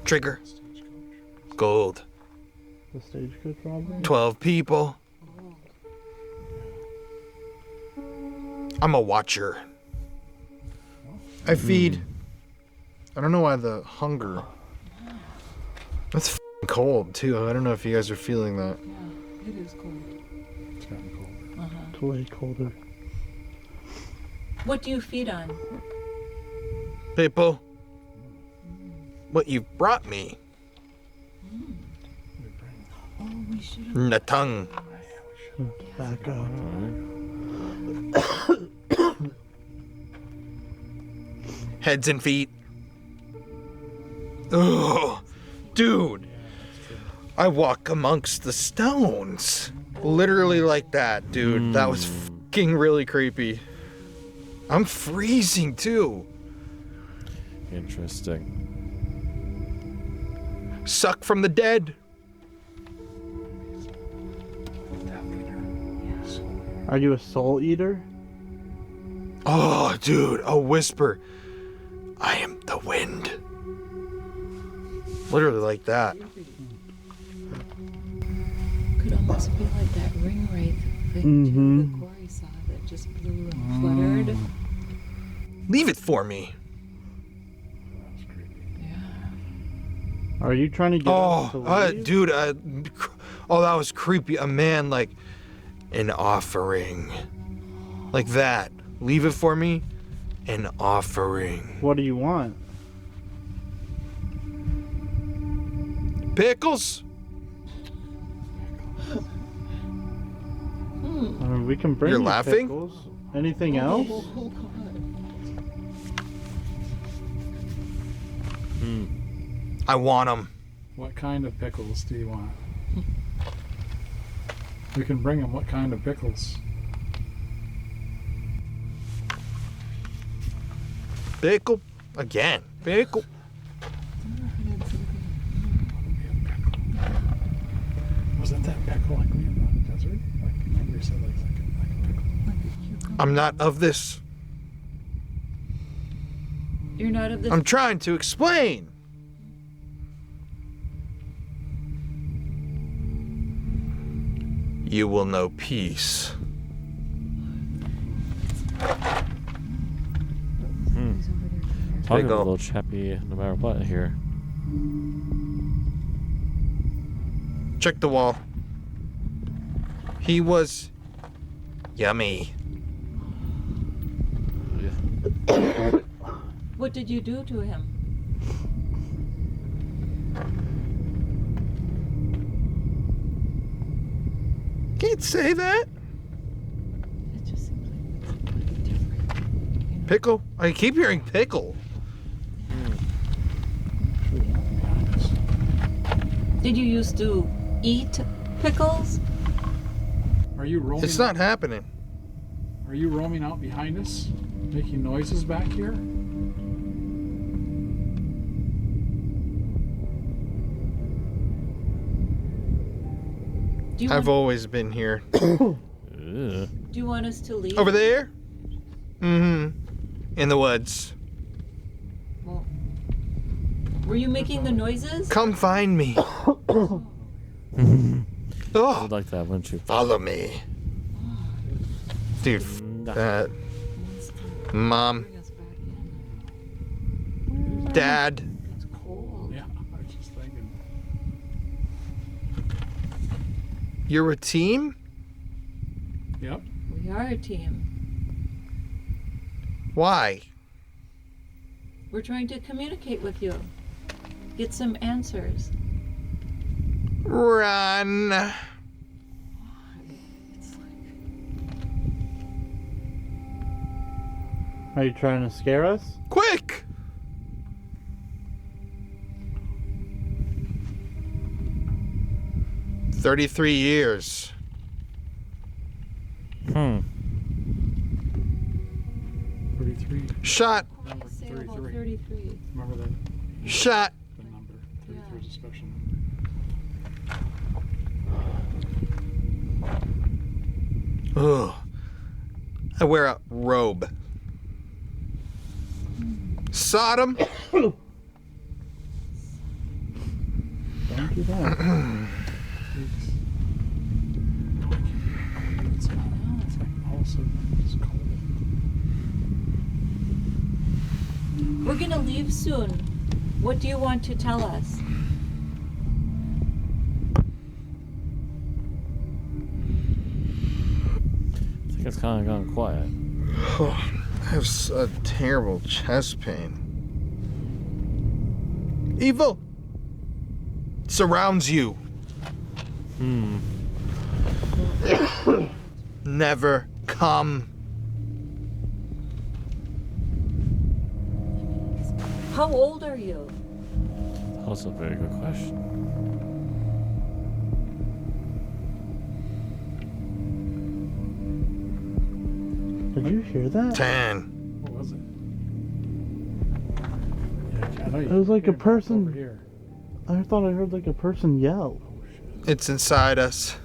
Trigger. Gold. The stagecoach robbery? 12 people. I'm a watcher. I feed. I don't know why the hunger. It's f***ing cold too. I don't know if you guys are feeling that. Yeah, it is cold. It's gotten colder. Uh-huh. It's way colder. What do you feed on? People. What you brought me. Oh, we should have. Natang. Back up. Heads and feet. Oh, dude. I walk amongst the stones. Literally like that, dude. That was fucking really creepy. I'm freezing too. Interesting. Suck from the dead. Are you a soul eater? Oh, dude, a whisper. I am the wind. Literally like that. Could almost feel like that ring wraith thing too, the Corey saw that just blew and fluttered. Leave it for me. Are you trying to get us to leave? Dude, oh, that was creepy. A man, like, an offering. Like that. Leave it for me. An offering. What do you want? Pickles? I mean, we can bring You're you laughing? pickles. Anything else? I want them. What kind of pickles do you want? We can bring them. What kind of pickles? Pickle. Again. Pickle. Wasn't that pickle like we in the desert? Like, remember you said like a pickle? I'm not of this. You're not of this. I'm trying to explain. You will know peace. Talking a little chappy no matter what here. Check the wall. He was yummy. What did you do to him? Can't say that. It just seems like different. Pickle? I keep hearing pickle. Did you used to eat pickles? Are you roaming? It's not happening. Are you roaming out behind us, making noises back here? I've always been here. Do you want us to leave? Over there? Mm-hmm. In the woods. Well, were you making the noises? Come find me. Oh. You'd like that, wouldn't you? Follow me. Dude, that. Mom. Dad. It's cold. Yeah, I was just thinking. You're a team? Yep. We are a team. Why? We're trying to communicate with you. Get some answers. Run. Are you trying to scare us? Quick! "33 years. 33. Shot. Number Say about 33. 33. Remember that? Shot. The number. 33 is a special number. Ugh. I wear a robe. Sodom. Don't do that. We're gonna leave soon. What do you want to tell us? I think it's kind of gone quiet. I have a terrible chest pain. Evil surrounds you. Never come. How old are you? That's a very good question. Did you hear that? 10. What was it? Yeah, I know It was like a over person. here. I thought I heard like a person yell. It's inside us.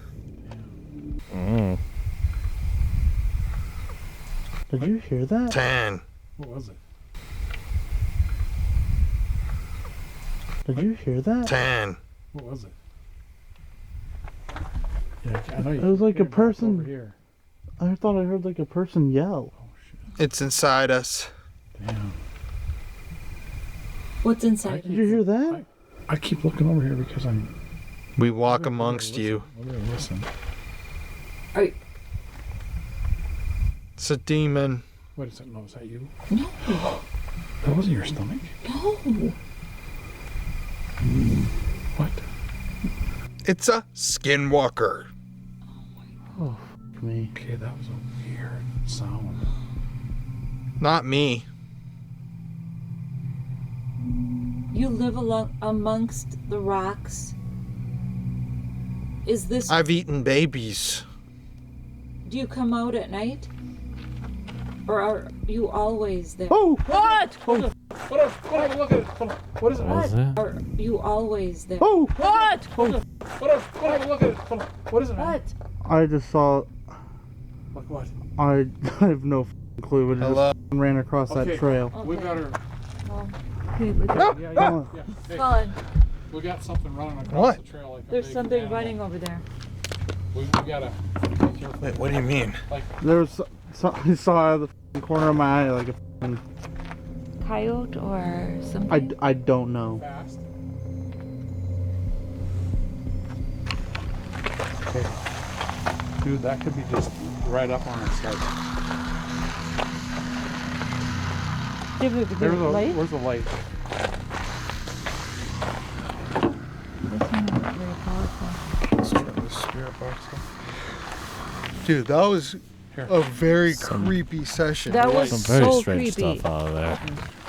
Did you hear that? 10. What was it? Did you hear that? 10. What was it? Yeah, I know you. It was like a person. Over here. I thought I heard like a person yell. It's inside us. Damn. What's inside? Did you hear that? I keep looking over here because I'm. We walk amongst you. Listen. It's a demon. Wait a second. No, is that you? No. That wasn't your stomach. No. What? It's a skinwalker. Oh, f me. Okay, that was a weird sound. Not me. You live amongst the rocks. Is this? I've eaten babies. Do you come out at night? Or are you always there? Oh! What? Hold on. Look at it. Hold on. What is it? What is that? Are you always there? Oh! What? Hold on. Look at it. Hold on. What is it? Man? What? I just saw. Like what? I have no f***ing clue. It Hello? just ran across that trail. We got her. Okay, look at Yeah. Hey, Colin, we got something running across What? the trail. Like a there's big something animal. running over there. We gotta be careful. Wait, what do you mean? Like, There was. I saw out of the f***ing corner of my eye like a f***ing. Coyote or something? I don't know. fast. Okay. Dude, that could be just right up on its head. There's There's a light? Where's the light? This one isn't very powerful. Let's turn the spirit box off. Dude, that was a very creepy session. That was Some very so strange creepy. stuff out of there.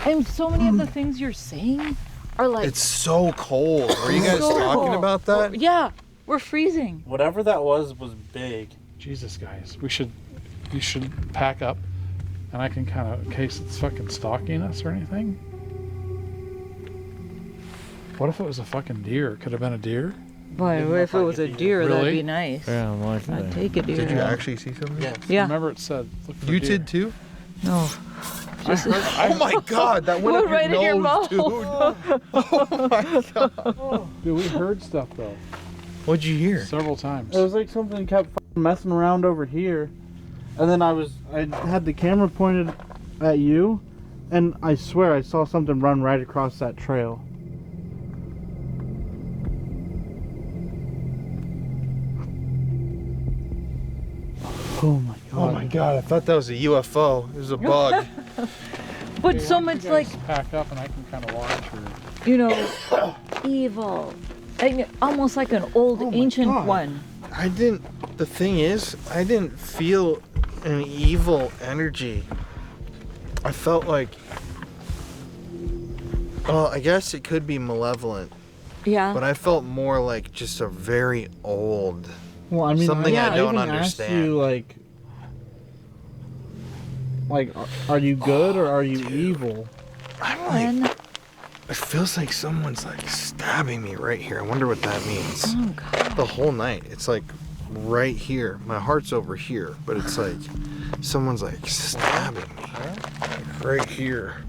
And so many of the things you're saying are like. It's so cold. Were you guys so talking cool. about that? Yeah, we're freezing. Whatever that was big. Jesus, guys, you should pack up, and I can kind of, in case it's fucking stalking us or anything. What if it was a fucking deer? Could have been a deer. Boy, if it was a deer, that'd Really? be nice. Yeah, I'm like, I'd take a deer. Did you actually see something? Yeah. Remember it said, look for You deer. did too? No. Just, Oh my god, that went up right your in your nose, mouth. dude. Oh my god. Dude, we heard stuff though. What'd you hear? Several times. It was like something kept f***ing messing around over here, and then I had the camera pointed at you, and I swear I saw something run right across that trail. Oh my god. Oh my god, I thought that was a UFO. It was a bug. but Hey, so why don't much you like, guys pack up and I can kind of watch or you know, evil. And almost like an old ancient God. one. The thing is, I didn't feel an evil energy. I felt like, well, I guess it could be malevolent, Yeah. but I felt more like just a very old, Well, I mean, something I don't even understand. asked you, like, are you good or are you evil? I'm like, it feels like someone's like stabbing me right here. I wonder what that means. Oh god. The whole night, it's like right here. My heart's over here, but it's like someone's like stabbing me like right here.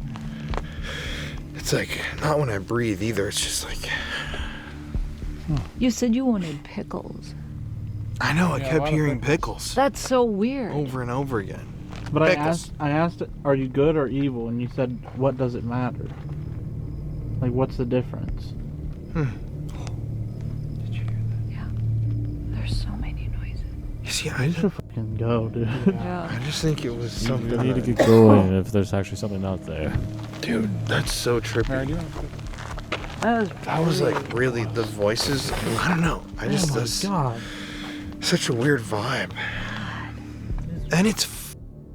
It's like not when I breathe either. It's just like You said you wanted pickles. I know. I Yeah, a kept lot of hearing pickles. pickles That's so weird. over and over again. But Pickles. I asked, are you good or evil? And you said, what does it matter? Like, what's the difference? There's so many noises. You see, You I should fucking go, dude. Yeah. just think it was You something. need to that- get going if there's actually something out there. Dude, that's so Mary, trippy. do you want to That was Like really the voices. I don't know. I just Oh my that's god. such a weird vibe. And it's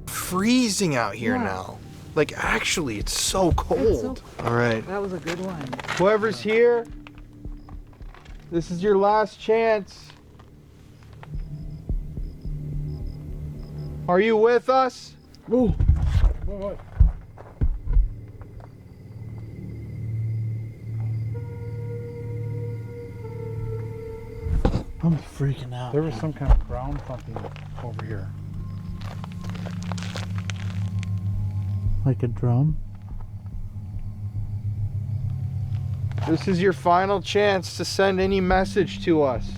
freezing out here Yeah. now. Like, actually, it's so cold. All right. That was a good one. Whoever's here, this is your last chance. Are you with us? Ooh. What? I'm freaking out. There was some kind of ground thumping over here. Like a drum? This is your final chance to send any message to us.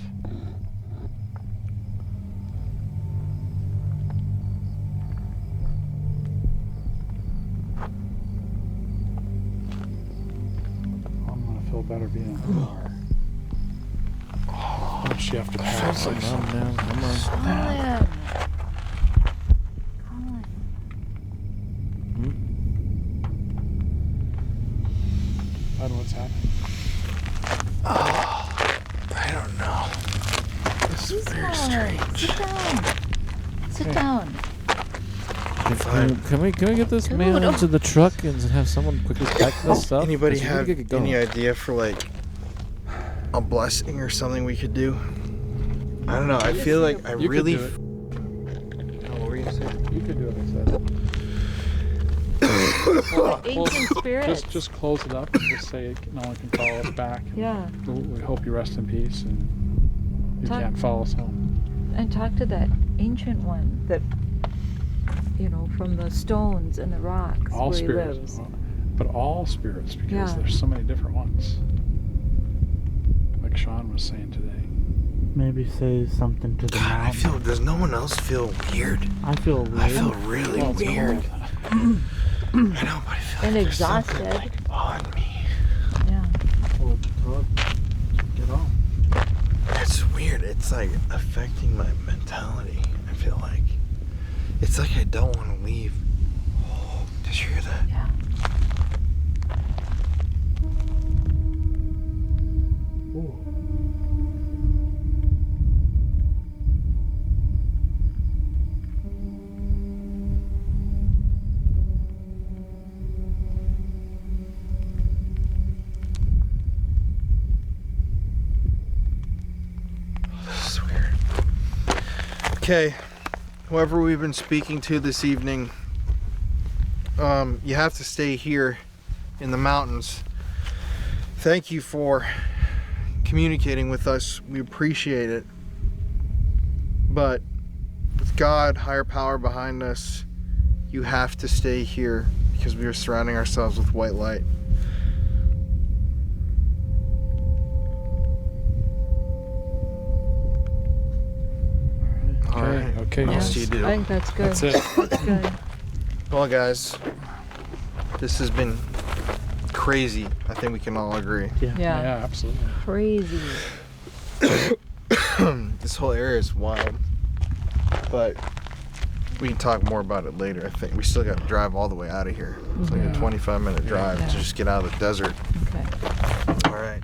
I'm gonna feel better being in the car. How much you have to pass? Come on, man. Come on. Colin. I don't know what's happening. I don't know. This is very strange. Sit down. Sit down. Can we get this man into the truck and have someone quickly pack this stuff? Anybody Let's have get it going. any idea for like a blessing or something we could do? I don't know. I feel like I You could really. do it. Oh, what were you saying? You could do it, I said. Ancient spirits. Just close it up and just say no one can follow us back. Yeah. We hope you rest in peace and you can't follow us home. And talk to that ancient one that, you know, from the stones and the rocks All where spirits. he lives. But all spirits, because Yeah. there's so many different ones. Like Sean was saying today. Maybe say something to the God, I mountain. feel. Does no one else feel weird? I feel weird. I feel really weird. I know, but I feel And like exhausted. there's something like on me. Yeah. Get on. It's weird. It's like affecting my mentality. I feel like it's like I don't want to leave. Oh, did you hear that? Yeah. Ooh. This is weird. Okay, whoever we've been speaking to this evening, you have to stay here in the mountains. Thank you for communicating with us. We appreciate it. But with God, higher power behind us, you have to stay here because we are surrounding ourselves with white light. All right. Okay. What else do you do? I think that's good. That's it. That's good. Well, guys, this has been crazy. I think we can all agree. Yeah. Yeah, absolutely. Crazy. This whole area is wild, but we can talk more about it later. I think we still got to drive all the way out of here. It's like a 25-minute drive to just get out of the desert. Okay. All right.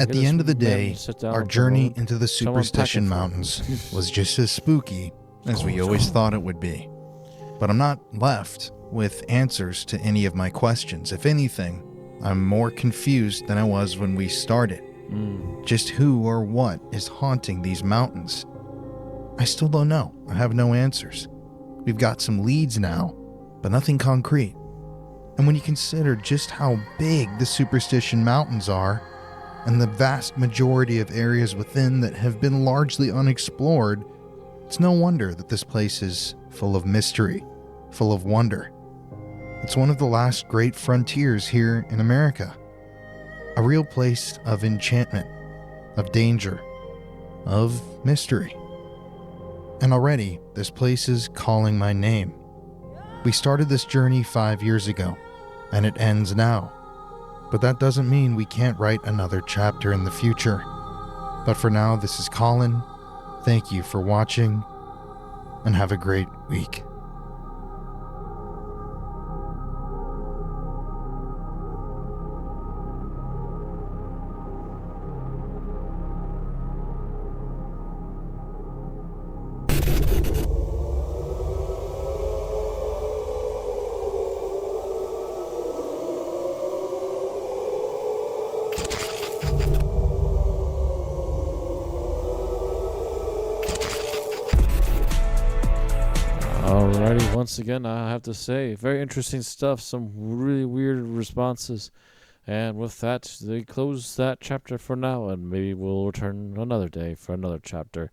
At the end of the day, our journey into the Superstition Mountains was just as spooky as we always thought it would be. But I'm not left with answers to any of my questions. If anything, I'm more confused than I was when we started. Just who or what is haunting these mountains? I still don't know. I have no answers. We've got some leads now, but nothing concrete. And when you consider just how big the Superstition Mountains are, and the vast majority of areas within that have been largely unexplored, it's no wonder that this place is full of mystery, full of wonder. It's one of the last great frontiers here in America. A real place of enchantment, of danger, of mystery. And already, this place is calling my name. We started this journey 5 years ago, and it ends now. But that doesn't mean we can't write another chapter in the future. But for now, this is Colin. Thank you for watching, and have a great week. Alrighty, once again, I have to say, very interesting stuff, some really weird responses. And with that, they close that chapter for now, and maybe we'll return another day for another chapter.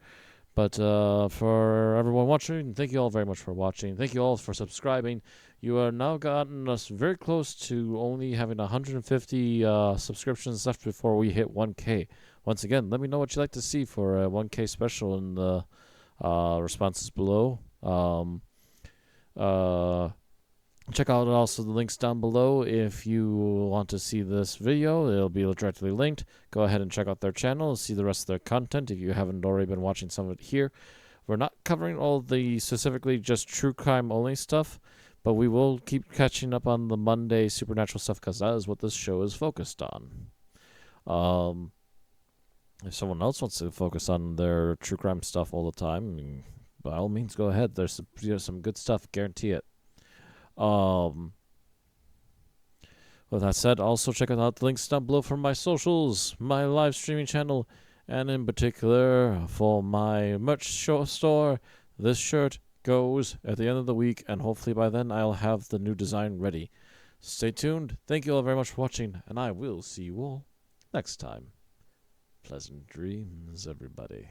But for everyone watching, thank you all very much for watching. Thank you all for subscribing. You are now gotten us very close to only having 150 subscriptions left before we hit 1K. Once again, let me know what you'd like to see for a 1K special in the responses below. Check out also the links down below if you want to see this video. It'll be directly linked. Go ahead and check out their channel, see the rest of their content if you haven't already been watching some of it here. We're not covering all the specifically just true crime only stuff, but we will keep catching up on the Monday supernatural stuff because that is what this show is focused on. If someone else wants to focus on their true crime stuff all the time, by all means, go ahead. There's some good stuff, guarantee it. With that said, also check out the links down below for my socials, my live streaming channel, and in particular for my merch store. This shirt goes at the end of the week, and hopefully by then I'll have the new design ready. Stay tuned. Thank you all very much for watching, and I will see you all next time. Pleasant dreams, everybody.